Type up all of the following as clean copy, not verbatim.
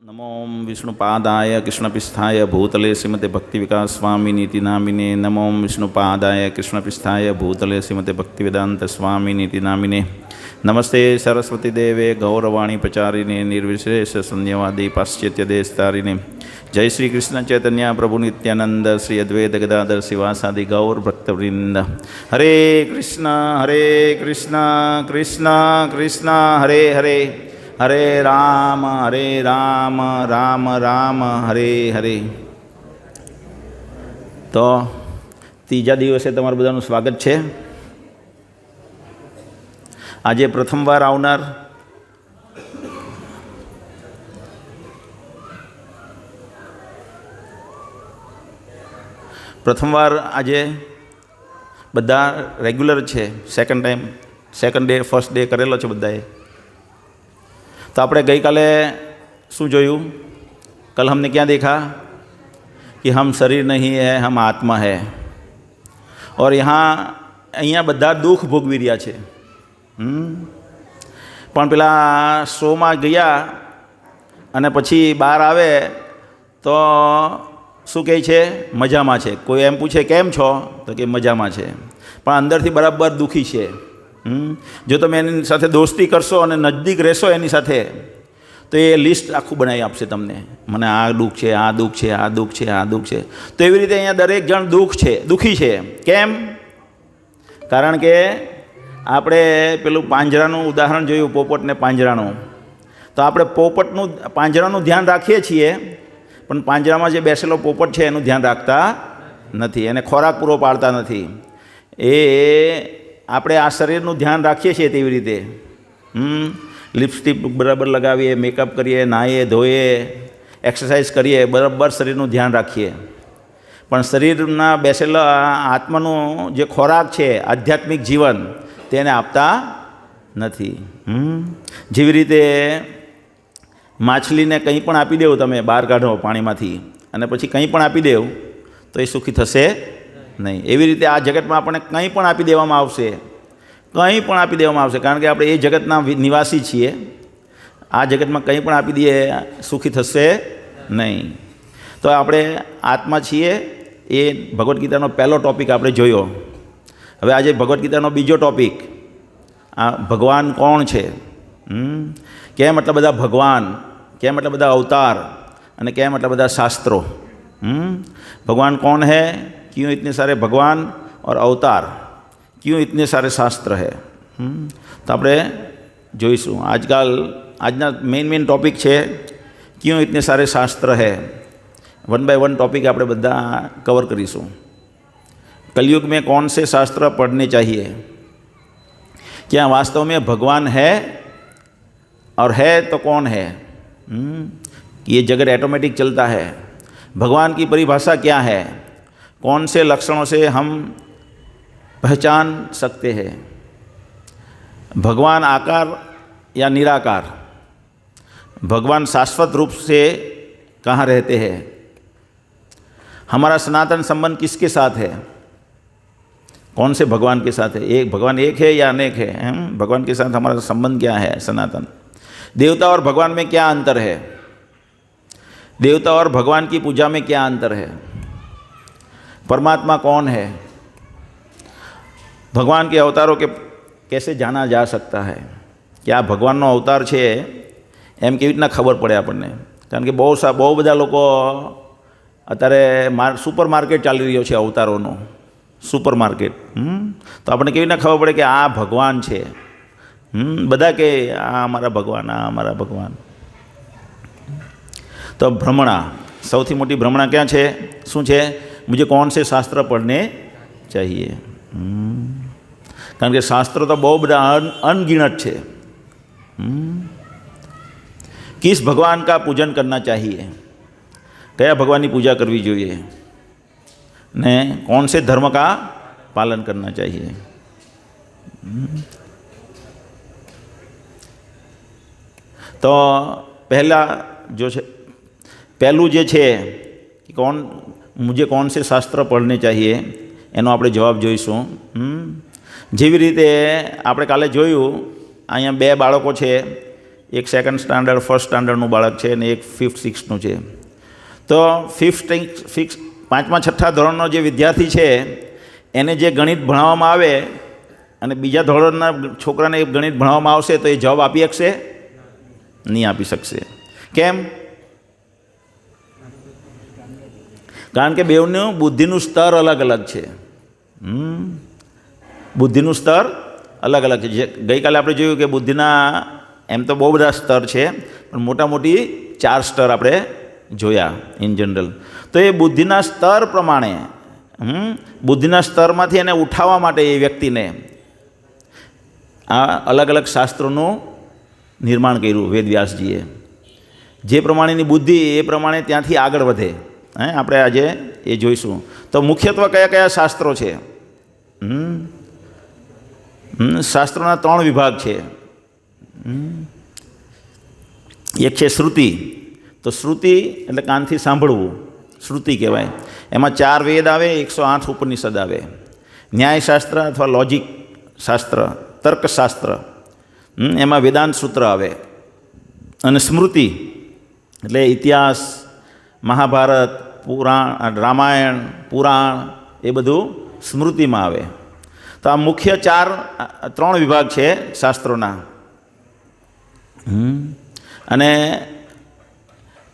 नमो विष्णुपादाय कृष्णपिष्ठाय भूतले श्रीमते भक्तिविकास स्वामिनीति नामिने। नमो विष्णुपादाय कृष्णपिष्ठाय भूतले श्रीमते भक्तिवेदांत स्वामिनीति नामिने। नमस्ते सरस्वती देवे गौरवाणी प्रचारिणे निर्विशेष शून्यवादी पाश्चात्य देशतारिणे। जय श्री कृष्ण चैतन्य प्रभु नित्यानंद श्री अद्वैत गदाधर शिवासादि गौर भक्तवृंद। हरे कृष्ण कृष्ण कृष्ण हरे हरे, हरे राम राम राम हरे हरे। तो तीजा दिवसे तमारुं बधानुं स्वागत है। आज प्रथमवार आवनार आज बधा रेग्युलर है। सेकंड डे फर्स्ट डे करेलो है बधाए। तो आपणे गई काले शू जोयुं? कल हमने क्या देखा कि हम शरीर नहीं है, हम आत्मा है। और यहाँ अहींया बधा दुख भोगवी रह्या छे। पण पेला शो में गया अने पछी बहार आवे तो शू कहे छे? मजामां छे। कोई एम पूछे केम छो तो कि मजामां छे, पण अंदरथी बराबर दुखी छे। जो तमे एनी साथे दोस्ती करशो अने नजदीक रहेशो एनी साथे तो ये लिस्ट आखुं बनावी आपशे तमने। मने आ दुख छे, आ दुख छे, आ दुख छे, आ दुख छे। तो एवी रीते अहींया दरेक जण दुखी छे। केम? कारण के आपणे पेलुं પાંજરાનું उदाहरण जोयुं, पोपट ने પાંજરાનું। तो आपणे पोपटનું પાંજરાનું ध्यान राखीए छीए, पण પાંજરામાં जे बेसेलो पोपट छे एनुं ध्यान राखता नथी, एने खोराक पूरो पाडता नथी। આપણે આ શરીરનું ધ્યાન રાખીએ છીએ તેવી રીતે લિપસ્ટિક બરાબર લગાવીએ, મેકઅપ કરીએ, નાહીએ ધોઈએ, એક્સરસાઇઝ કરીએ, બરાબર શરીરનું ધ્યાન રાખીએ। પણ શરીરના બેસેલા આત્માનું જે ખોરાક છે આધ્યાત્મિક જીવન તેને આપતા નથી। જેવી રીતે માછલીને કંઈ પણ આપી દેવું, તમે બહાર કાઢો પાણીમાંથી અને પછી કંઈ પણ આપી દેવું તો એ સુખી થશે नहीं। एवी रीते आ जगत में आपने कहीं पण आपी देवामां आवशे, कहीं पण आपी देवामां आवशे, कारण के आपणे ए जगतना निवासी छीए। आ जगत में कहीं पण आपी दीए सुखी थशे नहीं। तो आपणे आत्मा छीए। ए भगवत गीतानो पहलो टॉपिक आपणे जोयो। हवे आज भगवत गीतानो बीजो टॉपिक, आ भगवान कोण छे, केम एटला बधा भगवान, केम एटला बधा अवतार अने केम एटला बधा शास्त्रों। भगवान कौन है, क्यों इतने सारे भगवान और अवतार, क्यों इतने सारे शास्त्र है। तो आपणे जोईशुं। आजकल आजना मेन टॉपिक है क्यों इतने सारे शास्त्र है। 1 बाय 1 टॉपिक आपणे बधा कवर करीशुं। कलयुग में कौन से शास्त्र पढ़ने चाहिए, क्या वास्तव में भगवान है, और है तो कौन है। ये जगत ऑटोमेटिक चलता है। भगवान की परिभाषा क्या है, कौन से लक्षणों से हम पहचान सकते हैं। भगवान आकार या निराकार, भगवान शाश्वत रूप से कहाँ रहते हैं, हमारा सनातन संबंध किसके साथ है, कौन से भगवान के साथ है। एक भगवान एक है या अनेक है, भगवान के साथ हमारा संबंध क्या है सनातन। देवता और भगवान में क्या अंतर है, देवता और भगवान की पूजा में क्या अंतर है। परमात्मा कौन है, भगवान के अवतारों के कैसे जाना जा सकता है। क्या भगवान नो अवतार है एम केवी रीतना खबर पड़े आपने। कारण के बहु बधा लोको अत्यारे सुपर मार्केट चाली रह्यो छे अवतारों सुपर मार्केट। तो आपने केवी रीतना खबर पड़े कि आ भगवान है। बधा के आ अमारा भगवान, आ अमारा भगवान। तो भ्रमणा, सौथी मोटी भ्रमणा क्या है, शू है, मुझे कौन से शास्त्र पढ़ने चाहिए। कारण के शास्त्र तो बहुत बड़ा अनगिनत है। किस भगवान का पूजन करना चाहिए, कया भगवान की पूजा करवी जोईए, ने कौन से धर्म का पालन करना चाहिए। तो पहला जो है, पहलू जे छे कि मुझे कौन से शास्त्र पढ़ने चाहिए एनो आपणे जवाब जोईशुं। जेवी रीते आपणे काले जोयुं, अहींया 2 बाळको छे એક સેકન્ડ સ્ટાન્ડર્ડ ફર્સ્ટ સ્ટાન્ડર્ડનું બાળક છે અને એક 5th 6thનું છે. તો 5મા 6થા ધોરણનો જે વિદ્યાર્થી છે એને જે ગણિત ભણાવવામાં આવે અને બીજા ધોરણના છોકરાને ગણિત ભણાવવામાં આવશે તો એ જવાબ આપી શકશે? નહીં આપી શકશે. કેમ? કારણ કે બેઉનું બુદ્ધિનું સ્તર અલગ અલગ છે. બુદ્ધિનું સ્તર અલગ અલગ છે. ગઈકાલે આપણે જોયું કે બુદ્ધિના એમ તો બહુ બધા સ્તર છે, પણ મોટા મોટી 4 સ્તર આપણે જોયા ઇન જનરલ. તો એ બુદ્ધિના સ્તર પ્રમાણે બુદ્ધિના સ્તરમાંથી એને ઉઠાવવા માટે એ વ્યક્તિને આ અલગ અલગ શાસ્ત્રોનું નિર્માણ કર્યું વેદવ્યાસજીએ. જે પ્રમાણેની બુદ્ધિ એ પ્રમાણે ત્યાંથી આગળ વધે. આપણે આજે એ જોઈશું. તો મુખ્યત્વે કયા કયા શાસ્ત્રો છે? શાસ્ત્રોના 3 વિભાગ છે. એક છે શ્રુતિ. તો શ્રુતિ એટલે કાનથી સાંભળવું, શ્રુતિ કહેવાય. એમાં 4 વેદ આવે, 108 ઉપનિષદ આવે. ન્યાયશાસ્ત્ર અથવા લોજિક શાસ્ત્ર, તર્કશાસ્ત્ર, એમાં વેદાંત સૂત્ર આવે. અને સ્મૃતિ એટલે ઇતિહાસ, મહાભારત, પુરાણ, રામાયણ, પુરાણ એ બધું સ્મૃતિમાં આવે. તો આ મુખ્ય 3 વિભાગ છે શાસ્ત્રોના. અને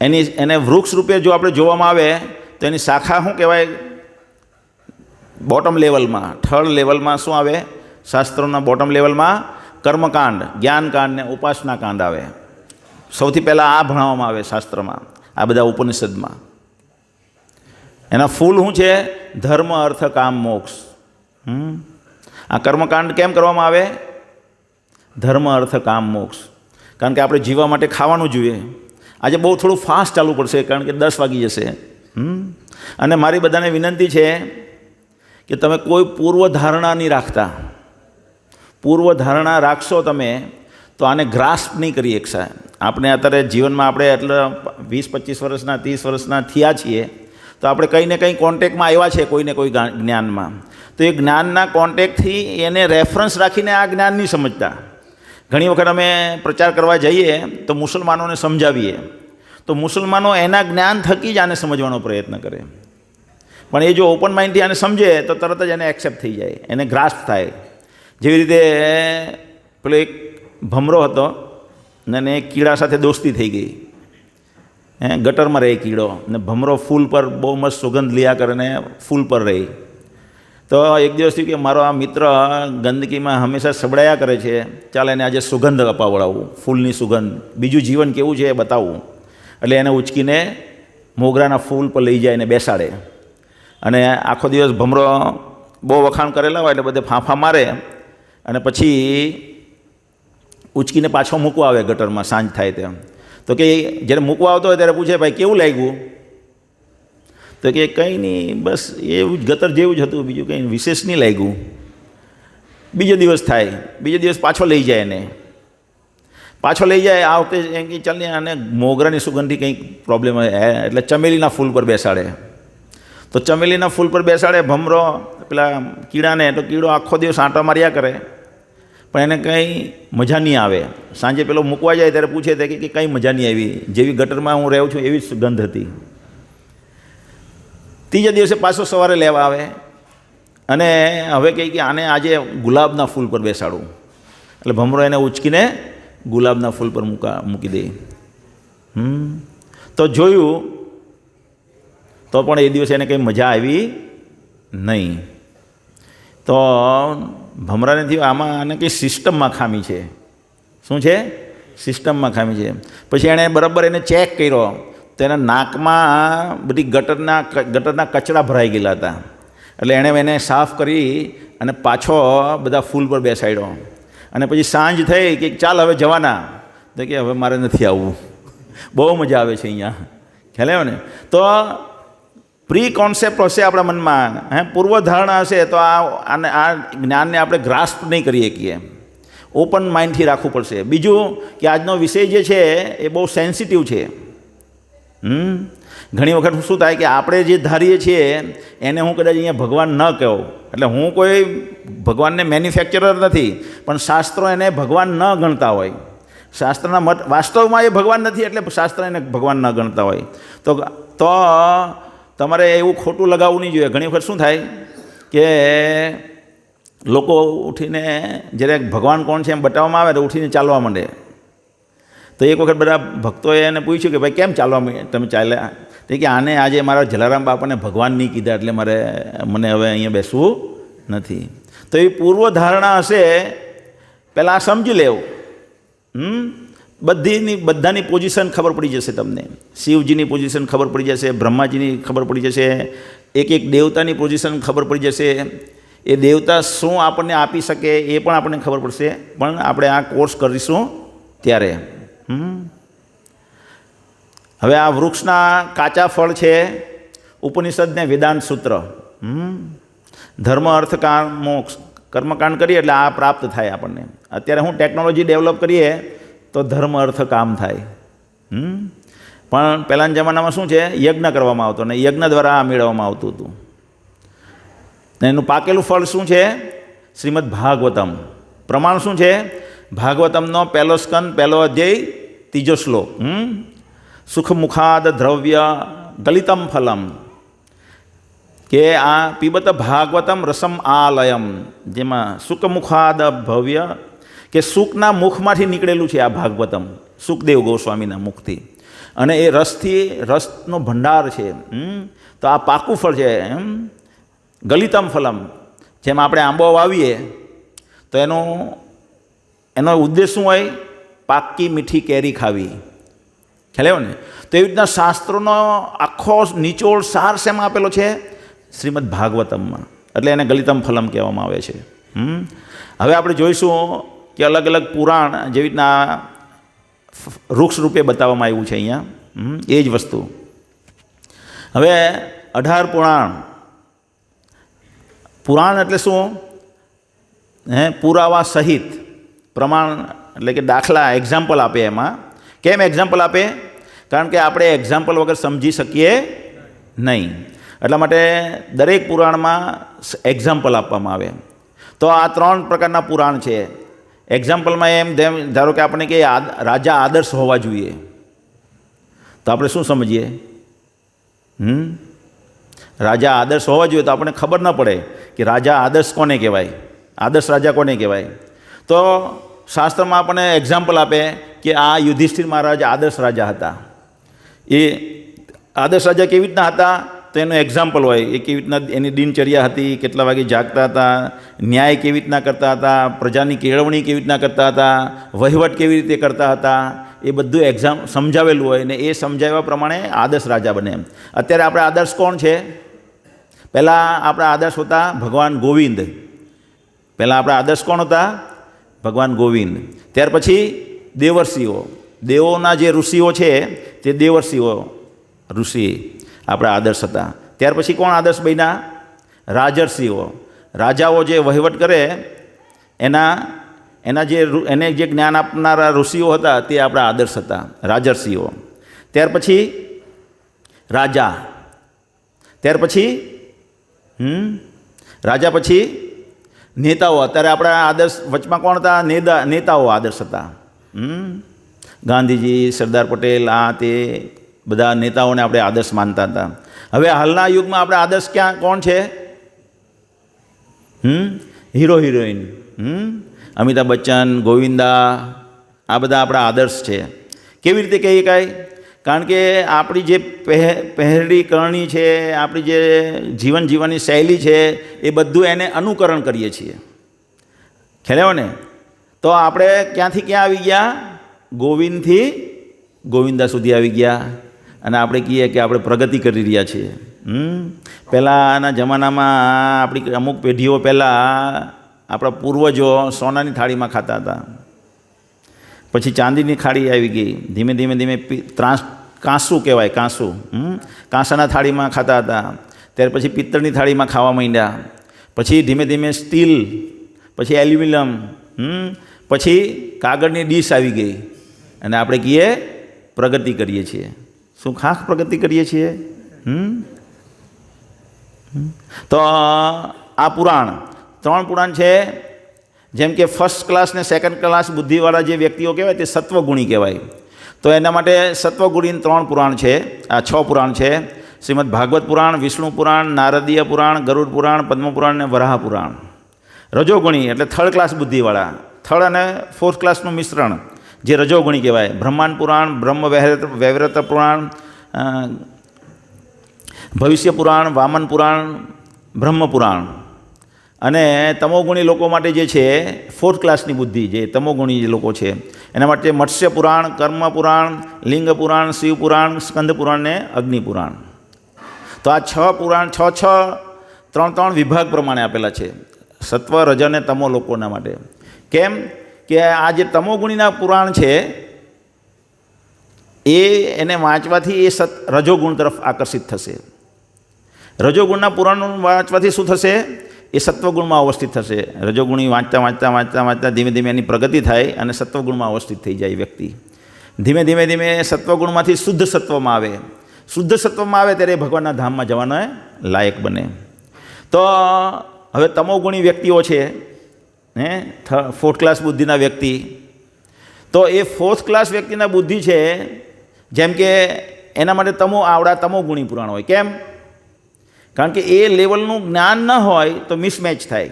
એને વૃક્ષ રૂપે જો આપણે જોવામાં આવે તો એની શાખા શું કહેવાય? બોટમ લેવલમાં, થર્ડ લેવલમાં શું આવે? શાસ્ત્રોના બોટમ લેવલમાં કર્મકાંડ, જ્ઞાનકાંડ ને ઉપાસના કાંડ આવે. સૌથી પહેલાં આ ભણાવવામાં આવે શાસ્ત્રમાં, આ બધા ઉપનિષદમાં. એના ફૂલ શું છે? ધર્મ, અર્થ, કામ, મોક્ષ. આ કર્મકાંડ કેમ કરવામાં આવે? ધર્મ, અર્થ, કામ, મોક્ષ. કારણ કે આપણે જીવવા માટે ખાવાનું જોઈએ. આજે બહુ થોડું ફાસ્ટ ચાલવું પડશે કારણ કે 10 વાગી જશે. અને મારી બધાને વિનંતી છે કે તમે કોઈ પૂર્વધારણા નહીં રાખતા. પૂર્વધારણા રાખશો તમે તો આને ગ્રાસ્પ નહીં કરી શકશા. આપણે અત્યારે જીવનમાં આપણે એટલે 20-25 વર્ષના 30 વર્ષના થયા છીએ તો આપણે કંઈ ને કંઈ કોન્ટેક્ટમાં આવ્યા છે કોઈને કોઈ જ્ઞાનમાં. તો એ જ્ઞાનના કોન્ટેક્ટથી એને રેફરન્સ રાખીને આ જ્ઞાન નહીં સમજતા. ઘણી વખત અમે પ્રચાર કરવા જઈએ તો મુસલમાનોને સમજાવીએ તો મુસલમાનો એના જ્ઞાન થકી જ આને સમજવાનો પ્રયત્ન કરે. પણ એ જો ઓપન માઇન્ડથી આને સમજે તો તરત જ એને એક્સેપ્ટ થઈ જાય, એને ગ્રાસ્પ થાય. જેવી રીતે પેલો એક ભમરો હતો ને એ કીડા સાથે દોસ્તી થઈ ગઈ. ગટરમાં રહે કીડો ને ભમરો ફૂલ પર બહુ મસ્ત સુગંધ લીયા કરે ને ફૂલ પર રહી. તો એક દિવસ થયું કે મારો આ મિત્ર ગંદકીમાં હંમેશા સબડાયા કરે છે, ચાલ એને આજે સુગંધ અપાવડાવું, ફૂલની સુગંધ, બીજું જીવન કેવું છે એ બતાવવું. એટલે એને ઉચકીને મોગરાના ફૂલ પર લઈ જાય અને બેસાડે. અને આખો દિવસ ભમરો બહુ વખાણ કરેલા હોય એટલે બધે ફાંફા મારે અને પછી ઉચકીને પાછો મૂકવા આવે ગટરમાં સાંજ થાય તેમ. તો કે જ્યારે મૂકવા આવતો હોય ત્યારે પૂછે, ભાઈ કેવું લાગ્યું? તો કે કંઈ નહીં, બસ એવું જ ગટર જેવું જ હતું, બીજું કંઈ વિશેષ નહીં લાગ્યું. બીજો દિવસ થાય, બીજો દિવસ પાછો લઈ જાય એને, પાછો લઈ જાય. આ વખતે એમ કે ચાલ ને આને મોગરાની સુગંધથી કંઈક પ્રોબ્લેમ એટલે ચમેલીના ફૂલ પર બેસાડે. તો ચમેલીના ફૂલ પર બેસાડે ભમરો પેલા કીડાને, તો કીડો આખો દિવસ આંટા માર્યા કરે પણ એને કંઈ મજા નહીં આવે. સાંજે પેલો મૂકવા જાય ત્યારે પૂછે કે કંઈ મજા નહીં આવી, જેવી ગટરમાં હું રહું છું એવી જ સુગંધ હતી. ત્રીજા દિવસે પાછો સવારે લેવા આવે અને હવે કહે કે આને આજે ગુલાબના ફૂલ પર બેસાડું. એટલે ભમરો એને ઉચકીને ગુલાબના ફૂલ પર મૂકી દે. તો જોયું તો પણ એ દિવસે એને કંઈ મજા આવી નહીં. તો ભમરાને થયું આમાં આને કંઈ સિસ્ટમમાં ખામી છે. શું છે? સિસ્ટમમાં ખામી છે. પછી એણે બરાબર એને ચેક કર્યો તો એના નાકમાં બધી ગટરના કચરા ભરાઈ ગયેલા હતા. એટલે એણે એને સાફ કરી અને પાછો બધા ફૂલ પર બેસાડ્યો. અને પછી સાંજ થઈ કે ચાલ હવે જવાના, તો કે હવે મારે નથી આવવું, બહુ મજા આવે છે અહીંયા. ખ્યાલ આવ્યો ને? તો પ્રી કોન્સેપ્ટ હશે આપણા મનમાં, પૂર્વધારણા હશે તો આ જ્ઞાનને આપણે ગ્રાસ્પ નહીં કરી શકીએ. ઓપન માઇન્ડથી રાખવું પડશે. બીજું કે આજનો વિષય જે છે એ બહુ સેન્સિટિવ છે. ઘણી વખત શું થાય કે આપણે જે ધારીએ છીએ એને હું કદાચ અહીંયા ભગવાન ન કહું, એટલે હું કોઈ ભગવાનને મેન્યુફેક્ચરર નથી, પણ શાસ્ત્રો એને ભગવાન ન ગણતા હોય. શાસ્ત્રના મત વાસ્તવમાં એ ભગવાન નથી એટલે શાસ્ત્ર એને ભગવાન ન ગણતા હોય. તો તમારે એવું ખોટું લગાવવું નહીં જોઈએ. ઘણી વખત શું થાય કે લોકો ઉઠીને જ્યારે ભગવાન કોણ છે એમ બતાવવામાં આવે તો ઉઠીને ચાલવા માંડે. તો એક વખત બધા ભક્તોએ એને પૂછ્યું કે ભાઈ કેમ ચાલવા તમે ચાલ્યા? તે કે આને આજે મારા જલારામ બાપાને ભગવાન નહીં કીધા એટલે મને હવે અહીંયા બેસવું નથી. તો એ પૂર્વધારણા હશે, પહેલાં સમજી લેવું. બધાની પોઝિશન ખબર પડી જશે તમને. શિવજીની પોઝિશન ખબર પડી જશે, બ્રહ્માજીની ખબર પડી જશે, એક એક દેવતાની પોઝિશન ખબર પડી જશે. એ દેવતા શું આપણને આપી શકે એ પણ આપણને ખબર પડશે, પણ આપણે આ કોર્સ કરીશું ત્યારે. હવે આ વૃક્ષના કાચા ફળ છે ઉપનિષદ ને વેદાંત સૂત્ર. ધર્મ અર્થ કામ મોક્ષ કર્મકાંડ કરીએ એટલે આ પ્રાપ્ત થાય આપણને. અત્યારે હું ટેકનોલોજી ડેવલપ કરીએ તો ધર્મ અર્થ કામ થાય. પણ પહેલાંના જમાનામાં શું છે, યજ્ઞ કરવામાં આવતો ને યજ્ઞ દ્વારા આ મેળવવામાં આવતું હતું. ને એનું પાકેલું ફળ શું છે? શ્રીમદ ભાગવતમ. પ્રમાણ શું છે? ભાગવતમનો પહેલો સ્કંદ, પહેલો અધ્યાય, ત્રીજો શ્લોક. સુખમુખાદ દ્રવ્ય ગલિતમ ફલમ, કે આ પીબત ભાગવતમ રસમ આલયમ, જેમાં સુખમુખાદ ભવ્ય, કે સુખના મુખમાંથી નીકળેલું છે આ ભાગવતમ, સુખદેવ ગોસ્વામીના મુખથી. અને એ રસનો ભંડાર છે. તો આ પાકું ફળ છે. ગલિતમ ફલમ, જેમ આપણે આંબો વાવીએ તો એનો ઉદ્દેશ શું હોય? પાકી મીઠી કેરી ખાવી. ખ્યાલ આવ્યો ને? તો એવી રીતના શાસ્ત્રોનો આખો નિચોડ સાર શેમાં આપેલો છે? શ્રીમદ ભાગવતમમાં. એટલે એને ગલિતમ ફલમ કહેવામાં આવે છે. હવે આપણે જોઈશું કે અલગ અલગ પુરાણ જેવી રીતના વૃક્ષ રૂપે બતાવવામાં આવ્યું છે અહીંયા. એ જ વસ્તુ. હવે 18 પુરાણ. પુરાણ એટલે શું? પુરાવા સહિત. પ્રમાણ એટલે કે દાખલા, એક્ઝામ્પલ આપે એમાં. કેમ એક્ઝામ્પલ આપે? કારણ કે આપણે એક્ઝામ્પલ વગર સમજી શકીએ નહીં. એટલા માટે દરેક પુરાણમાં એક્ઝામ્પલ આપવામાં આવે. તો આ 3 પ્રકારના પુરાણ છે. એક્ઝામ્પલમાં એમ ધારો કે આપણે કે રાજા આદર્શ હોવા જોઈએ, તો આપણે શું સમજીએ? રાજા આદર્શ હોવા જોઈએ તો આપણને ખબર ન પડે કે રાજા આદર્શ કોને કહેવાય, આદર્શ રાજા કોને કહેવાય. તો શાસ્ત્રમાં આપણને એક્ઝામ્પલ આપે કે આ યુધિષ્ઠિર મહારાજ આદર્શ રાજા હતા. એ આદર્શ રાજા કેવી રીતના હતા? તો એનું એક્ઝામ્પલ હોય. એ કેવી રીતના એની દિનચર્યા હતી, કેટલા વાગે જાગતા હતા, ન્યાય કેવી રીતના કરતા હતા, પ્રજાની કેળવણી કેવી રીતના કરતા હતા, વહીવટ કેવી રીતે કરતા હતા, એ બધું સમજાવેલું હોય. ને એ સમજાવ્યા પ્રમાણે આદર્શ રાજા બને. અત્યારે આપણે આદર્શ કોણ છે? પહેલાં આપણા આદર્શ હતા ભગવાન ગોવિંદ. પહેલાં આપણા આદર્શ કોણ હતા? ભગવાન ગોવિંદ. ત્યાર પછી દેવર્ષિઓ. દેવોના જે ઋષિઓ છે તે દેવર્ષિઓ ઋષિ આપણા આદર્શ હતા. ત્યાર પછી કોણ આદર્શ બન્યા? રાજર્ષિઓ. રાજાઓ જે વહીવટ કરે એને જે જ્ઞાન આપનારા ઋષિઓ હતા તે આપણા આદર્શ હતા, રાજર્ષિઓ. ત્યાર પછી રાજા. ત્યાર પછી રાજા પછી નેતાઓ. અત્યારે આપણા આદર્શ વચમાં કોણ હતા? નેતાઓ આદર્શ હતા. ગાંધીજી, સરદાર પટેલ, આ તે બધા નેતાઓને આપણે આદર્શ માનતા હતા. હવે હાલના યુગમાં આપણે આદર્શ કોણ છે? Hero heroine. અમિતાભ બચ્ચન, ગોવિંદા, આ બધા આપણા આદર્શ છે. કેવી રીતે કહી શકાય? કારણ કે આપણી જે પહેરણી કરણી છે, આપણી જે જીવન જીવવાની શૈલી છે, એ બધું એને અનુકરણ કરીએ છીએ. ખ્યાલ આવ્યો ને? તો આપણે ક્યાંથી ક્યાં આવી ગયા? ગોવિંદથી ગોવિંદા સુધી આવી ગયા. અને આપણે કહીએ કે આપણે પ્રગતિ કરી રહ્યા છીએ. પહેલાંના જમાનામાં આપણી અમુક પેઢીઓ પહેલાં આપણા પૂર્વજો સોનાની થાળીમાં ખાતા હતા. પછી ચાંદીની થાળી આવી ગઈ. ધીમે ધીમે ધીમે કાંસુ કહેવાય, કાંસુ. કાંસાના થાળીમાં ખાતા હતા. ત્યાર પછી પિત્તળની થાળીમાં ખાવા માંડ્યા. પછી ધીમે ધીમે સ્ટીલ, પછી એલ્યુમિનિયમ, પછી કાગળની ડીશ આવી ગઈ. અને આપણે કહીએ પ્રગતિ કરીએ છીએ. શું ખાસ પ્રગતિ કરીએ છીએ? તો આ પુરાણ 3 પુરાણ છે. જેમ કે ફર્સ્ટ ક્લાસ ને સેકન્ડ ક્લાસ બુદ્ધિવાળા જે વ્યક્તિઓ કહેવાય તે સત્વગુણી કહેવાય. તો એના માટે સત્વગુણી 3 પુરાણ છે, આ 6 પુરાણ છે: શ્રીમદ ભાગવત પુરાણ, વિષ્ણુ પુરાણ, નારદીય પુરાણ, ગરુડ પુરાણ, પદ્મ પુરાણ અને વરાહ પુરાણ. રજોગુણી એટલે થર્ડ ક્લાસ બુદ્ધિવાળા, થર્ડ અને ફોર્થ ક્લાસનું મિશ્રણ જે રજોગુણી કહેવાય: બ્રહ્માંડ પુરાણ, બ્રહ્મ વૈવર્ત પુરાણ, ભવિષ્ય પુરાણ, વામન પુરાણ, બ્રહ્મ પુરાણ. અને તમોગુણી લોકો માટે જે છે ફોર્થ ક્લાસની બુદ્ધિ, જે તમોગુણી જે લોકો છે એના માટે મત્સ્ય પુરાણ, કર્મ પુરાણ, લિંગ પુરાણ, શિવ પુરાણ, સ્કંદ પુરાણ ને અગ્નિ પુરાણ. તો આ 6 પુરાણ 3 વિભાગ પ્રમાણે આપેલા છે સત્વ, રજ અને તમો લોકોના માટે. કેમ કે આ જે તમોગુણીના પુરાણ છે એને વાંચવાથી એ રજોગુણ તરફ આકર્ષિત થશે. રજોગુણના પુરાણો વાંચવાથી શું થશે? એ સત્વગુણમાં અવસ્થિત થશે. રજોગુણી વાંચતા ધીમે ધીમે એની પ્રગતિ થાય અને સત્વગુણમાં અવસ્થિત થઈ જાય વ્યક્તિ. ધીમે ધીમે સત્વગુણમાંથી શુદ્ધ સત્વમાં આવે. શુદ્ધ સત્વમાં આવે ત્યારે ભગવાનના ધામમાં જવાનો લાયક બને. તો હવે તમોગુણી વ્યક્તિઓ છે ફોર્થ ક્લાસ બુદ્ધિના વ્યક્તિ, તો એ ફોર્થ ક્લાસ વ્યક્તિના બુદ્ધિ છે જેમ કે એના માટે આવડા તમોગુણી પુરાણ હોય. કેમ? કારણ કે એ લેવલનું જ્ઞાન ન હોય તો મિસમેચ થાય.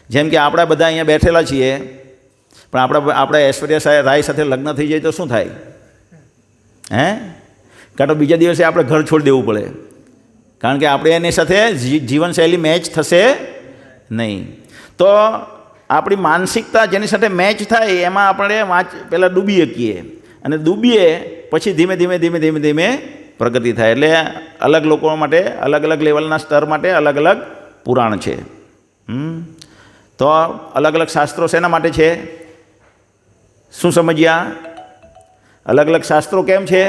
જેમ કે આપણે બધા અહીંયા બેઠેલા છીએ પણ આપણે ઐશ્વર્યા રાય સાથે લગ્ન થઈ જાય તો શું થાય? કાં તો બીજા દિવસે આપણે ઘર છોડી દેવું પડે, કારણ કે આપણે એની સાથે જીવનશૈલી મેચ થશે નહીં. તો આપણી માનસિકતા જેની સાથે મેચ થાય એમાં આપણે પહેલાં ડૂબી શકીએ, અને ડૂબીએ પછી ધીમે ધીમે પ્રગતિ થાય. એટલે અલગ લોકો માટે અલગ લેવલના સ્તર માટે અલગ પુરાણ છે. તો અલગ શાસ્ત્રો શેના માટે છે? શું સમજ્યા? અલગ શાસ્ત્રો કેમ છે?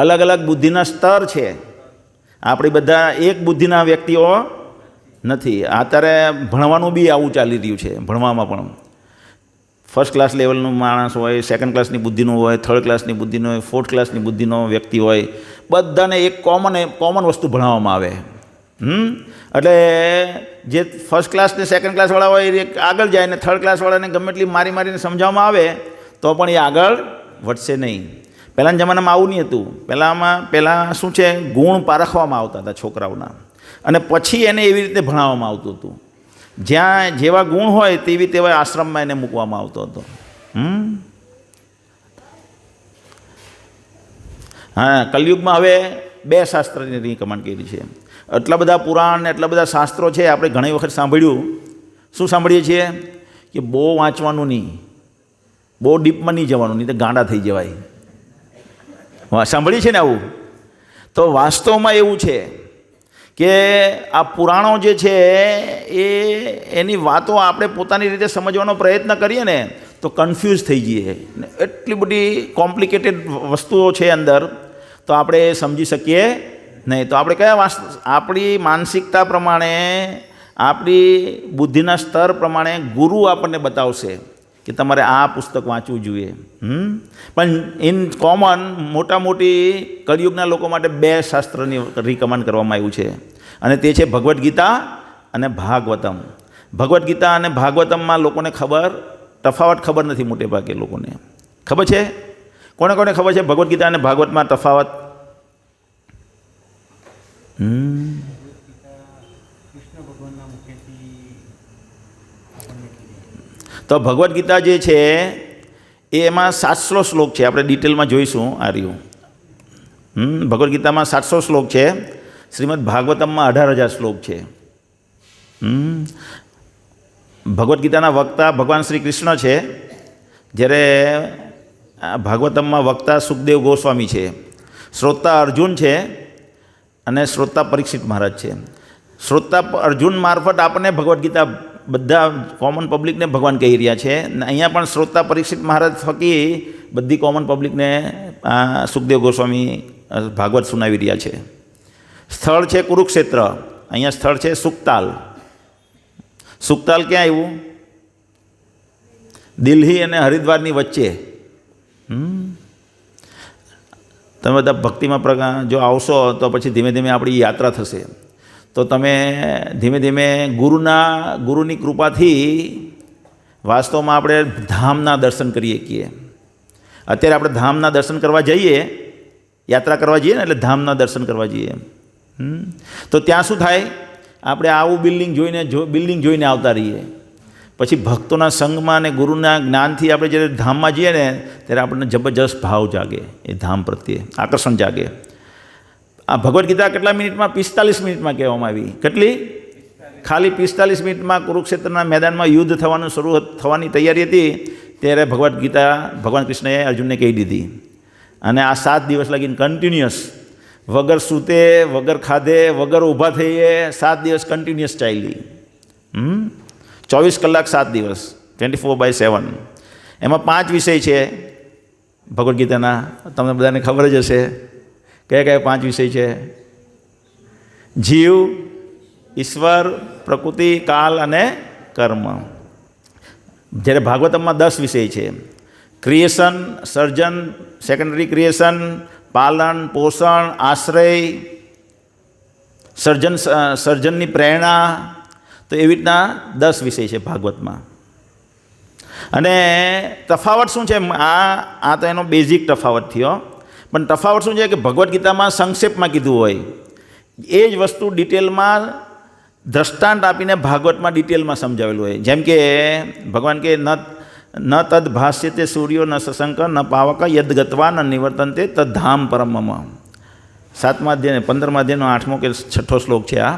અલગ બુદ્ધિના સ્તર છે. આપણી બધા એક બુદ્ધિના વ્યક્તિઓ નથી. અત્યારે ભણવાનું બી આવું ચાલી રહ્યું છે. ભણવામાં પણ ફર્સ્ટ ક્લાસ લેવલનું માણસ હોય, સેકન્ડ ક્લાસની બુદ્ધિનું હોય, થર્ડ ક્લાસની બુદ્ધિનો હોય, ફોર્થ ક્લાસની બુદ્ધિનો વ્યક્તિ હોય, બધાને એક કોમન વસ્તુ ભણાવવામાં આવે. એટલે જે ફર્સ્ટ ક્લાસ ને સેકન્ડ ક્લાસવાળા હોય એ આગળ જાય ને થર્ડ ક્લાસવાળાને ગમે એટલી મારીને સમજાવવામાં આવે તો પણ એ આગળ વધશે નહીં. પહેલાંના જમાનામાં આવું નહીં હતું. પહેલાં શું છે, ગુણ પારખવામાં આવતા હતા છોકરાઓના, અને પછી એને એવી રીતે ભણાવવામાં આવતું હતું. જ્યાં જેવા ગુણ હોય તેવા આશ્રમમાં એને મૂકવામાં આવતો હતો. હા, કલયુગમાં હવે 2 શાસ્ત્રની રિકમેન્ડ કરી છે. એટલા બધા પુરાણ ને એટલા બધા શાસ્ત્રો છે. આપણે ઘણી વખત સાંભળ્યું, શું સાંભળીએ છીએ કે બહુ વાંચવાનું નહીં, બહુ ડીપમાં નહીં જવાનું, નહીં તો ગાંડા થઈ જવાય. સાંભળીએ છીએ ને આવું? તો વાસ્તવમાં એવું છે કે આ પુરાણો જે છે એની વાતો આપણે પોતાની રીતે સમજવાનો પ્રયત્ન કરીએ ને તો કન્ફ્યુઝ થઈ જઈએ. એટલી બધી કોમ્પ્લિકેટેડ વસ્તુઓ છે અંદર, તો આપણે સમજી શકીએ નહીં. તો આપણે આપણી માનસિકતા પ્રમાણે, આપણી બુદ્ધિના સ્તર પ્રમાણે ગુરુ આપણને બતાવશે કે તમારે આ પુસ્તક વાંચવું જોઈએ. પણ ઇન કોમન મોટી કળિયુગના લોકો માટે 2 શાસ્ત્રની રિકમેન્ડ કરવામાં આવ્યું છે, અને તે છે ભગવદ્ ગીતા અને ભાગવતમ. ભગવદ્ ગીતા અને ભાગવતમમાં લોકોને તફાવત ખબર નથી. મોટે ભાગે લોકોને ખબર છે? કોને ખબર છે ભગવદ્ ગીતા અને ભાગવતમાં તફાવત? તો ભગવદ્ ગીતા જે છે એમાં 700 શ્લોક છે. આપણે ડિટેલમાં જોઈશું. આ રહ્યું ભગવદ્ ગીતામાં 700 શ્લોક છે. શ્રીમદ ભાગવતમમાં 18,000 શ્લોક છે. ભગવદ્ ગીતાના વક્તા ભગવાન શ્રી કૃષ્ણ છે, જ્યારે ભાગવતમમાં વક્તા સુખદેવ ગોસ્વામી છે, શ્રોતા અર્જુન છે અને શ્રોતા પરીક્ષિત મહારાજ છે. શ્રોતા અર્જુન મારફત આપણને ભગવદ્ ગીતા બધા કોમન પબ્લિકને ભગવાન કહી રહ્યા છે. અહીંયા પણ શ્રોતા પરીક્ષિત મહારાજ થકી બધી કોમન પબ્લિકને સુખદેવ ગોસ્વામી ભાગવત સુનાવી રહ્યા છે. સ્થળ છે કુરુક્ષેત્ર, અહીંયા સ્થળ છે સુકતાલ. સુકતાલ ક્યાં આવ્યું? દિલ્હી અને હરિદ્વારની વચ્ચે. તમે બધા ભક્તિમાં જો આવશો તો પછી ધીમે ધીમે આપણી યાત્રા થશે. તો તમે ધીમે ધીમે ગુરુની કૃપાથી વાસ્તવમાં આપણે ધામના દર્શન કરીએ છીએ. અત્યારે આપણે ધામના દર્શન કરવા જઈએ, યાત્રા કરવા જઈએ ને એટલે ધામના દર્શન કરવા જઈએ. તો ત્યાં શું થાય, આપણે આવું બિલ્ડિંગ જોઈને આવતા રહીએ. પછી ભક્તોના સંગમાં અને ગુરુના જ્ઞાનથી આપણે જ્યારે ધામમાં જઈએ ને ત્યારે આપણને જબરજસ્ત ભાવ જાગે, એ ધામ પ્રત્યે આકર્ષણ જાગે. આ ભગવદ્ ગીતા કેટલા મિનિટમાં? 45 મિનિટમાં કહેવામાં આવી. કેટલી? ખાલી 45 મિનિટમાં કુરુક્ષેત્રના મેદાનમાં યુદ્ધ થવાની તૈયારી હતી ત્યારે ભગવદ્ ગીતા ભગવાન કૃષ્ણએ અર્જુનને કહી દીધી. અને આ 7 દિવસ લાગીને કન્ટિન્યુઅસ, વગર સૂતે, વગર ખાધે, વગર ઊભા થઈએ 7 દિવસ કન્ટિન્યુઅસ ચાલી. 24 કલાક 7 દિવસ, 24/7. એમાં 5 વિષય છે ભગવદ્ ગીતાના, તમને બધાને ખબર જ હશે. કયા કયા 5 વિષય છે? જીવ, ઈશ્વર, પ્રકૃતિ, કાલ અને કર્મ. જ્યારે ભાગવતમમાં 10 વિષય છે. ક્રિએશન, સર્જન, સેકન્ડરી ક્રિએશન, પાલન, પોષણ, આશ્રય, સર્જનની પ્રેરણા. તો એવી રીતના 10 વિષય છે ભાગવતમાં. અને તફાવત શું છે? આ તો એનો બેઝિક તફાવત થયો. પણ તફાવત શું છે કે ભગવદ્ ગીતામાં સંક્ષેપમાં કીધું હોય એ જ વસ્તુ ડિટેલમાં દ્રષ્ટાંત આપીને ભાગવતમાં ડિટેલમાં સમજાવેલું હોય. જેમ કે ભગવાન કે ન તદ ભાષ્યતે સૂર્યો ન સશંક ન પાવક યદ ગત્વા ન નિવર્તનતે તદ ધામ પરમમ. 7મા અધ્યાય 15મા અધ્યાયનો 8મો કે 6ઠ્ઠો શ્લોક છે આ,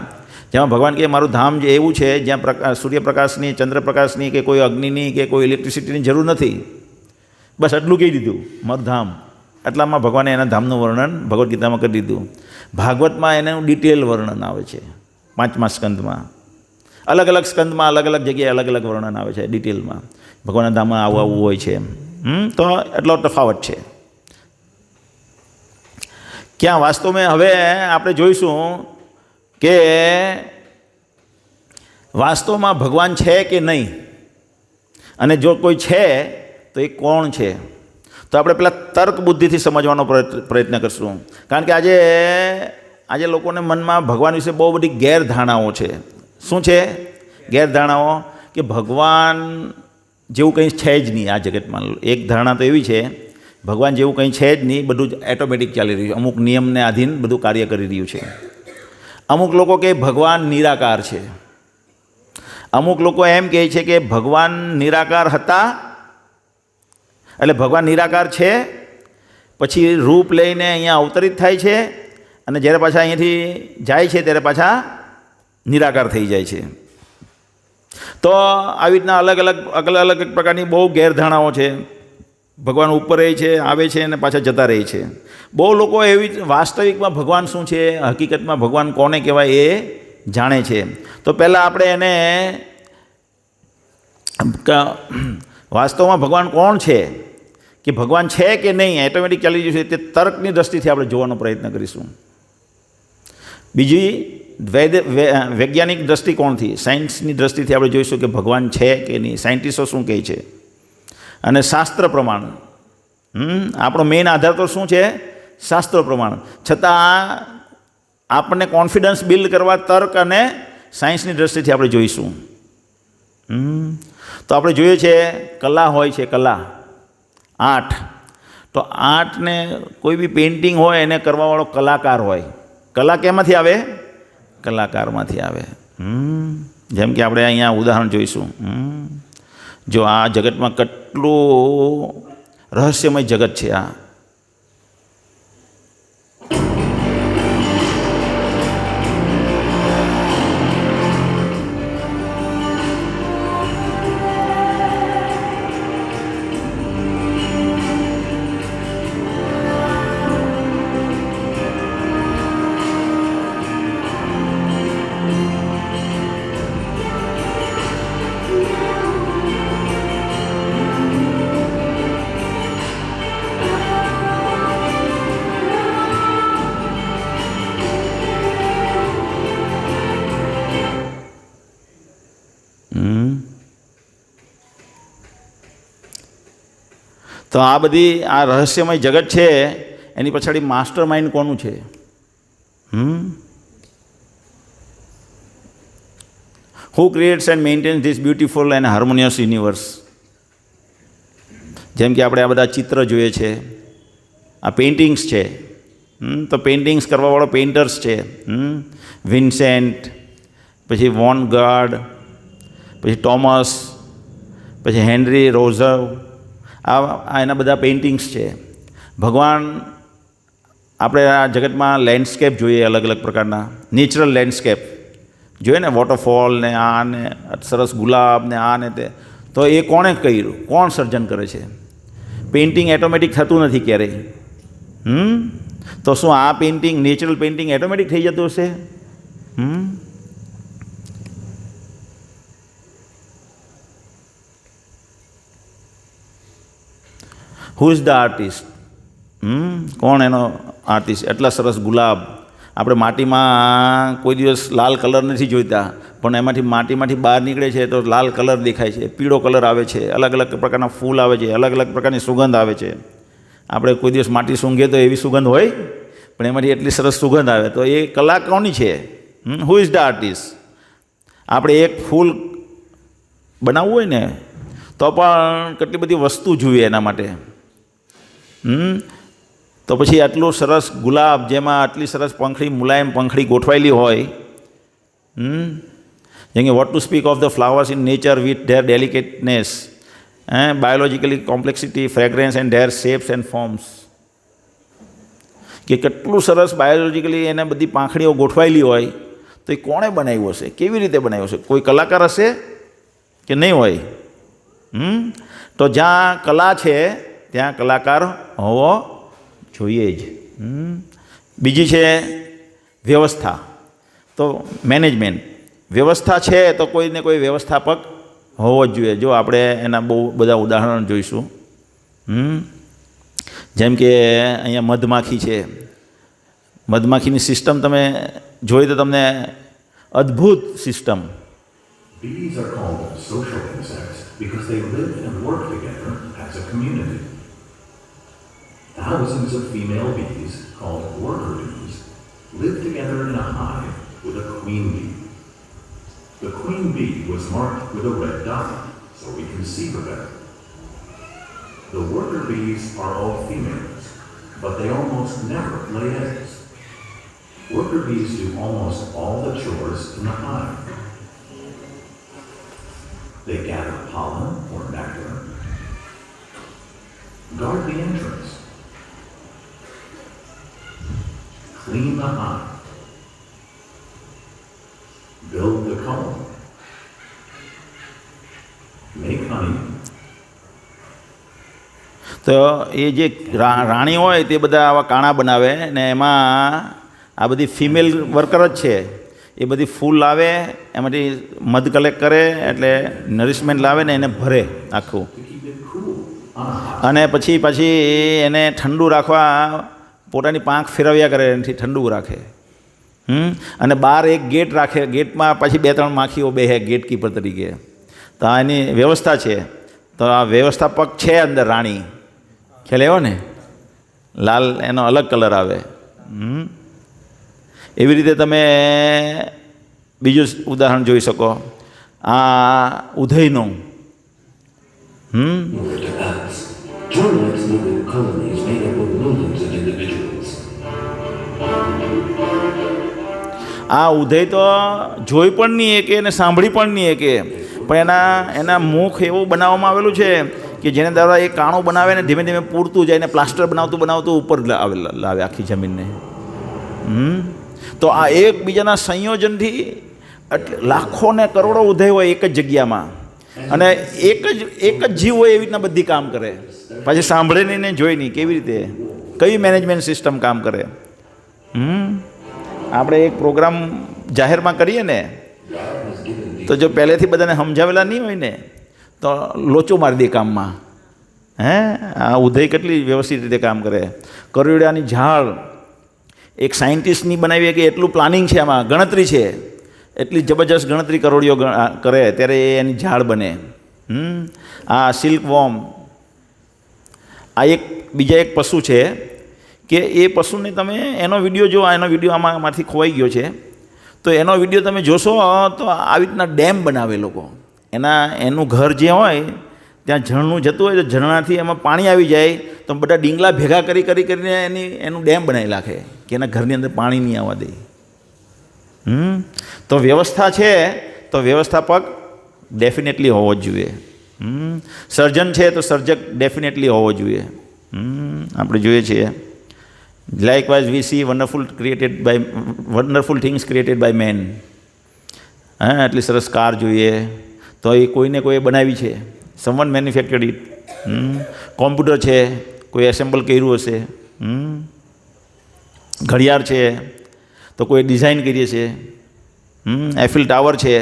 જેમાં ભગવાન કે મારું ધામ જે એવું છે જ્યાં સૂર્યપ્રકાશની, ચંદ્રપ્રકાશની કે કોઈ અગ્નિની કે કોઈ ઇલેક્ટ્રિસિટીની જરૂર નથી. બસ આટલું કહી દીધું, મારું ધામ. એટલામાં ભગવાને એના ધામનું વર્ણન ભગવદ્ ગીતામાં કરી દીધું. ભાગવતમાં એનું ડિટેલ વર્ણન આવે છે 5મા સ્કંદમાં. અલગ અલગ સ્કંદમાં અલગ અલગ જગ્યાએ અલગ અલગ વર્ણન આવે છે ડિટેલમાં. ભગવાનના ધામમાં આવું હોય છે. તો એટલો તફાવત છે. ક્યાં વાસ્તવમાં હવે આપણે જોઈશું કે વાસ્તવમાં ભગવાન છે કે નહીં, અને જો કોઈ છે તો એ કોણ છે. તો આપણે પેલા તર્ક બુદ્ધિથી સમજવાનો પ્રયત્ન કરશું. કારણ કે આજે લોકોને મનમાં ભગવાન વિશે બહુ બધી ગેરધારણાઓ છે. શું છે ગેરધારણાઓ? કે ભગવાન જેવું કંઈ છે જ નહીં આ જગતમાં. એક ધારણા તો એવી છે, ભગવાન જેવું કંઈ છે જ નહીં, બધું જ એટોમેટિક ચાલી રહ્યું છે, અમુક નિયમને આધીન બધું કાર્ય કરી રહ્યું છે. અમુક લોકો કહે ભગવાન નિરાકાર છે. અમુક લોકો એમ કહે છે કે ભગવાન નિરાકાર હતા, એટલે ભગવાન નિરાકાર છે, પછી રૂપ લઈને અહીંયા અવતરિત થાય છે, અને જ્યારે પાછા અહીંયાથી જાય છે ત્યારે પાછા નિરાકાર થઈ જાય છે. તો આવી રીતના અલગ અલગ પ્રકારની બહુ ગેરધારણાઓ છે. ભગવાન ઉપર રહે છે, આવે છે અને પાછા જતા રહે છે. બહુ લોકો એવી વાસ્તવિકમાં ભગવાન શું છે, હકીકતમાં ભગવાન કોને કહેવાય એ જાણે છે. તો પહેલાં આપણે એને વાસ્તવમાં ભગવાન કોણ છે, કે ભગવાન છે કે નહીં, એટોમેટિક ચાલી રહ્યું છે, તે તર્કની દ્રષ્ટિથી આપણે જોવાનો પ્રયત્ન કરીશું. બીજી વૈજ્ઞાનિક દ્રષ્ટિકોણથી, સાયન્સની દ્રષ્ટિથી આપણે જોઈશું કે ભગવાન છે કે નહીં, સાયન્ટિસ્ટો શું કહે છે. અને શાસ્ત્ર પ્રમાણ, આપણો મેઇન આધાર તો શું છે? શાસ્ત્ર પ્રમાણ. છતાં આપણને કોન્ફિડન્સ બિલ્ડ કરવા તર્ક અને સાયન્સની દ્રષ્ટિથી આપણે જોઈશું. તો આપણે જોઈએ છે કલા હોય છે, કલા, આર્ટ. તો આર્ટને કોઈ બી પેઇન્ટિંગ હોય એને કરવાવાળો કલાકાર હોય. કલા કેમાંથી આવે? કલાકારમાંથી આવે. જેમ કે આપણે અહીંયા ઉદાહરણ જોઈશું. જો આ જગતમાં કેટલું રહસ્યમય જગત છે આ. તો આ બધી આ રહસ્યમય જગત છે, એની પછાડી માસ્ટર માઇન્ડ કોનું છે? Who creates and maintains this beautiful and harmonious universe? જેમ કે આપણે આ બધા ચિત્ર જોઈએ છે, આ પેઇન્ટિંગ્સ છે, તો પેઇન્ટિંગ્સ કરવાવાળો પેઇન્ટર્સ છે, વિન્સેન્ટ, પછી વોન ગાર્ડ, પછી ટોમસ, પછી હેનરી રોઝવ, આ એના બધા પેઇન્ટિંગ્સ છે. ભગવાન આપણે આ જગતમાં લેન્ડસ્કેપ જોઈએ, અલગ અલગ પ્રકારના નેચરલ લેન્ડસ્કેપ જોઈએ ને, વોટરફોલ ને આ ને સરસ ગુલાબ ને આ ને તે, તો એ કોણે કર્યું? કોણ સર્જન કરે છે? પેઇન્ટિંગ એટોમેટિક થતું નથી ક્યારેય. તો શું આ પેઇન્ટિંગ, નેચરલ પેઇન્ટિંગ એટોમેટિક થઈ જતું હશે? Who is the artist? કોણ એનો આર્ટિસ્ટ? એટલા સરસ ગુલાબ આપણે માટીમાં કોઈ દિવસ લાલ કલર નથી જોઈતા, પણ એમાંથી માટીમાંથી બહાર નીકળે છે તો લાલ કલર દેખાય છે, પીળો કલર આવે છે, અલગ અલગ પ્રકારના ફૂલ આવે છે, અલગ અલગ પ્રકારની સુગંધ આવે છે. આપણે કોઈ દિવસ માટી સૂંઘીએ તો એવી સુગંધ હોય, પણ એમાંથી એટલી સરસ સુગંધ આવે. તો એ કલા કોની છે? Who is the artist? આપણે એક ફૂલ બનાવવું હોય ને તો પણ કેટલી બધી વસ્તુ જોઈએ એના માટે. તો પછી આટલું સરસ ગુલાબ, જેમાં આટલી સરસ પંખડી, મુલાયમ પંખડી ગોઠવાયેલી હોય, જેમ કે what to speak of the flowers in nature with their delicateness, biologically complexity, fragrance and their shapes and forms, કે કેટલું સરસ બાયોલોજિકલી એને બધી પાંખડીઓ ગોઠવાયેલી હોય, તો એ કોણે બનાવ્યું હશે? કેવી રીતે બનાવ્યું હશે? કોઈ કલાકાર હશે કે નહીં હોય? તો જ્યાં કલા છે ત્યાં કલાકાર હોવો જોઈએ જ. બીજી છે વ્યવસ્થા, તો મેનેજમેન્ટ. વ્યવસ્થા છે તો કોઈને કોઈ વ્યવસ્થાપક હોવો જ જોઈએ. જો આપણે એના બહુ બધા ઉદાહરણ જોઈશું. જેમ કે અહીંયા મધમાખી છે, મધમાખીની સિસ્ટમ તમે જોઈ તો તમને અદ્ભુત system. Bees are called social insects because they live and work together as a community. Thousands of female bees, called worker bees, live together in a hive with a queen bee. The queen bee was marked with a red dot, so we can see her better. The worker bees are all females, but they almost never lay eggs. Worker bees do almost all the chores in the hive. They gather pollen or nectar, guard the entrance, clean the hive, build the comb, make honey. તો એ જે રાણી હોય તે બધા આવા કાણા બનાવે ને એમાં આ બધી ફિમેલ વર્કર જ છે. એ બધી ફૂલ લાવે, એમાંથી મધ કલેક્ટ કરે, એટલે નરિશમેન્ટ લાવે ને એને ભરે આખું, અને પછી એને ઠંડુ રાખવા પોતાની પાંખ ફેરવ્યા કરે, એનાથી ઠંડુ રાખે. અને બહાર એક ગેટ રાખે, ગેટમાં પછી 2-3 માખીઓ બેસે ગેટકીપર તરીકે. તો આ એની વ્યવસ્થા છે. તો આ વ્યવસ્થાપક છે અંદર રાણી, ખ્યાલ આવ્યો ને? લાલ એનો અલગ કલર આવે. એવી રીતે તમે બીજું ઉદાહરણ જોઈ શકો. આ ઉધઈનું આ ઉધઈ તો જોઈ પણ નહીં એકે અને સાંભળી પણ નહીં એકે, પણ એના મુખ એવું બનાવવામાં આવેલું છે કે જેને દ્વારા એ કાણું બનાવે ને ધીમે ધીમે પૂરતું જાય ને પ્લાસ્ટર બનાવતું ઉપર લાવે આખી જમીનને. તો આ એકબીજાના સંયોજનથી લાખો ને કરોડો ઉધઈ હોય એક જ જગ્યામાં, અને એક જ જીવ હોય એવી રીતના બધી કામ કરે. પછી સાંભળે નહીં ને જોઈ નહીં, કેવી રીતે, કઈ મેનેજમેન્ટ સિસ્ટમ કામ કરે. આપણે એક પ્રોગ્રામ જાહેરમાં કરીએ ને તો જો પહેલેથી બધાને સમજાવેલા નહીં હોય ને તો લોચો મારી દે કામમાં. આ ઉધઈ કેટલી વ્યવસ્થિત રીતે કામ કરે. કરોડિયાની ઝાડ એક સાયન્ટિસ્ટની બનાવીએ કે એટલું પ્લાનિંગ છે આમાં, ગણતરી છે, એટલી જબરજસ્ત ગણતરી કરોડિયો કરે ત્યારે એની ઝાડ બને. આ સિલ્ક વોર્મ, આ બીજા એક પશુ છે કે એ પશુને તમે એનો વિડીયો જો, એનો વિડીયો આમાંથી ખોવાઈ ગયો છે, તો એનો વિડીયો તમે જોશો તો આવી રીતના ડેમ બનાવે લોકો. એનું ઘર જે હોય ત્યાં ઝરણું જતું હોય તો ઝરણાથી એમાં પાણી આવી જાય તો બધા ડીંગલા ભેગા કરીને એનું ડેમ બનાવી નાખે કે એના ઘરની અંદર પાણી નહીં આવવા દે. તો વ્યવસ્થા છે તો વ્યવસ્થાપક ડેફિનેટલી હોવો જ જોઈએ. સર્જન છે તો સર્જક ડેફિનેટલી હોવો જોઈએ. આપણે જોઈએ છીએ likewise we see wonderful things created by man. હા, એટલી સરસ કાર જોઈએ તો એ કોઈને કોઈએ બનાવી છે, સમવન મેન્યુફેક્ચર્ડ ઇટ. કોમ્પ્યુટર છે કોઈ એસેમ્બલ કર્યું હશે. ઘડિયાળ છે તો કોઈ ડિઝાઇન કરીએ છે. એફિલ ટાવર છે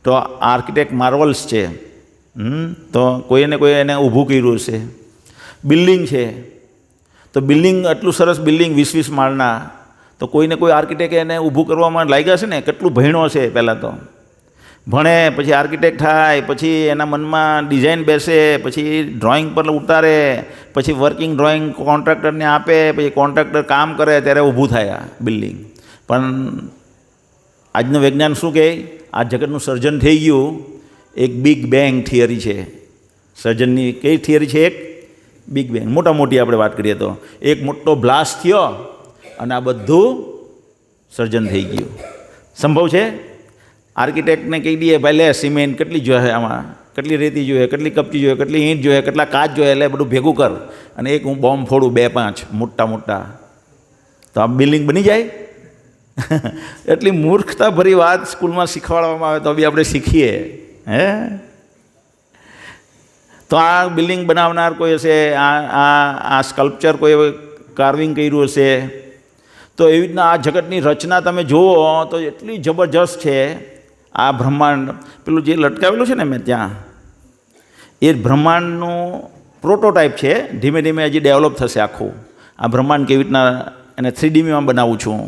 તો આર્કિટેક્ટ માર્વલ્સ છે, તો કોઈને કોઈ એને ઊભું કર્યું હશે. બિલ્ડિંગ છે તો બિલ્ડિંગ આટલું સરસ બિલ્ડિંગ 20-20 માળના તો કોઈને કોઈ આર્કિટેક્ટ એને ઊભું કરવામાં લાગ્યા છે ને. કેટલું ભણ્યો છે, પહેલાં તો ભણે પછી આર્કિટેક્ટ થાય, પછી એના મનમાં ડિઝાઇન બેસે, પછી ડ્રોઈંગ પર ઉતારે, પછી વર્કિંગ ડ્રોઈંગ કોન્ટ્રાક્ટરને આપે, પછી કોન્ટ્રાક્ટર કામ કરે ત્યારે ઊભું થાય આ બિલ્ડિંગ. પણ આજનું વિજ્ઞાન શું કહે? આ જગતનું સર્જન થઈ ગયું. એક બિગ બેંગ થિયરી છે સર્જનની. કઈ થિયરી છે? એક બિગ બેંગ. મોટી આપણે વાત કરીએ તો એક મોટો બ્લાસ્ટ થયો અને આ બધું સર્જન થઈ ગયું. સંભવ છે? આર્કિટેક્ટને કહી દઈએ ભાઈ લે સિમેન્ટ કેટલી જોઈએ, આમાં કેટલી રેતી જોઈએ, કેટલી કપચી જોઈએ, કેટલી ઈંટ જોઈએ, કેટલા કાચ જોઈએ, એટલે બધું ભેગું કર અને એક હું બોમ્બ ફોડું 2-5 મોટા તો આ બિલ્ડિંગ બની જાય. એટલી મૂર્ખતાભરી વાત સ્કૂલમાં શીખવાડવામાં આવે તો બી આપણે શીખીએ. તો આ બિલ્ડિંગ બનાવનાર કોઈ હશે, આ સ્કલ્પચર કોઈ કાર્વિંગ કર્યું હશે. તો એવી રીતના આ જગતની રચના તમે જુઓ તો એટલી જબરજસ્ત છે. આ બ્રહ્માંડ પેલું જે લટકાવેલું છે ને મેં ત્યાં, એ બ્રહ્માંડનું પ્રોટોટાઇપ છે. ધીમે ધીમે હજી ડેવલપ થશે આખું. આ બ્રહ્માંડ કેવી રીતના એને 3Dમાં બનાવું છું.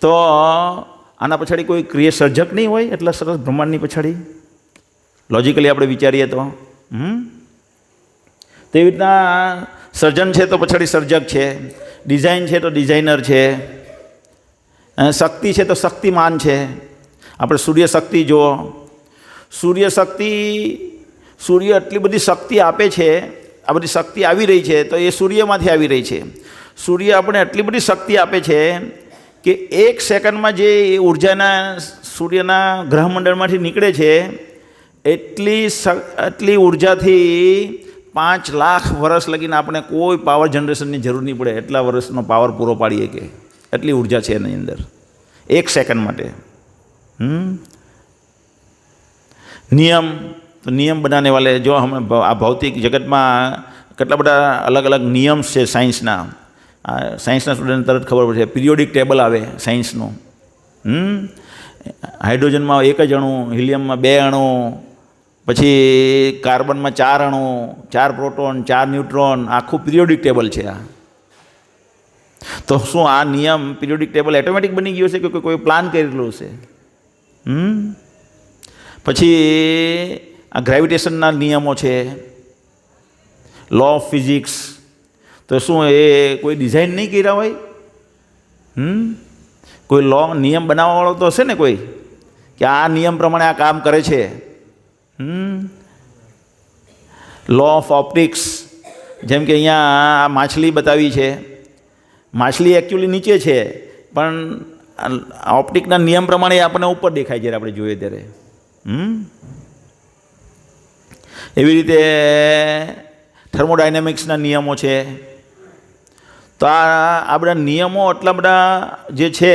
તો આના પછાડી કોઈ સર્જક નહીં હોય એટલા સરસ બ્રહ્માંડની પછાડી? લોજિકલી આપણે વિચારીએ તો તેવી રીતના સર્જન છે તો પછાડી સર્જક છે, ડિઝાઇન છે તો ડિઝાઇનર છે, શક્તિ છે તો શક્તિમાન છે. આપણે સૂર્ય શક્તિ જુઓ. સૂર્ય એટલી બધી શક્તિ આપે છે. આ બધી શક્તિ આવી રહી છે તો એ સૂર્યમાંથી આવી રહી છે. સૂર્ય આપણે એટલી બધી શક્તિ આપે છે કે 1 સેકન્ડમાં જે ઉર્જાના સૂર્યના ગ્રહમંડળમાંથી નીકળે છે એટલી ઉર્જાથી 5 લાખ વર્ષ લગીને આપણે કોઈ પાવર જનરેશનની જરૂર નહીં પડે. એટલા વર્ષનો પાવર પૂરો પાડીએ કે એટલી ઉર્જા છે એની અંદર 1 સેકન્ડ માટે. નિયમ બનાને વાલે જો હમે આ ભૌતિક જગતમાં કેટલા બધા અલગ અલગ નિયમ છે સાયન્સના. સાયન્સના સ્ટુડન્ટ તરત ખબર પડશે. પિરિયોડિક ટેબલ આવે સાયન્સનું. હાઇડ્રોજનમાં 1 જ અણુ, હિલિયમમાં 2 અણુ, પછી કાર્બનમાં 4 અણુ, 4 પ્રોટોન, 4 ન્યુટ્રોન. આખું પિરિયોડિક ટેબલ છે આ. તો શું આ નિયમ પિરિયોડિક ટેબલ ઓટોમેટિક બની ગયો છે કે કોઈ પ્લાન કરેલું છે? પછી આ ગ્રેવિટેશનના નિયમો છે, લો ઓફ ફિઝિક્સ. તો શું એ કોઈ ડિઝાઇન નહીં કર્યા હોય? કોઈ નિયમ બનાવવાવાળો તો હશે ને કોઈ, કે આ નિયમ પ્રમાણે આ કામ કરે છે. Law of optics. જેમ કે અહીંયા આ માછલી બતાવી છે. માછલી એકચ્યુઅલી નીચે છે પણ ઓપ્ટિકના નિયમ પ્રમાણે આપણને ઉપર દેખાય જ્યારે આપણે જોઈએ ત્યારે. એવી રીતે થર્મોડાયનેમિક્સના નિયમો છે. તો આ બધા નિયમો એટલા બધા જે છે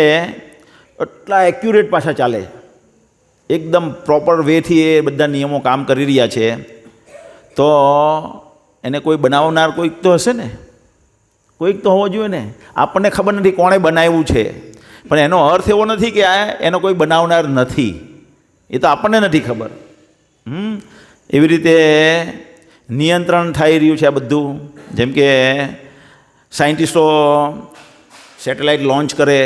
એટલા એક્યુરેટ પાછા ચાલે. એકદમ પ્રોપર વેથી એ બધા નિયમો કામ કરી રહ્યા છે. તો એને કોઈ બનાવનાર કોઈક તો હશે ને, કોઈક તો હોવો જોઈએ ને. આપણને ખબર નથી કોણે બનાવ્યું છે, પણ એનો અર્થ એવો નથી કે એનો કોઈ બનાવનાર નથી. એ તો આપણને નથી ખબર. એવી રીતે નિયંત્રણ થઈ રહ્યું છે આ બધું. જેમ કે સાયન્ટિસ્ટો સેટેલાઇટ લોન્ચ કરે,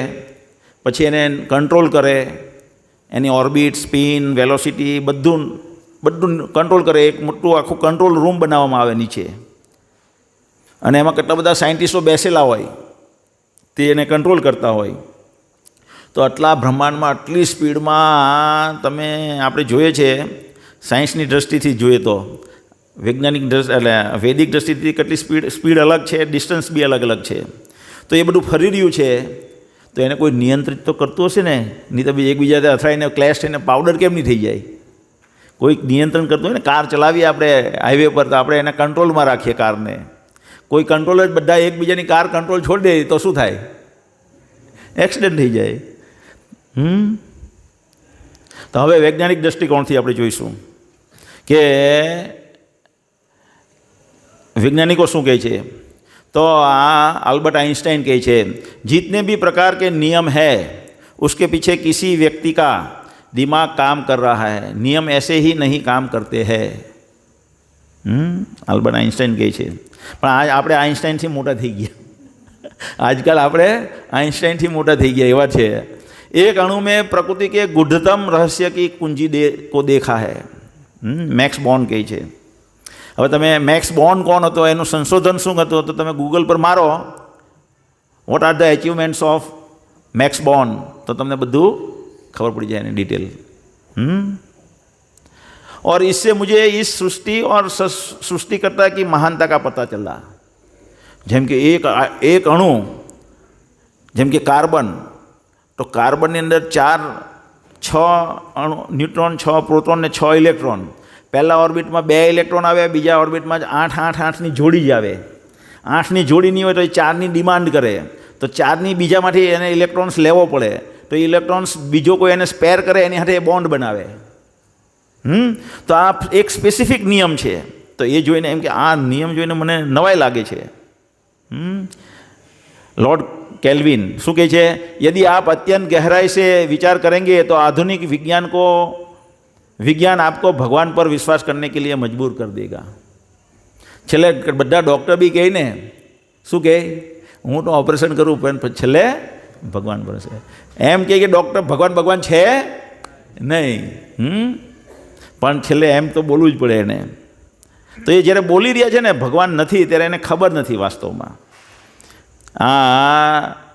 પછી એને કંટ્રોલ કરે, એની ઓર્બિટ, સ્પિન, વેલોસિટી બધું કંટ્રોલ કરે. એક મોટું આખું કંટ્રોલ રૂમ બનાવવામાં આવે નીચે, અને એમાં કેટલા બધા સાયન્ટિસ્ટો બેસેલા હોય તે એને કંટ્રોલ કરતા હોય. તો આટલા બ્રહ્માંડમાં આટલી સ્પીડમાં તમે આપણે જોઈએ છે સાયન્સની દૃષ્ટિથી જોઈએ તો વૈજ્ઞાનિક એટલે વૈદિક દૃષ્ટિથી કેટલી સ્પીડ અલગ છે, ડિસ્ટન્સ બી અલગ અલગ છે. તો એ બધું ફરી રહ્યું છે તો એને કોઈ નિયંત્રિત તો કરતું હશે ને, નહીં તો એકબીજાથી અથડાઈને ક્લેશ થઈને પાવડર કેમ નહીં થઈ જાય? કોઈક નિયંત્રણ કરતું હોય ને. કાર ચલાવીએ આપણે હાઈવે પર તો આપણે એને કંટ્રોલમાં રાખીએ કારને. કોઈ કંટ્રોલ જ બધા એકબીજાની કાર કંટ્રોલ છોડી દે તો શું થાય? એક્સિડન્ટ થઈ જાય. તો હવે વૈજ્ઞાનિક દૃષ્ટિકોણથી આપણે જોઈશું કે वैज्ञानिकों શું કહે છે. तो अल्बर्ट आइंस्टाइन કહે છે, जितने भी प्रकार के नियम है उसके पीछे किसी व्यक्ति का दिमाग काम कर रहा है, नियम ऐसे ही नहीं काम करते हैं. अल्बर्ट आइंस्टाइन કહે છે. પણ આપણે આઇન્સ્ટાઈનથી મોટા થઈ ગયા. આજકાલ આપણે આइंस्टाइन मोटा થઈ ગયા એવા છે. एक अणु में प्रकृति के गुढ़तम रहस्य की कुंजी को देखा है. मैक्स बॉर्न કહે છે. હવે તમે મેક્સ બોર્ન કોણ હતો, એનું સંશોધન શું હતું, તો તમે ગૂગલ પર મારો what are the achievements of Max Born તો તમને બધું ખબર પડી જાય એની ડિટેલ. और इससे मुझे इस सृष्टि और सृष्टिकर्ता की महानता का पता चला. જેમ કે એક અણુ જેમ કે કાર્બન, તો કાર્બનની અંદર 6 અણુ ન્યુટ્રોન, 6 પ્રોટોન ને 6 ઇલેક્ટ્રોન. પહેલા ઓર્બિટમાં 2 ઇલેક્ટ્રોન આવે, બીજા ઓર્બિટમાં 8ની જોડી જ આવે. 8ની જોડી નહીં હોય તો એ 4ની ડિમાન્ડ કરે, તો 4ની બીજામાંથી એને ઇલેક્ટ્રોન્સ લેવો પડે, તો ઇલેક્ટ્રોન્સ બીજો કોઈ એને સ્પેર કરે એની સાથે એ બોન્ડ બનાવે. તો આ એક સ્પેસિફિક નિયમ છે. તો એ જોઈને એમ કે આ નિયમ જોઈને મને નવાઈ લાગે છે. लॉर्ड केल्विन શું કહે છે, यदि आप अत्यंत गहराई से विचार करेंगे तो आधुनिक विज्ञान आपको भगवान पर विश्वास करने के लिए मजबूर कर देगा. છેલ્લે બધા ડૉક્ટર બી કહે ને, શું કહે, હું તો ઓપરેશન કરું પણ છેલ્લે ભગવાન પર છે. એમ કહે કે ડૉક્ટર ભગવાન છે નહીં, પણ છેલ્લે એમ તો બોલવું જ પડે એને. તો એ જ્યારે બોલી રહ્યા છે ને ભગવાન નથી, ત્યારે એને ખબર નથી વાસ્તવમાં.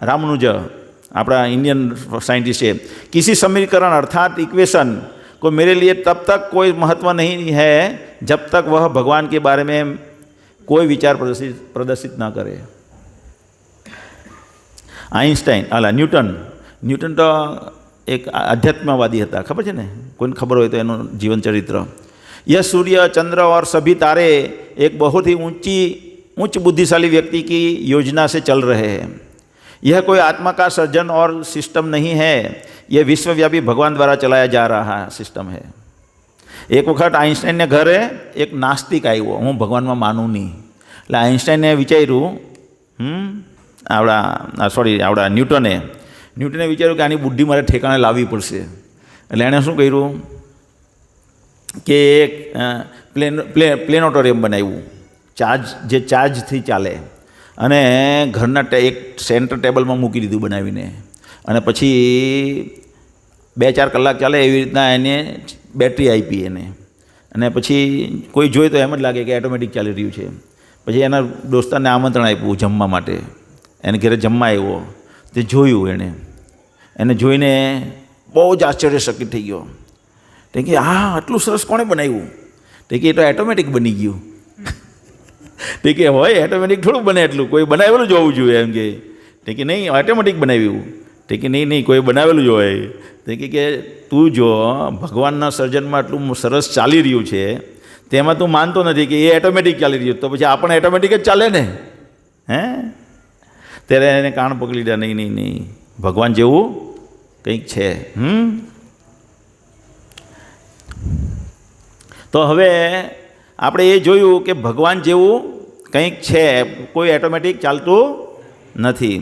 रामानुज अपना इंडियन साइंटिस्ट है, किसी समीकरण अर्थात इक्वेशन को मेरे लिए तब तक कोई महत्व नहीं है जब तक वह भगवान के बारे में कोई विचार प्रदर्शित ना करे. आइंस्टाइन न्यूटन तो एक आध्यात्मवादी था, खबर है ने, कोई खबर हो तो एनु जीवन चरित्र. यह सूर्य, चंद्र और सभी तारे एक बहुत ही उच्च बुद्धिशाली व्यक्ति की योजना से चल रहे हैं. यह कोई आत्मा का सर्जन और सिस्टम नहीं है, यह विश्वव्यापी भगवान द्वारा चलाया जा रहा सिस्टम है. एक वक्त आइंस्टाइन ने घरे एक नास्तिक आव्यो, हूँ भगवान में मानूँ नहीं. એટલે આઇન્સ્ટાઈને વિચાર્યું, આવડા ન્યૂટને વિચાર્યું કે આની બુદ્ધિ મારે ઠેકાણે લાવવી પડશે. એટલે એણે શું કર્યું કે એક પ્લેનેટોરિયમ બનાવ્યું, ચાર્જથી ચાલે, અને ઘરના એક સેન્ટર ટેબલમાં મૂકી દીધું બનાવીને, અને પછી 2-4 કલાક ચાલે એવી રીતના એને બેટરી આપી એને, અને પછી કોઈ જોઈ તો એમ જ લાગે કે ઓટોમેટિક ચાલી રહ્યું છે. પછી એના દોસ્તારને આમંત્રણ આપ્યું જમવા માટે, એને ઘરે જમવા આવ્યો, તે જોયું એને જોઈને બહુ જ આશ્ચર્યચકિત થઈ ગયો. તે કે હા આટલું સરસ કોણે બનાવ્યું? તે કે એ તો ઓટોમેટિક બની ગયું. તે કે હોય ઓટોમેટિક થોડું બને, એટલું કોઈ બનાવેલું જ હોવું જોઈએ એમ કે. તે કે નહીં ઓટોમેટિક બનાવ્યું. તે કે નહીં કોઈ બનાવેલું જ હોય. તે કે તું જો ભગવાનના સર્જનમાં આટલું સરસ ચાલી રહ્યું છે, તેમાં તું માનતો નથી કે એ ઓટોમેટિક ચાલી રહ્યું, તો પછી આપણે ઓટોમેટિક જ ચાલે ને. ત્યારે એને કાન પકડી લીધા, નહીં ભગવાન જેવું કંઈક છે. તો હવે આપણે એ જોયું કે ભગવાન જેવું કંઈક છે, કોઈ ઓટોમેટિક ચાલતું નથી.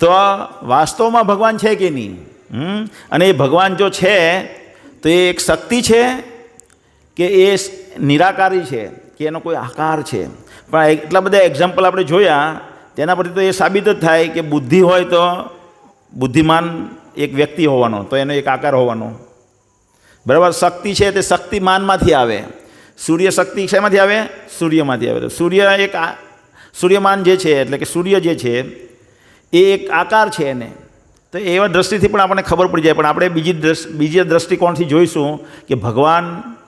તો વાસ્તવમાં ભગવાન છે કે નહીં? અને એ ભગવાન જો છે તો એ એક શક્તિ છે કે એ નિરાકારી છે કે એનો કોઈ આકાર છે? પણ એટલા બધા એક્ઝામ્પલ આપણે જોયા, તેના પરથી તો એ સાબિત જ થાય કે બુદ્ધિ હોય તો બુદ્ધિમાન એક વ્યક્તિ હોવાનો, તો એનો એક આકાર હોવાનો. બરાબર. શક્તિ છે તે શક્તિમાનમાંથી આવે. સૂર્ય શક્તિ શેમાંથી આવે? સૂર્યમાંથી આવે. તો સૂર્યમાન જે છે એટલે કે સૂર્ય જે છે એ એક આકાર છે એને, તો એવા દ્રષ્ટિથી પણ આપણને ખબર પડી જાય. પણ આપણે બીજા દ્રષ્ટિકોણથી જોઈશું કે ભગવાન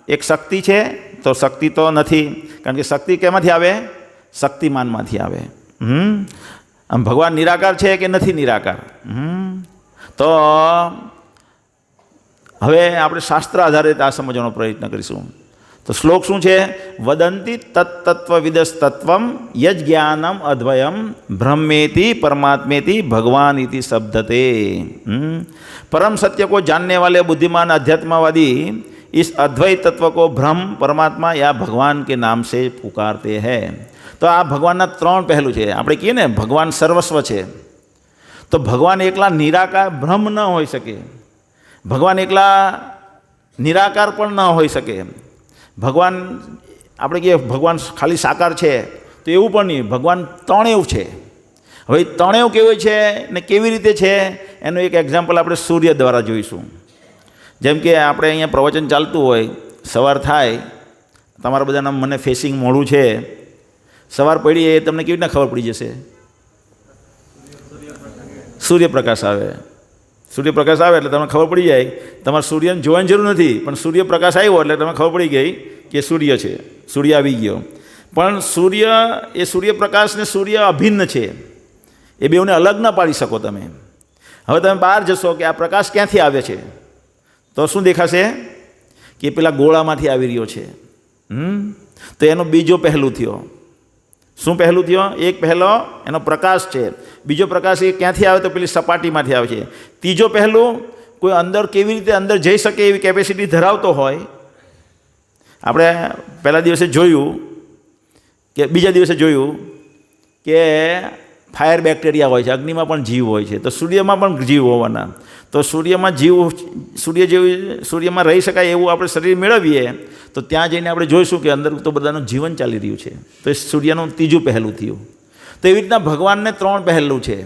એક શક્તિ છે તો શક્તિ તો નથી, કારણ કે શક્તિ કેમાંથી આવે? શક્તિમાનમાંથી આવે. આમ ભગવાન નિરાકાર છે કે નથી નિરાકાર? તો હવે આપણે શાસ્ત્ર આધારિત આ સમજવાનો પ્રયત્ન કરીશું. તો શ્લોક શું છે? વદંતી તત્તત્વવિદસ્તત્વમ યજ જ્ઞાનમ અદ્વયમ બ્રહ્મેતિ પરમાત્મેતિ ભગવાન इति शब्दते. परम सत्य को जानने वाले बुद्धिमान अध्यात्मवादी इस अद्वैत तत्व को ब्रह्म परमात्मा या भगवान के नाम से पुकारते हैं. तो आ भगवानना त्रण पहलू है. આપણે કહીએ ને ભગવાન સર્વસ્વ છે, તો ભગવાન એકલા નિરાકાર બ્રહ્મ ન હોઈ શકે, ભગવાન એકલા નિરાકાર પણ ન હોઈ શકે. ભગવાન આપણે કહીએ ભગવાન ખાલી સાકાર છે તો એવું પણ નહીં, ભગવાન ત્રણેય છે. હવે ત્રણેય કેવું છે ને કેવી રીતે છે એનું એક એક્ઝામ્પલ આપણે સૂર્ય દ્વારા જોઈશું. જેમ કે આપણે અહીંયા પ્રવચન ચાલતું હોય, સવાર થાય, તમારા બધાના મને ફેસિંગ મોડું છે, સવાર પડી એ તમને કેવી રીતના ખબર પડી જશે? સૂર્યપ્રકાશ આવે. સૂર્યપ્રકાશ આવે એટલે તમને ખબર પડી જાય. તમારે સૂર્યને જોવાની જરૂર નથી, પણ સૂર્યપ્રકાશ આવ્યો એટલે તમને ખબર પડી ગઈ કે સૂર્ય છે, સૂર્ય આવી ગયો. પણ સૂર્ય એ સૂર્યપ્રકાશ ને સૂર્ય અભિન્ન છે, એ બેઉને અલગ ન પાડી શકો તમે. હવે તમે બહાર જશો કે આ પ્રકાશ ક્યાંથી આવે છે, તો શું દેખાશે? કે પેલા ગોળામાંથી આવી રહ્યો છે. તો એનો બીજો પહેલું થયો. શું પહેલું થયો? એક પહેલો એનો પ્રકાશ છે, બીજો પ્રકાશ એ ક્યાંથી આવે? તો પેલી સપાટીમાંથી આવે છે. ત્રીજો પહેલું કોઈ અંદર કેવી રીતે અંદર જઈ શકે એવી કેપેસિટી ધરાવતો હોય. આપણે પહેલા દિવસે જોયું કે બીજા દિવસે જોયું કે ફાયર બેક્ટેરિયા હોય છે, અગ્નિમાં પણ જીવ હોય છે, તો સૂર્યમાં પણ જીવ હોવાના. તો સૂર્યમાં જીવ, સૂર્યમાં રહી શકાય એવું આપણે શરીર મેળવીએ તો ત્યાં જઈને આપણે જોઈશું કે અંદર તો બધાનું જીવન ચાલી રહ્યું છે. તો એ સૂર્યનું ત્રીજું પહેલું થયું. તો એવી રીતના ભગવાનને ત્રણ પહેલું છે.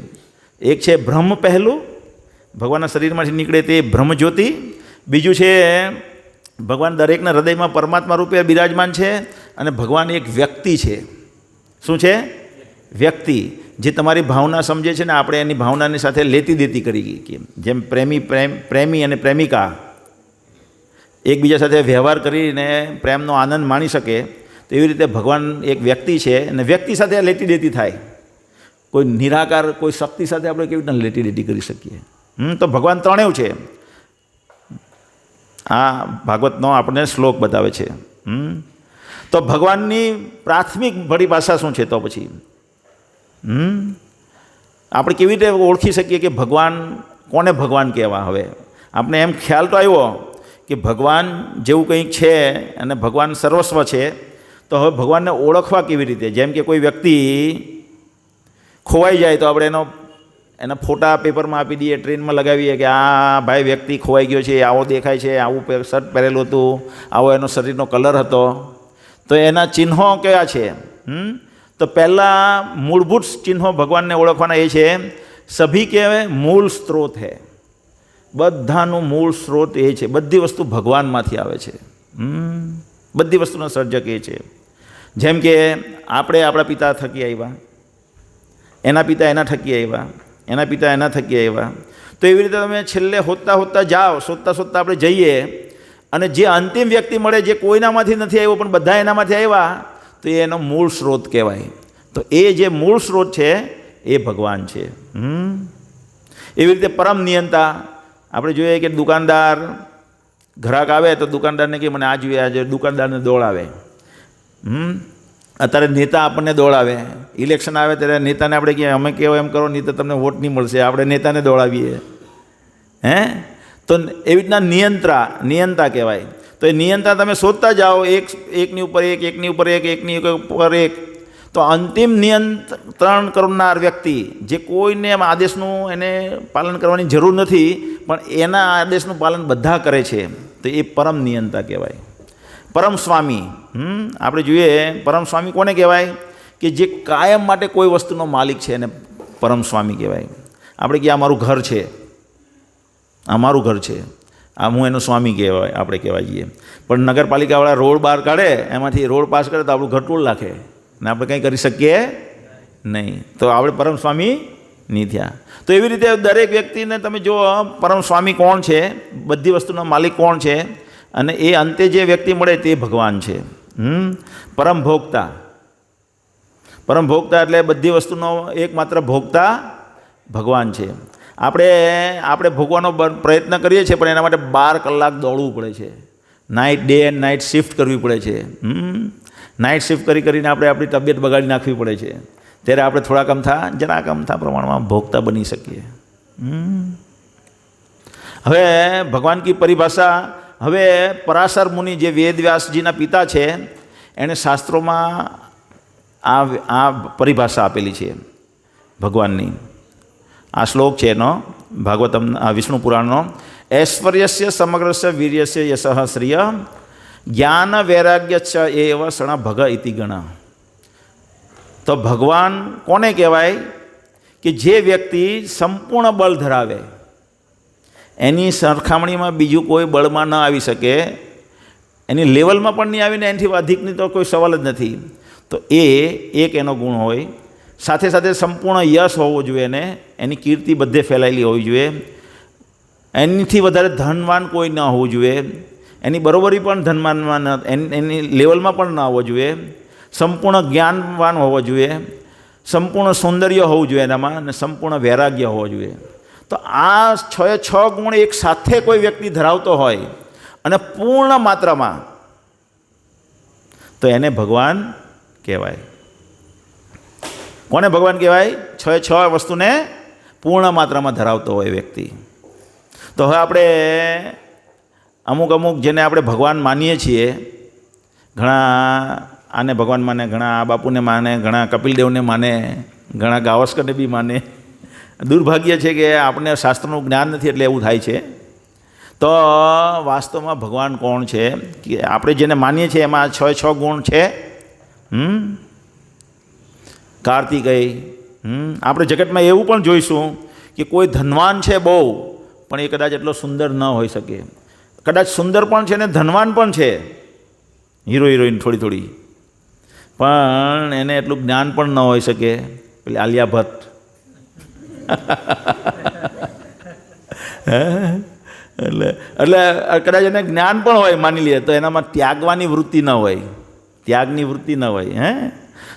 એક છે બ્રહ્મ પહેલું, ભગવાનના શરીરમાંથી નીકળે તે બ્રહ્મ જ્યોતિ. બીજું છે ભગવાન દરેકના હૃદયમાં પરમાત્મા રૂપે બિરાજમાન છે. અને ભગવાન એક વ્યક્તિ છે. શું છે? વ્યક્તિ, જે તમારી ભાવના સમજે છે ને આપણે એની ભાવનાની સાથે લેતી દેતી કરી કે જેમ પ્રેમી અને પ્રેમિકા એકબીજા સાથે વ્યવહાર કરીને પ્રેમનો આનંદ માણી શકે, તો એવી રીતે ભગવાન એક વ્યક્તિ છે અને વ્યક્તિ સાથે લેતી દેતી થાય. કોઈ નિરાકાર કોઈ શક્તિ સાથે આપણે કેવી રીતના લેતી દેતી કરી શકીએ? તો ભગવાન ત્રણેય છે. આ ભાગવતનો આપણને શ્લોક બતાવે છે. તો ભગવાનની પ્રાથમિક પરિભાષા શું છે? તો પછી આપણે કેવી રીતે ઓળખી શકીએ કે ભગવાન કોને ભગવાન કહેવા? હવે આપણે એમ ખ્યાલ તો આવ્યો કે ભગવાન જેવું કંઈક છે અને ભગવાન સર્વસ્વ છે. તો હવે ભગવાનને ઓળખવા કેવી રીતે? જેમ કે કોઈ વ્યક્તિ ખોવાઈ જાય તો આપણે એના ફોટા પેપરમાં આપી દઈએ, ટ્રેનમાં લગાવીએ કે આ ભાઈ વ્યક્તિ ખોવાઈ ગયો છે, આવો દેખાય છે, આવું શર્ટ પહેરેલું હતું, આવો એનો શરીરનો કલર હતો. તો એના ચિહ્નો કયા છે? તો પહેલાં મૂળભૂત ચિહ્નો ભગવાનને ઓળખવાના એ છે સભી કે મૂળ સ્ત્રોત હે. બધાનું મૂળ સ્ત્રોત એ છે. બધી વસ્તુ ભગવાનમાંથી આવે છે. બધી વસ્તુનો સર્જક એ છે. જેમ કે આપણે આપણા પિતા થકી આવ્યા, એના પિતા એના થકી આવ્યા, એના પિતા એના થકી આવ્યા. તો એવી રીતે તમે છેલ્લે હોતતા હોતતા જાઓ, શોધતા શોધતા આપણે જઈએ અને જે અંતિમ વ્યક્તિ મળે જે કોઈનામાંથી નથી આવ્યો પણ બધા એનામાંથી આવ્યા, તો એનો મૂળ સ્ત્રોત કહેવાય. તો એ જે મૂળ સ્ત્રોત છે એ ભગવાન છે. એવી રીતે પરમ નિયંતા આપણે જોઈએ કે દુકાનદાર ગ્રાહક આવે તો દુકાનદારને કે મને આ જોઈએ, આજે દુકાનદારને દોડાવે. અત્યારે નેતા આપણને દોડાવે. ઇલેક્શન આવે ત્યારે નેતાને આપણે કહીએ અમે કહેવો એમ કરો, નહીં તો તમને વોટ નહીં મળશે. આપણે નેતાને દોડાવીએ. તો એવી રીતના નિયંતા કહેવાય. તો એ નિયંતા તમે શોધતા જાઓ, એકની ઉપર એક, એકની ઉપર એક, એકની ઉપર એક. તો અંતિમ નિયંત્રણ કરનાર વ્યક્તિ જે કોઈને આદેશનું એને પાલન કરવાની જરૂર નથી પણ એના આદેશનું પાલન બધા કરે છે, તો એ પરમ નિયંતા કહેવાય. પરમ સ્વામી આપણે જોઈએ, પરમ સ્વામી કોને કહેવાય? કે જે કાયમ માટે કોઈ વસ્તુનો માલિક છે એને પરમ સ્વામી કહેવાય. આપણે કે આ મારું ઘર છે, આ મારું ઘર છે, આ હું એનો સ્વામી કહેવાય, આપણે કહેવાય છીએ. પણ નગરપાલિકાવાળા રોડ બહાર કાઢે, એમાંથી રોડ પાસ કરે તો આપણું ઘર તોડ નાખે ને આપણે કંઈ કરી શકીએ નહીં. તો આપણે પરમ સ્વામી નહીં થયા. તો એવી રીતે દરેક વ્યક્તિને તમે જો પરમ સ્વામી કોણ છે, બધી વસ્તુનો માલિક કોણ છે, અને એ અંતે જે વ્યક્તિ મળે તે ભગવાન છે. પરમ ભોગતા. પરમ ભોગતા એટલે બધી વસ્તુનો એકમાત્ર ભોગતા ભગવાન છે. આપણે ભોગવાનો પ્રયત્ન કરીએ છીએ, પણ એના માટે 12 કલાક દોડવું પડે છે. ડે એન્ડ નાઇટ શિફ્ટ કરવી પડે છે. નાઇટ શિફ્ટ કરીને આપણે આપણી તબિયત બગાડી નાખવી પડે છે. ત્યારે આપણે થોડાક જરાક અમથા પ્રમાણમાં ભોગતા બની શકીએ. હવે ભગવાન કી પરિભાષા, હવે પરાશર મુનિ જે વેદવ્યાસજીના પિતા છે, એણે શાસ્ત્રોમાં આ પરિભાષા આપેલી છે ભગવાનની. આ શ્લોક છે એનો, ભાગવતમ, વિષ્ણુ પુરાણનો. ઐશ્વર્યસ્ય સમગ્રસ્ય વીર્યસ્ય યશઃ શ્રિય જ્ઞાન વૈરાગ્ય ચ એવ ષણ ભગ ઇતિ ગણ. તો ભગવાન કોને કહેવાય? કે જે વ્યક્તિ સંપૂર્ણ બળ ધરાવે, એની સરખામણીમાં બીજું કોઈ બળમાં ન આવી શકે, એની લેવલમાં પણ નહીં આવીને એનાથી અધિકની તો કોઈ સવાલ જ નથી. તો એ એક એનો ગુણ હોય. સાથે સાથે સંપૂર્ણ યશ હોવો જોઈએ, ને એની કીર્તિ બધે ફેલાયેલી હોવી જોઈએ. એનીથી વધારે ધનવાન કોઈ ન હોવું જોઈએ, એની બરોબરી પણ ધનવાનમાં એની લેવલમાં પણ ન આવવો જોઈએ. સંપૂર્ણ જ્ઞાનવાન હોવો જોઈએ, સંપૂર્ણ સૌંદર્ય હોવું જોઈએ એનામાં, અને સંપૂર્ણ વૈરાગ્ય હોવો જોઈએ. તો આ 6 ગુણ એક સાથે કોઈ વ્યક્તિ ધરાવતો હોય અને પૂર્ણ માત્રામાં, તો એને ભગવાન કહેવાય. કોને ભગવાન કહેવાય? 6 વસ્તુને પૂર્ણ માત્રામાં ધરાવતો હોય વ્યક્તિ. તો હવે આપણે અમુક જેને આપણે ભગવાન માનીએ છીએ, ઘણા આને ભગવાન માને, ઘણા આ બાપુને માને, ઘણા કપિલદેવને માને, ઘણા ગાવસ્કરને બી માને. દુર્ભાગ્ય છે કે આપણે શાસ્ત્રનું જ્ઞાન નથી એટલે એવું થાય છે. તો વાસ્તવમાં ભગવાન કોણ છે? કે આપણે જેને માનીએ છીએ એમાં 6 ગુણ છે. કાર્તિકેય. આપણે જગતમાં એવું પણ જોઈશું કે કોઈ ધનવાન છે બહુ, પણ એ કદાચ એટલો સુંદર ન હોઈ શકે. કદાચ સુંદર પણ છે ને ધનવાન પણ છે, હીરો હિરોઈન થોડી, પણ એને એટલું જ્ઞાન પણ ન હોઈ શકે. પેલી આલિયા ભટ્ટ. એટલે કદાચ એને જ્ઞાન પણ હોય, માની લઈએ, તો એનામાં ત્યાગવાની વૃત્તિ ન હોય, ત્યાગની વૃત્તિ ન હોય.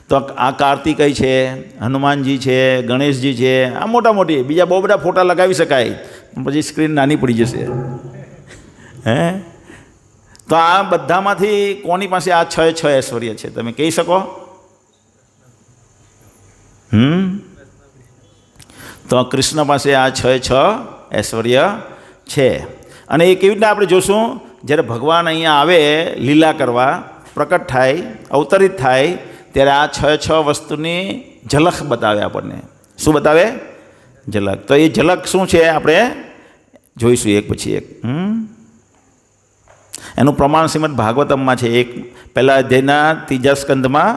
તો આ કાર્તિકેય છે, હનુમાનજી છે, ગણેશજી છે, આ મોટી બીજા બહુ બધા ફોટા લગાવી શકાય, પછી સ્ક્રીન નાની પડી જશે. તો આ બધામાંથી કોની પાસે આ 6 ઐશ્વર્ય છે? તમે કહી શકો? તો કૃષ્ણ પાસે આ 6 ઐશ્વર્ય છે. અને એ કેવી રીતે આપણે જોશું? જ્યારે ભગવાન અહીંયા આવે લીલા કરવા, પ્રકટ થાય, અવતરિત થાય, ત્યારે આ 6 વસ્તુની ઝલક બતાવે આપણને. શું બતાવે? ઝલક. તો એ ઝલક શું છે આપણે જોઈશું એક પછી એક. એનું પ્રમાણ શ્રીમદ ભાગવતમમાં છે. પહેલા અધ્યાયના 3જા સ્કંદમાં,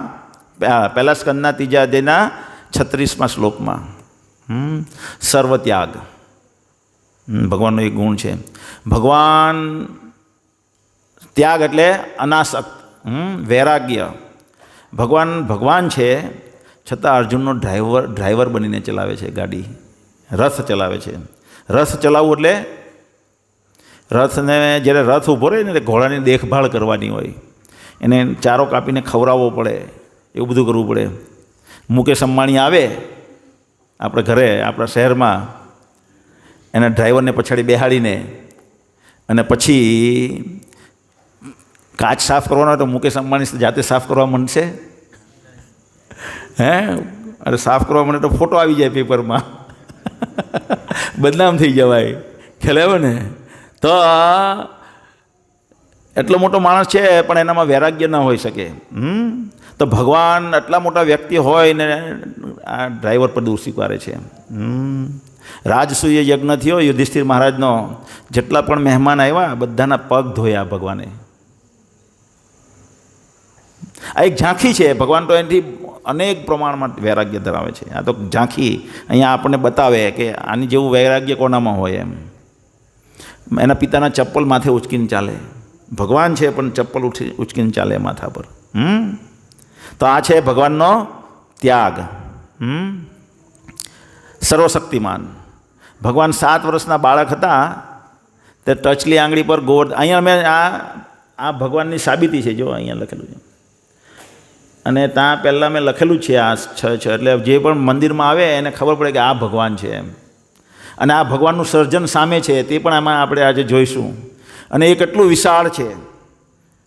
પહેલા સ્કંદના 3જા અધ્યાયના 36મા શ્લોકમાં સર્વત્યાગ ભગવાનનો એક ગુણ છે. ભગવાન ત્યાગ એટલે અનાસક્ત, વૈરાગ્ય. ભગવાન છે, છતાં અર્જુનનો ડ્રાઈવર બનીને ચલાવે છે ગાડી, રથ ચલાવે છે. રથ ચલાવવું એટલે રથને જ્યારે રથ ઊભો રહે ને, ઘોડાની દેખભાળ કરવાની હોય, એને ચારો કાપીને ખવડાવવો પડે, એવું બધું કરવું પડે. મુકેશ અંબાણી આવે આપણે ઘરે, આપણા શહેરમાં, એના ડ્રાઈવરને પછાડી બેહાડીને, અને પછી કાચ સાફ કરવાનો હોય તો મુકેશ અંબાણી જાતે સાફ કરવા માંડશે. અરે સાફ કરવા માંડે તો ફોટો આવી જાય પેપરમાં, બદનામ થઈ જવાય. ખ્યાલ આવે ને? તો એટલો મોટો માણસ છે, પણ એનામાં વૈરાગ્ય ન હોઈ શકે. તો ભગવાન આટલા મોટા વ્યક્તિ હોય ને આ ડ્રાઈવર પર દૂર સ્વીકારે છે. રાજસૂય યજ્ઞ થયો યુધિષ્ઠિર મહારાજનો, જેટલા પણ મહેમાન આવ્યા બધાના પગ ધોયા ભગવાને. આ એક ઝાંખી છે. ભગવાન તો એનાથી અનેક પ્રમાણમાં વૈરાગ્ય ધરાવે છે. આ તો ઝાંખી અહીંયા આપણને બતાવે કે આની જેવું વૈરાગ્ય કોનામાં હોય એમ. એના પિતાના ચપ્પલ માથે ઉચકીને ચાલે. ભગવાન છે પણ ચપ્પલ ઉચકીને ચાલે માથા પર. તો આ છે ભગવાનનો ત્યાગ. સર્વશક્તિમાન. ભગવાન 7 વર્ષના બાળક હતા તે ટચલી આંગળી પર ગોળ, અહીંયા મેં આ ભગવાનની સાબિતી છે, જો અહીંયા લખેલું છે. અને ત્યાં પહેલાં મેં લખેલું છે આ 6 એટલે જે પણ મંદિરમાં આવે એને ખબર પડે કે આ ભગવાન છે એમ. અને આ ભગવાનનું સર્જન સામે છે તે પણ આમાં આપણે આજે જોઈશું. અને એ કેટલું વિશાળ છે,